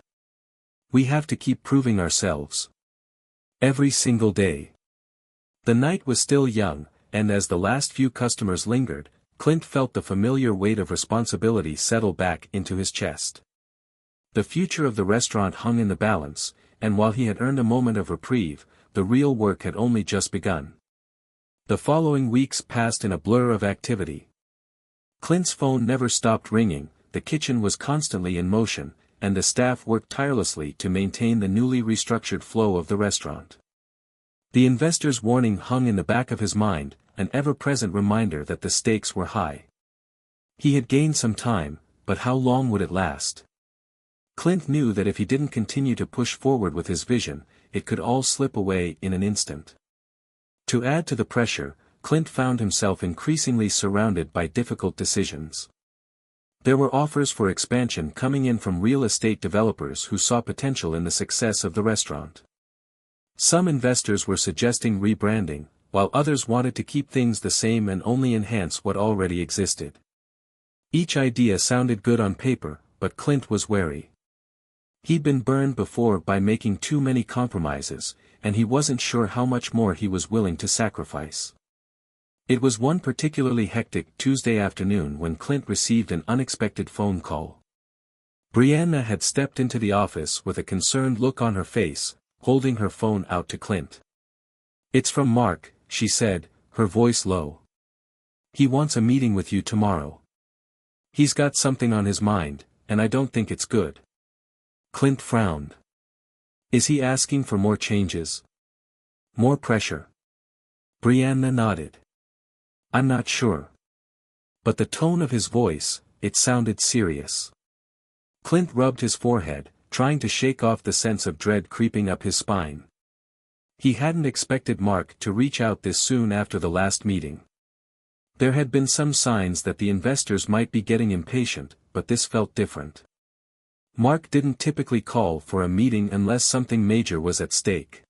S1: We have to keep proving ourselves. Every single day." The night was still young, and as the last few customers lingered, Clint felt the familiar weight of responsibility settle back into his chest. The future of the restaurant hung in the balance, and while he had earned a moment of reprieve, the real work had only just begun. The following weeks passed in a blur of activity. Clint's phone never stopped ringing, the kitchen was constantly in motion, and the staff worked tirelessly to maintain the newly restructured flow of the restaurant. The investor's warning hung in the back of his mind, an ever-present reminder that the stakes were high. He had gained some time, but how long would it last? Clint knew that if he didn't continue to push forward with his vision, it could all slip away in an instant. To add to the pressure, Clint found himself increasingly surrounded by difficult decisions. There were offers for expansion coming in from real estate developers who saw potential in the success of the restaurant. Some investors were suggesting rebranding, while others wanted to keep things the same and only enhance what already existed. Each idea sounded good on paper, but Clint was wary. He'd been burned before by making too many compromises, and he wasn't sure how much more he was willing to sacrifice. It was one particularly hectic Tuesday afternoon when Clint received an unexpected phone call. Brianna had stepped into the office with a concerned look on her face, holding her phone out to Clint. "It's from Mark," she said, her voice low. "He wants a meeting with you tomorrow. He's got something on his mind, and I don't think it's good." Clint frowned. "Is he asking for more changes? More pressure?" Brianna nodded. "I'm not sure." But the tone of his voice, it sounded serious. Clint rubbed his forehead, trying to shake off the sense of dread creeping up his spine. He hadn't expected Mark to reach out this soon after the last meeting. There had been some signs that the investors might be getting impatient, but this felt different. Mark didn't typically call for a meeting unless something major was at stake.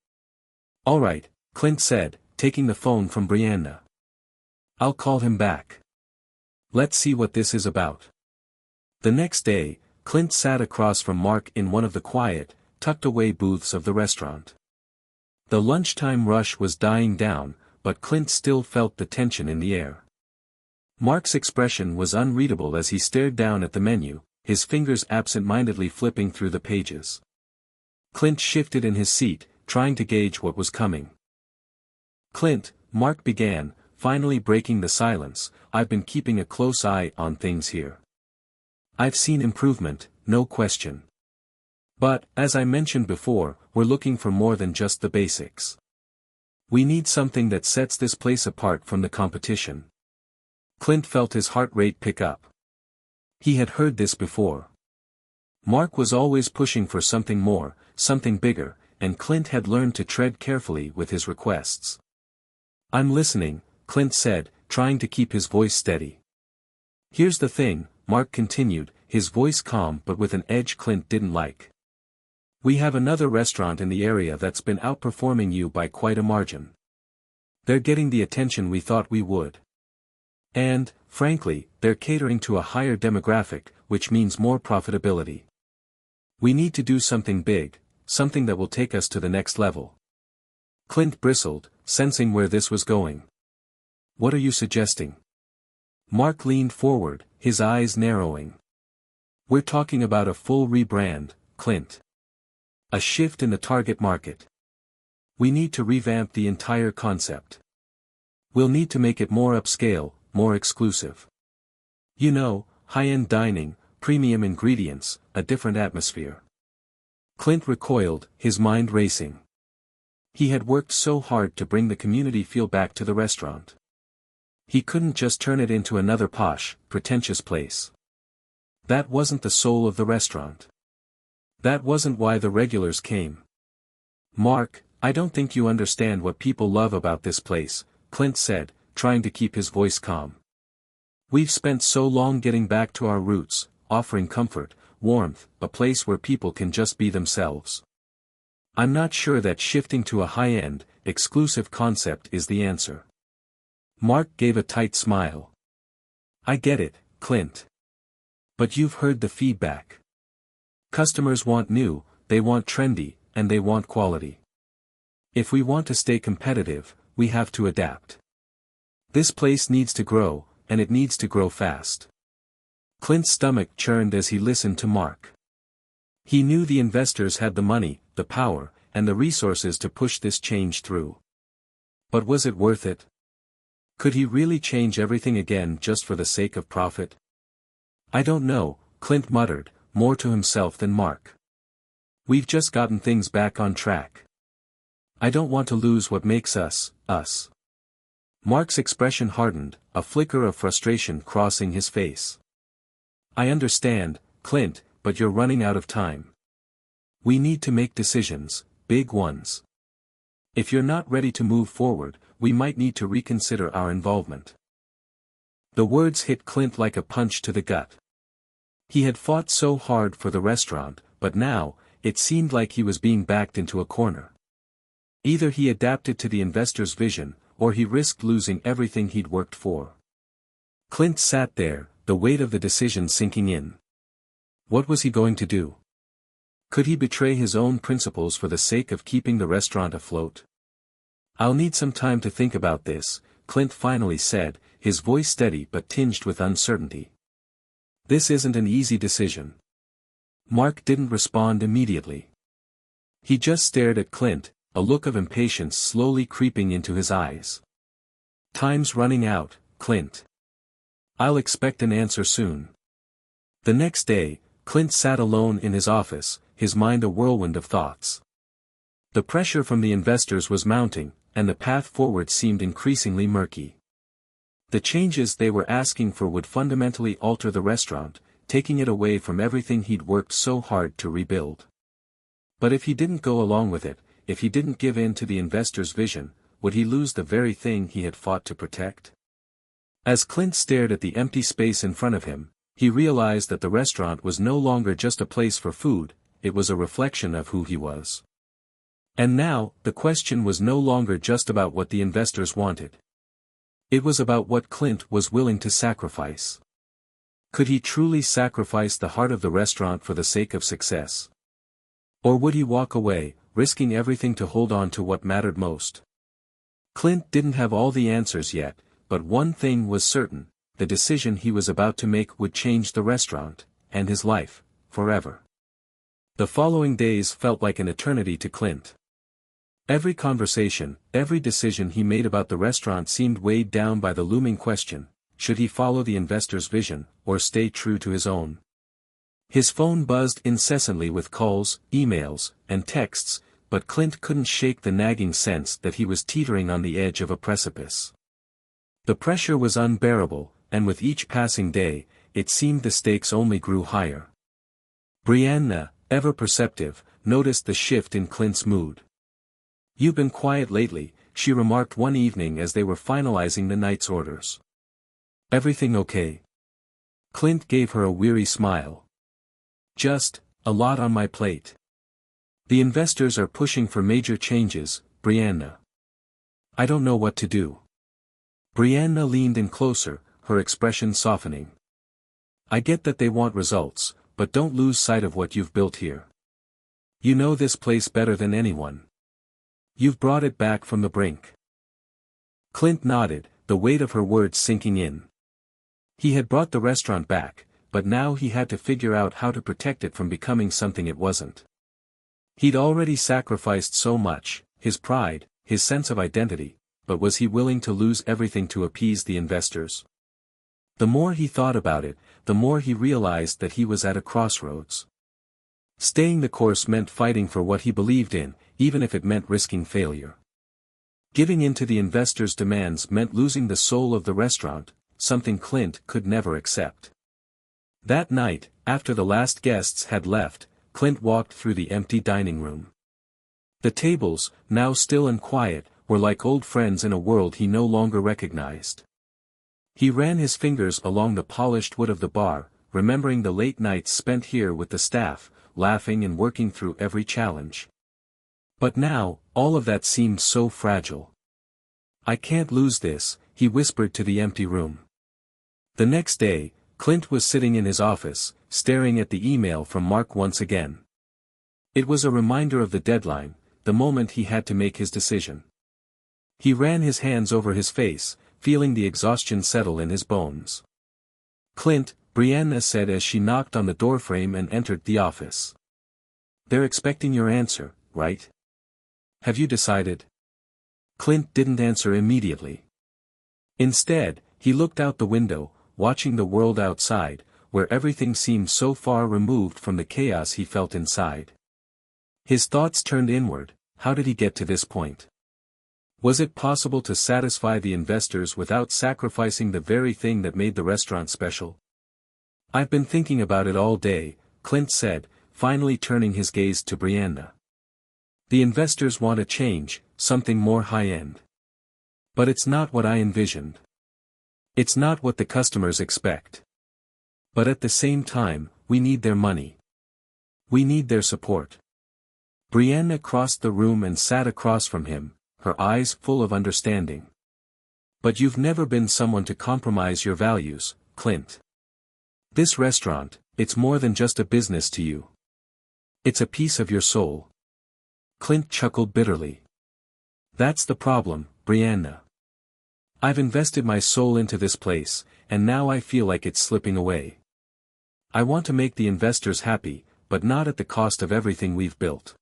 S1: "All right," Clint said, taking the phone from Brianna. "I'll call him back. Let's see what this is about." The next day, Clint sat across from Mark in one of the quiet, tucked-away booths of the restaurant. The lunchtime rush was dying down, but Clint still felt the tension in the air. Mark's expression was unreadable as he stared down at the menu, his fingers absent-mindedly flipping through the pages. Clint shifted in his seat, trying to gauge what was coming. "Clint," Mark began, finally breaking the silence, "I've been keeping a close eye on things here. I've seen improvement, no question. But, as I mentioned before, we're looking for more than just the basics. We need something that sets this place apart from the competition." Clint felt his heart rate pick up. He had heard this before. Mark was always pushing for something more, something bigger, and Clint had learned to tread carefully with his requests. "I'm listening," Clint said, trying to keep his voice steady. "Here's the thing," Mark continued, his voice calm but with an edge Clint didn't like. "We have another restaurant in the area that's been outperforming you by quite a margin. They're getting the attention we thought we would. And, frankly, they're catering to a higher demographic, which means more profitability. We need to do something big, something that will take us to the next level." Clint bristled, sensing where this was going. "What are you suggesting?" Mark leaned forward, his eyes narrowing. "We're talking about a full rebrand, Clint. A shift in the target market. We need to revamp the entire concept. We'll need to make it more upscale, more exclusive. You know, high-end dining, premium ingredients, a different atmosphere." Clint recoiled, his mind racing. He had worked so hard to bring the community feel back to the restaurant. He couldn't just turn it into another posh, pretentious place. That wasn't the soul of the restaurant. That wasn't why the regulars came. "Mark, I don't think you understand what people love about this place," Clint said, trying to keep his voice calm. "We've spent so long getting back to our roots, offering comfort, warmth, a place where people can just be themselves. I'm not sure that shifting to a high-end, exclusive concept is the answer." Mark gave a tight smile. "I get it, Clint. But you've heard the feedback. Customers want new, they want trendy, and they want quality. If we want to stay competitive, we have to adapt. This place needs to grow, and it needs to grow fast." Clint's stomach churned as he listened to Mark. He knew the investors had the money, the power, and the resources to push this change through. But was it worth it? Could he really change everything again just for the sake of profit? "I don't know," Clint muttered, more to himself than Mark. "We've just gotten things back on track. I don't want to lose what makes us, us." Mark's expression hardened, a flicker of frustration crossing his face. "I understand, Clint, but you're running out of time. We need to make decisions, big ones. If you're not ready to move forward, we might need to reconsider our involvement." The words hit Clint like a punch to the gut. He had fought so hard for the restaurant, but now, it seemed like he was being backed into a corner. Either he adapted to the investor's vision, or he risked losing everything he'd worked for. Clint sat there, the weight of the decision sinking in. What was he going to do? Could he betray his own principles for the sake of keeping the restaurant afloat? "I'll need some time to think about this," Clint finally said, his voice steady but tinged with uncertainty. "This isn't an easy decision." Mark didn't respond immediately. He just stared at Clint, a look of impatience slowly creeping into his eyes. "Time's running out, Clint. I'll expect an answer soon." The next day, Clint sat alone in his office, his mind a whirlwind of thoughts. The pressure from the investors was mounting, and the path forward seemed increasingly murky. The changes they were asking for would fundamentally alter the restaurant, taking it away from everything he'd worked so hard to rebuild. But if he didn't go along with it, if he didn't give in to the investors' vision, would he lose the very thing he had fought to protect? As Clint stared at the empty space in front of him, he realized that the restaurant was no longer just a place for food, it was a reflection of who he was. And now, the question was no longer just about what the investors wanted. It was about what Clint was willing to sacrifice. Could he truly sacrifice the heart of the restaurant for the sake of success? Or would he walk away, risking everything to hold on to what mattered most? Clint didn't have all the answers yet, but one thing was certain, the decision he was about to make would change the restaurant, and his life, forever. The following days felt like an eternity to Clint. Every conversation, every decision he made about the restaurant seemed weighed down by the looming question, should he follow the investor's vision, or stay true to his own? His phone buzzed incessantly with calls, emails, and texts, but Clint couldn't shake the nagging sense that he was teetering on the edge of a precipice. The pressure was unbearable, and with each passing day, it seemed the stakes only grew higher. Brianna, ever perceptive, noticed the shift in Clint's mood. "You've been quiet lately," she remarked one evening as they were finalizing the night's orders. "Everything okay?" Clint gave her a weary smile. "Just, a lot on my plate. The investors are pushing for major changes, Brianna. I don't know what to do." Brianna leaned in closer, her expression softening. "I get that they want results, but don't lose sight of what you've built here. You know this place better than anyone. You've brought it back from the brink." Clint nodded, the weight of her words sinking in. He had brought the restaurant back, but now he had to figure out how to protect it from becoming something it wasn't. He'd already sacrificed so much, his pride, his sense of identity, but was he willing to lose everything to appease the investors? The more he thought about it, the more he realized that he was at a crossroads. Staying the course meant fighting for what he believed in, even if it meant risking failure. Giving in to the investors' demands meant losing the soul of the restaurant, something Clint could never accept. That night, after the last guests had left, Clint walked through the empty dining room. The tables, now still and quiet, were like old friends in a world he no longer recognized. He ran his fingers along the polished wood of the bar, remembering the late nights spent here with the staff, laughing and working through every challenge. But now, all of that seemed so fragile. "I can't lose this," he whispered to the empty room. The next day, Clint was sitting in his office, staring at the email from Mark once again. It was a reminder of the deadline, the moment he had to make his decision. He ran his hands over his face, feeling the exhaustion settle in his bones. "Clint," Brianna said as she knocked on the doorframe and entered the office. "They're expecting your answer, right? Have you decided?" Clint didn't answer immediately. Instead, he looked out the window, watching the world outside, where everything seemed so far removed from the chaos he felt inside. His thoughts turned inward. How did he get to this point? Was it possible to satisfy the investors without sacrificing the very thing that made the restaurant special? "I've been thinking about it all day," Clint said, finally turning his gaze to Brianna. "The investors want a change, something more high-end. But it's not what I envisioned. It's not what the customers expect. But at the same time, we need their money. We need their support." Brianna crossed the room and sat across from him, her eyes full of understanding. But you've never been someone to compromise your values, Clint. This restaurant, it's more than just a business to you. It's a piece of your soul. Clint chuckled bitterly. That's the problem, Brianna. I've invested my soul into this place, and now I feel like it's slipping away. I want to make the investors happy, but not at the cost of everything we've built.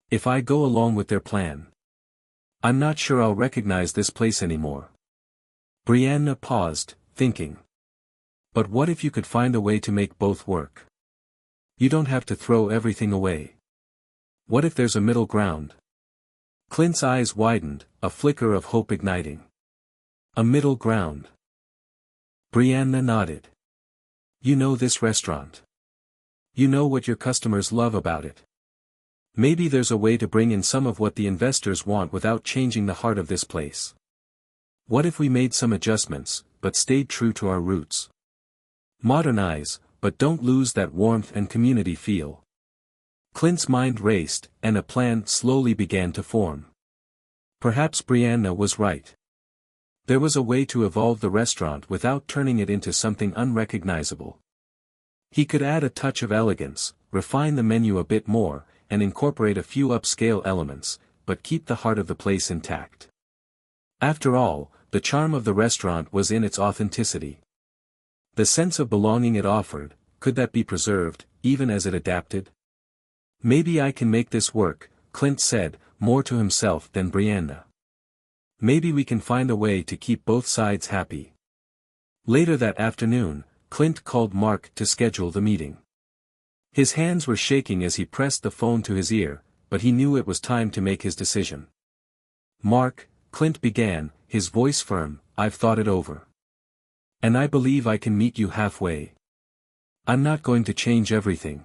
S1: If I go along with their plan, I'm not sure I'll recognize this place anymore. Brianna paused, thinking. But what if you could find a way to make both work? You don't have to throw everything away. What if there's a middle ground? Clint's eyes widened, a flicker of hope igniting. A middle ground. Brianna nodded. You know this restaurant. You know what your customers love about it. Maybe there's a way to bring in some of what the investors want without changing the heart of this place. What if we made some adjustments, but stayed true to our roots? Modernize, but don't lose that warmth and community feel. Clint's mind raced, and a plan slowly began to form. Perhaps Brianna was right. There was a way to evolve the restaurant without turning it into something unrecognizable. He could add a touch of elegance, refine the menu a bit more, and incorporate a few upscale elements, but keep the heart of the place intact. After all, the charm of the restaurant was in its authenticity. The sense of belonging it offered, could that be preserved, even as it adapted? Maybe I can make this work, Clint said, more to himself than Brianna. Maybe we can find a way to keep both sides happy. Later that afternoon, Clint called Mark to schedule the meeting. His hands were shaking as he pressed the phone to his ear, but he knew it was time to make his decision. Mark, Clint began, his voice firm, I've thought it over. And I believe I can meet you halfway. I'm not going to change everything.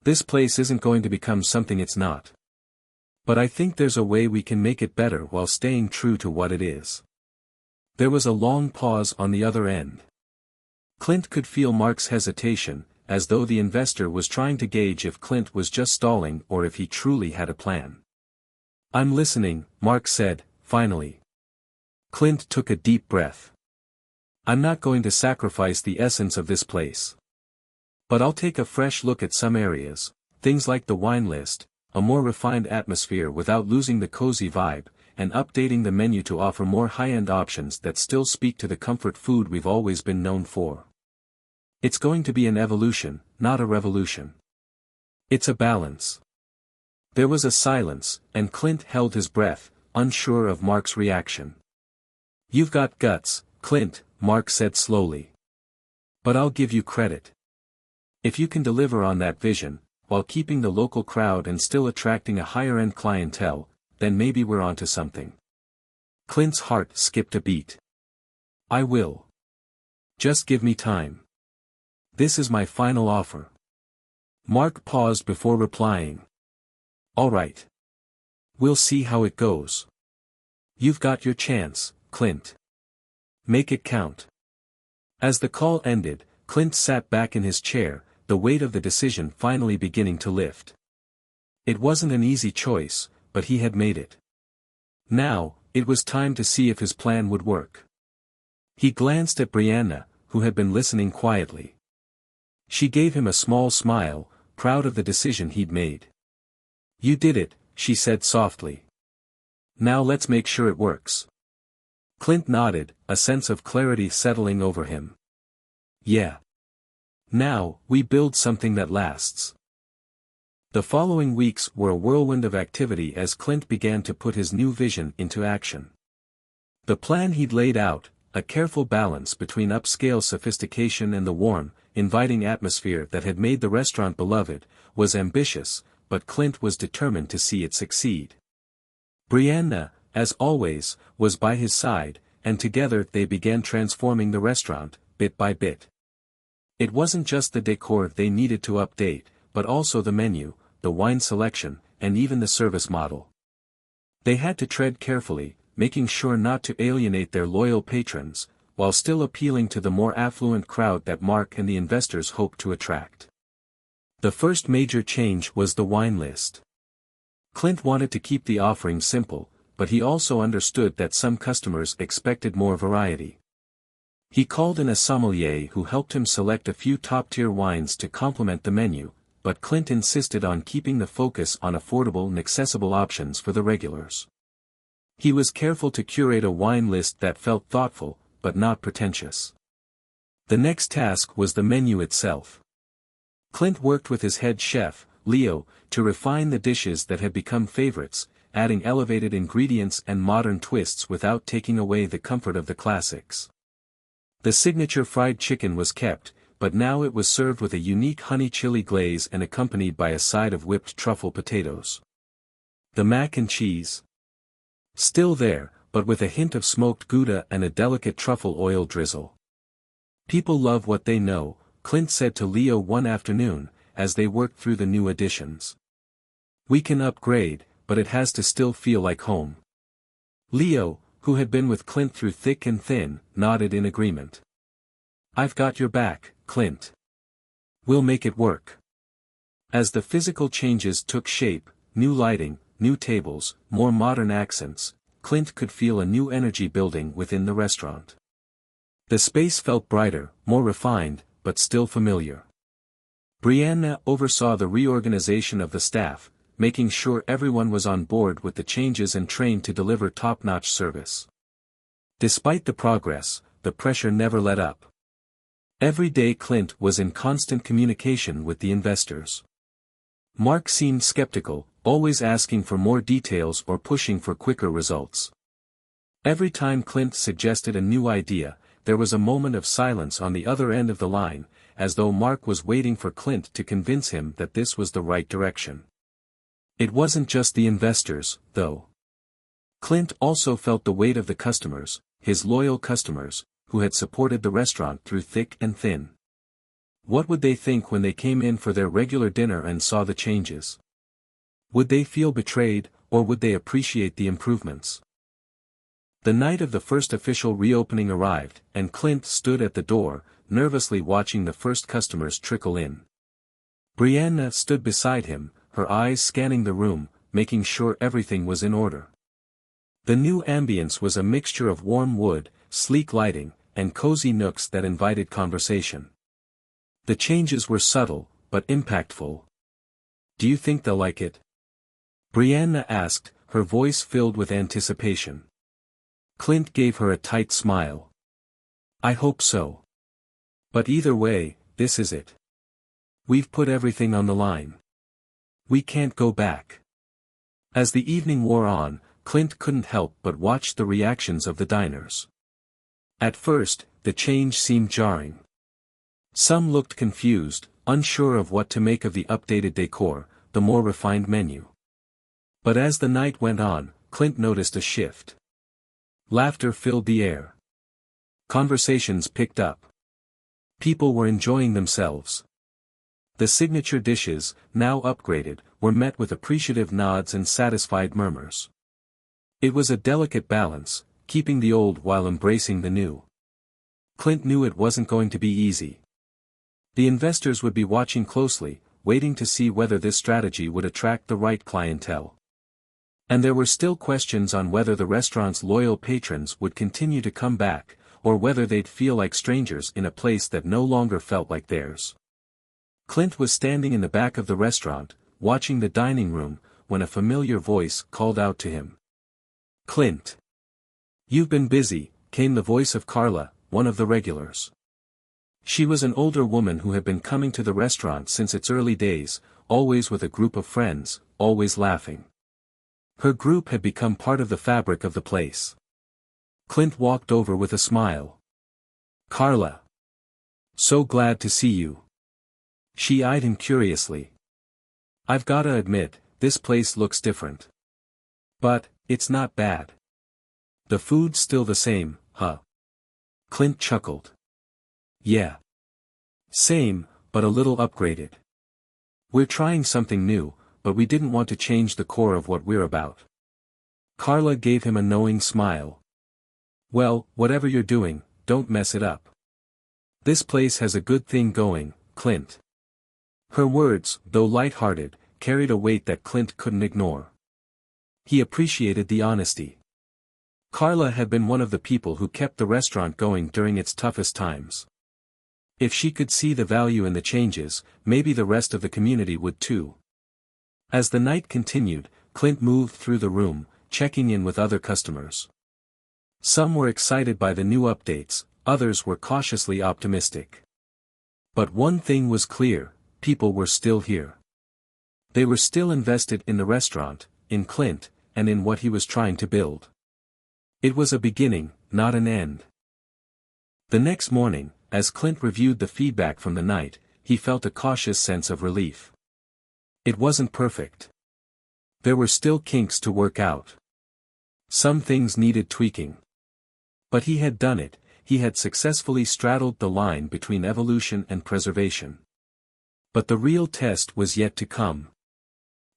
S1: This place isn't going to become something it's not. But I think there's a way we can make it better while staying true to what it is. There was a long pause on the other end. Clint could feel Mark's hesitation, as though the investor was trying to gauge if Clint was just stalling or if he truly had a plan. I'm listening, Mark said, finally. Clint took a deep breath. I'm not going to sacrifice the essence of this place. But I'll take a fresh look at some areas, things like the wine list, a more refined atmosphere without losing the cozy vibe, and updating the menu to offer more high-end options that still speak to the comfort food we've always been known for. It's going to be an evolution, not a revolution. It's a balance. There was a silence, and Clint held his breath, unsure of Mark's reaction. You've got guts, Clint, Mark said slowly. But I'll give you credit. If you can deliver on that vision, while keeping the local crowd and still attracting a higher-end clientele, then maybe we're onto something. Clint's heart skipped a beat. I will. Just give me time. This is my final offer. Mark paused before replying. All right. We'll see how it goes. You've got your chance, Clint. Make it count. As the call ended, Clint sat back in his chair, the weight of the decision finally beginning to lift. It wasn't an easy choice, but he had made it. Now, it was time to see if his plan would work. He glanced at Brianna, who had been listening quietly. She gave him a small smile, proud of the decision he'd made. You did it, she said softly. Now let's make sure it works. Clint nodded, a sense of clarity settling over him. Yeah. Now, we build something that lasts. The following weeks were a whirlwind of activity as Clint began to put his new vision into action. The plan he'd laid out, a careful balance between upscale sophistication and the warm, inviting atmosphere that had made the restaurant beloved, was ambitious, but Clint was determined to see it succeed. Brianna, as always, was by his side, and together they began transforming the restaurant, bit by bit. It wasn't just the decor they needed to update, but also the menu, the wine selection, and even the service model. They had to tread carefully, making sure not to alienate their loyal patrons, while still appealing to the more affluent crowd that Mark and the investors hoped to attract. The first major change was the wine list. Clint wanted to keep the offering simple, but he also understood that some customers expected more variety. He called in a sommelier who helped him select a few top-tier wines to complement the menu, but Clint insisted on keeping the focus on affordable and accessible options for the regulars. He was careful to curate a wine list that felt thoughtful, but not pretentious. The next task was the menu itself. Clint worked with his head chef, Leo, to refine the dishes that had become favorites, adding elevated ingredients and modern twists without taking away the comfort of the classics. The signature fried chicken was kept, but now it was served with a unique honey chili glaze and accompanied by a side of whipped truffle potatoes. The mac and cheese. Still there, but with a hint of smoked Gouda and a delicate truffle oil drizzle. People love what they know, Clint said to Leo one afternoon, as they worked through the new additions. We can upgrade, but it has to still feel like home. Leo, who had been with Clint through thick and thin, nodded in agreement. I've got your back, Clint. We'll make it work. As the physical changes took shape, new lighting, new tables, more modern accents, Clint could feel a new energy building within the restaurant. The space felt brighter, more refined, but still familiar. Brianna oversaw the reorganization of the staff, making sure everyone was on board with the changes and trained to deliver top-notch service. Despite the progress, the pressure never let up. Every day Clint was in constant communication with the investors. Mark seemed skeptical, always asking for more details or pushing for quicker results. Every time Clint suggested a new idea, there was a moment of silence on the other end of the line, as though Mark was waiting for Clint to convince him that this was the right direction. It wasn't just the investors, though. Clint also felt the weight of the customers, his loyal customers, who had supported the restaurant through thick and thin. What would they think when they came in for their regular dinner and saw the changes? Would they feel betrayed, or would they appreciate the improvements? The night of the first official reopening arrived, and Clint stood at the door, nervously watching the first customers trickle in. Brianna stood beside him, her eyes scanning the room, making sure everything was in order. The new ambience was a mixture of warm wood, sleek lighting, and cozy nooks that invited conversation. The changes were subtle, but impactful. Do you think they'll like it? Brianna asked, her voice filled with anticipation. Clint gave her a tight smile. I hope so. But either way, this is it. We've put everything on the line. We can't go back. As the evening wore on, Clint couldn't help but watch the reactions of the diners. At first, the change seemed jarring. Some looked confused, unsure of what to make of the updated decor, the more refined menu. But as the night went on, Clint noticed a shift. Laughter filled the air. Conversations picked up. People were enjoying themselves. The signature dishes, now upgraded, were met with appreciative nods and satisfied murmurs. It was a delicate balance, keeping the old while embracing the new. Clint knew it wasn't going to be easy. The investors would be watching closely, waiting to see whether this strategy would attract the right clientele. And there were still questions on whether the restaurant's loyal patrons would continue to come back, or whether they'd feel like strangers in a place that no longer felt like theirs. Clint was standing in the back of the restaurant, watching the dining room, when a familiar voice called out to him. Clint. You've been busy, came the voice of Carla, one of the regulars. She was an older woman who had been coming to the restaurant since its early days, always with a group of friends, always laughing. Her group had become part of the fabric of the place. Clint walked over with a smile. Carla. So glad to see you. She eyed him curiously. I've gotta admit, this place looks different. But, it's not bad. The food's still the same, huh? Clint chuckled. Yeah. Same, but a little upgraded. We're trying something new, but we didn't want to change the core of what we're about. Carla gave him a knowing smile. Well, whatever you're doing, don't mess it up. This place has a good thing going, Clint. Her words, though light-hearted, carried a weight that Clint couldn't ignore. He appreciated the honesty. Carla had been one of the people who kept the restaurant going during its toughest times. If she could see the value in the changes, maybe the rest of the community would too. As the night continued, Clint moved through the room, checking in with other customers. Some were excited by the new updates, others were cautiously optimistic. But one thing was clear, people were still here. They were still invested in the restaurant, in Clint, and in what he was trying to build. It was a beginning, not an end. The next morning, as Clint reviewed the feedback from the night, he felt a cautious sense of relief. It wasn't perfect. There were still kinks to work out. Some things needed tweaking. But he had done it, he had successfully straddled the line between evolution and preservation. But the real test was yet to come.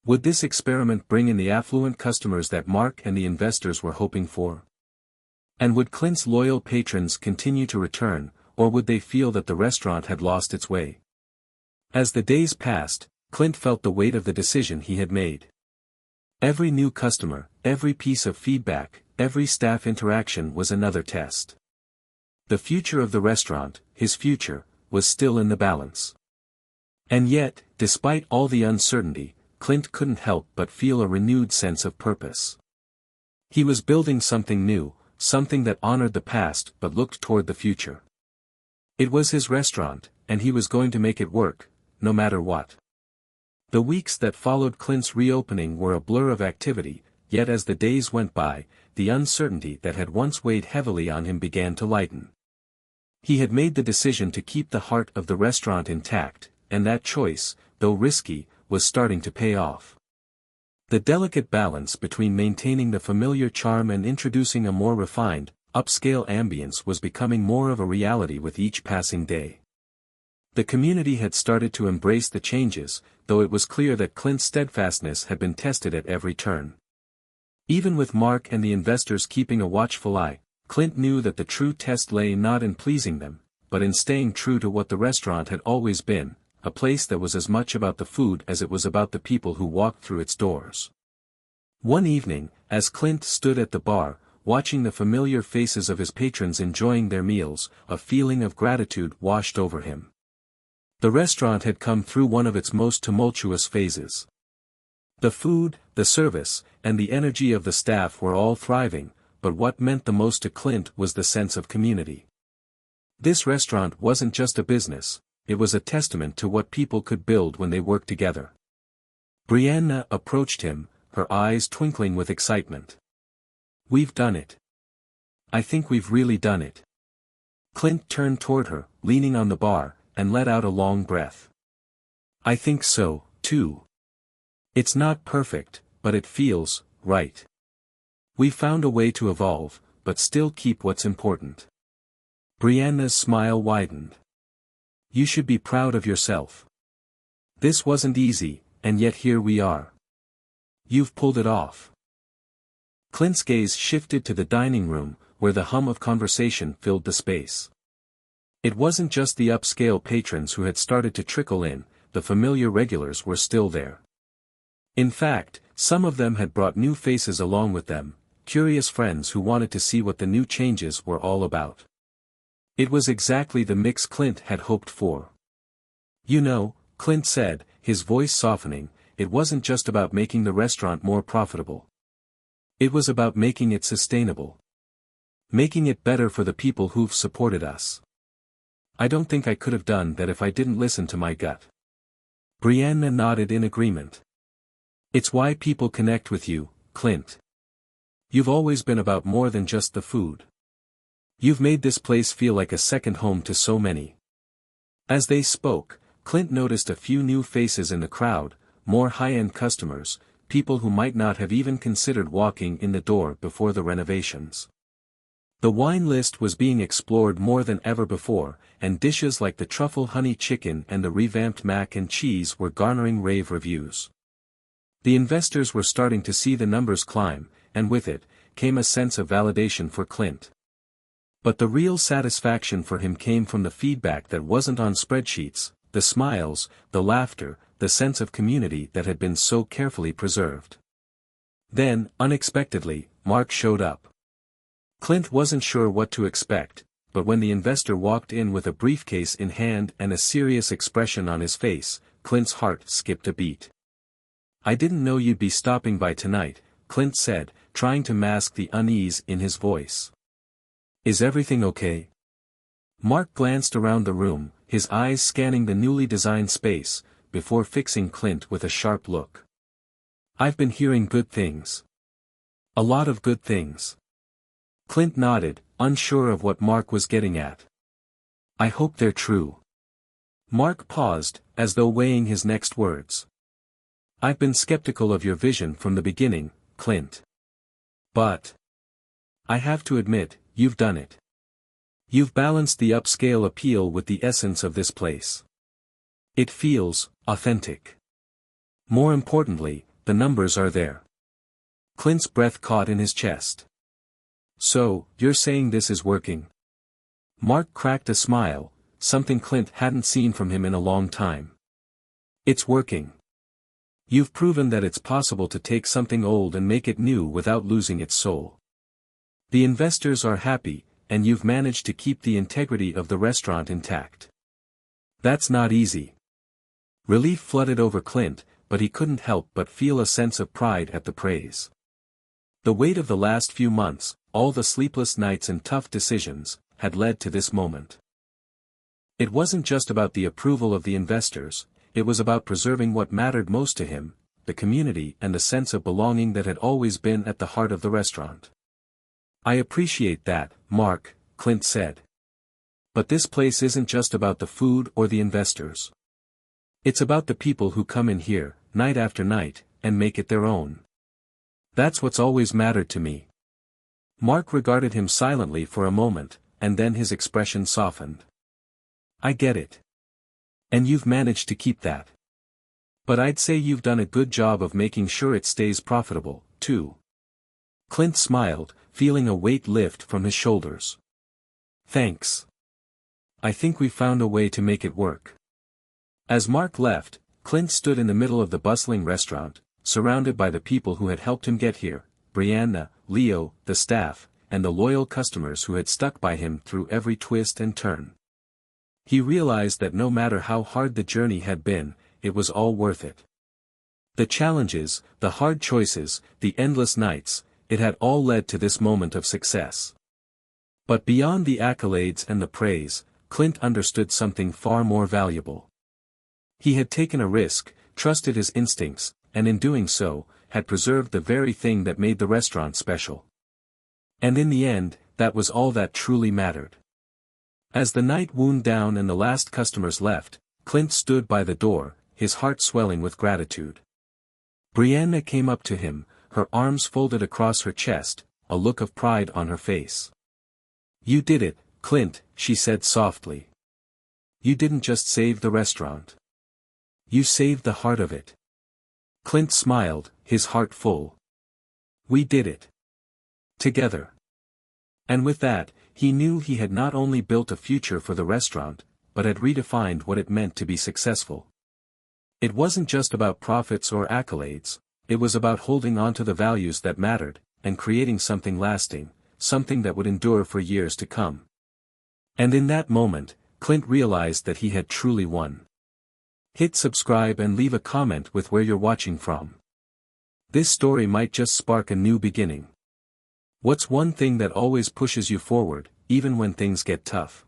S1: Would this experiment bring in the affluent customers that Mark and the investors were hoping for? And would Clint's loyal patrons continue to return, or would they feel that the restaurant had lost its way? As the days passed, Clint felt the weight of the decision he had made. Every new customer, every piece of feedback, every staff interaction was another test. The future of the restaurant, his future, was still in the balance. And yet, despite all the uncertainty, Clint couldn't help but feel a renewed sense of purpose. He was building something new, something that honored the past but looked toward the future. It was his restaurant, and he was going to make it work, no matter what. The weeks that followed Clint's reopening were a blur of activity, yet as the days went by, the uncertainty that had once weighed heavily on him began to lighten. He had made the decision to keep the heart of the restaurant intact, and that choice, though risky, was starting to pay off. The delicate balance between maintaining the familiar charm and introducing a more refined, upscale ambience was becoming more of a reality with each passing day. The community had started to embrace the changes, though it was clear that Clint's steadfastness had been tested at every turn. Even with Mark and the investors keeping a watchful eye, Clint knew that the true test lay not in pleasing them, but in staying true to what the restaurant had always been, a place that was as much about the food as it was about the people who walked through its doors. One evening, as Clint stood at the bar, watching the familiar faces of his patrons enjoying their meals, a feeling of gratitude washed over him. The restaurant had come through one of its most tumultuous phases. The food, the service, and the energy of the staff were all thriving, but what meant the most to Clint was the sense of community. This restaurant wasn't just a business, it was a testament to what people could build when they worked together. Brianna approached him, her eyes twinkling with excitement. "We've done it. I think we've really done it." Clint turned toward her, leaning on the bar, and let out a long breath. "I think so, too. It's not perfect, but it feels right. We've found a way to evolve, but still keep what's important." Brianna's smile widened. "You should be proud of yourself. This wasn't easy, and yet here we are. You've pulled it off." Clint's gaze shifted to the dining room, where the hum of conversation filled the space. It wasn't just the upscale patrons who had started to trickle in, the familiar regulars were still there. In fact, some of them had brought new faces along with them, curious friends who wanted to see what the new changes were all about. It was exactly the mix Clint had hoped for. "You know," Clint said, his voice softening, "it wasn't just about making the restaurant more profitable. It was about making it sustainable. Making it better for the people who've supported us. I don't think I could have done that if I didn't listen to my gut." Brianna nodded in agreement. "It's why people connect with you, Clint. You've always been about more than just the food. You've made this place feel like a second home to so many." As they spoke, Clint noticed a few new faces in the crowd, more high-end customers, people who might not have even considered walking in the door before the renovations. The wine list was being explored more than ever before, and dishes like the truffle honey chicken and the revamped mac and cheese were garnering rave reviews. The investors were starting to see the numbers climb, and with it, came a sense of validation for Clint. But the real satisfaction for him came from the feedback that wasn't on spreadsheets, the smiles, the laughter, the sense of community that had been so carefully preserved. Then, unexpectedly, Mark showed up. Clint wasn't sure what to expect, but when the investor walked in with a briefcase in hand and a serious expression on his face, Clint's heart skipped a beat. "I didn't know you'd be stopping by tonight," Clint said, trying to mask the unease in his voice. "Is everything okay?" Mark glanced around the room, his eyes scanning the newly designed space, before fixing Clint with a sharp look. "I've been hearing good things. A lot of good things." Clint nodded, unsure of what Mark was getting at. "I hope they're true." Mark paused, as though weighing his next words. "I've been skeptical of your vision from the beginning, Clint. But I have to admit, you've done it. You've balanced the upscale appeal with the essence of this place. It feels authentic. More importantly, the numbers are there." Clint's breath caught in his chest. "So, you're saying this is working?" Mark cracked a smile, something Clint hadn't seen from him in a long time. "It's working. You've proven that it's possible to take something old and make it new without losing its soul. The investors are happy, and you've managed to keep the integrity of the restaurant intact. That's not easy." Relief flooded over Clint, but he couldn't help but feel a sense of pride at the praise. The weight of the last few months, all the sleepless nights and tough decisions, had led to this moment. It wasn't just about the approval of the investors, it was about preserving what mattered most to him, the community and the sense of belonging that had always been at the heart of the restaurant. "I appreciate that, Mark," Clint said. "But this place isn't just about the food or the investors. It's about the people who come in here, night after night, and make it their own. That's what's always mattered to me." Mark regarded him silently for a moment, and then his expression softened. "I get it. And you've managed to keep that. But I'd say you've done a good job of making sure it stays profitable, too." Clint smiled, feeling a weight lift from his shoulders. "Thanks. I think we've found a way to make it work." As Mark left, Clint stood in the middle of the bustling restaurant, surrounded by the people who had helped him get here, Brianna, Leo, the staff, and the loyal customers who had stuck by him through every twist and turn. He realized that no matter how hard the journey had been, it was all worth it. The challenges, the hard choices, the endless nights, it had all led to this moment of success. But beyond the accolades and the praise, Clint understood something far more valuable. He had taken a risk, trusted his instincts, and in doing so, had preserved the very thing that made the restaurant special. And in the end, that was all that truly mattered. As the night wound down and the last customers left, Clint stood by the door, his heart swelling with gratitude. Brianna came up to him, her arms folded across her chest, a look of pride on her face. "You did it, Clint," she said softly. "You didn't just save the restaurant. You saved the heart of it." Clint smiled, his heart full. "We did it. Together." And with that, he knew he had not only built a future for the restaurant, but had redefined what it meant to be successful. It wasn't just about profits or accolades, it was about holding on to the values that mattered, and creating something lasting, something that would endure for years to come. And in that moment, Clint realized that he had truly won. Hit subscribe and leave a comment with where you're watching from. This story might just spark a new beginning. What's one thing that always pushes you forward, even when things get tough?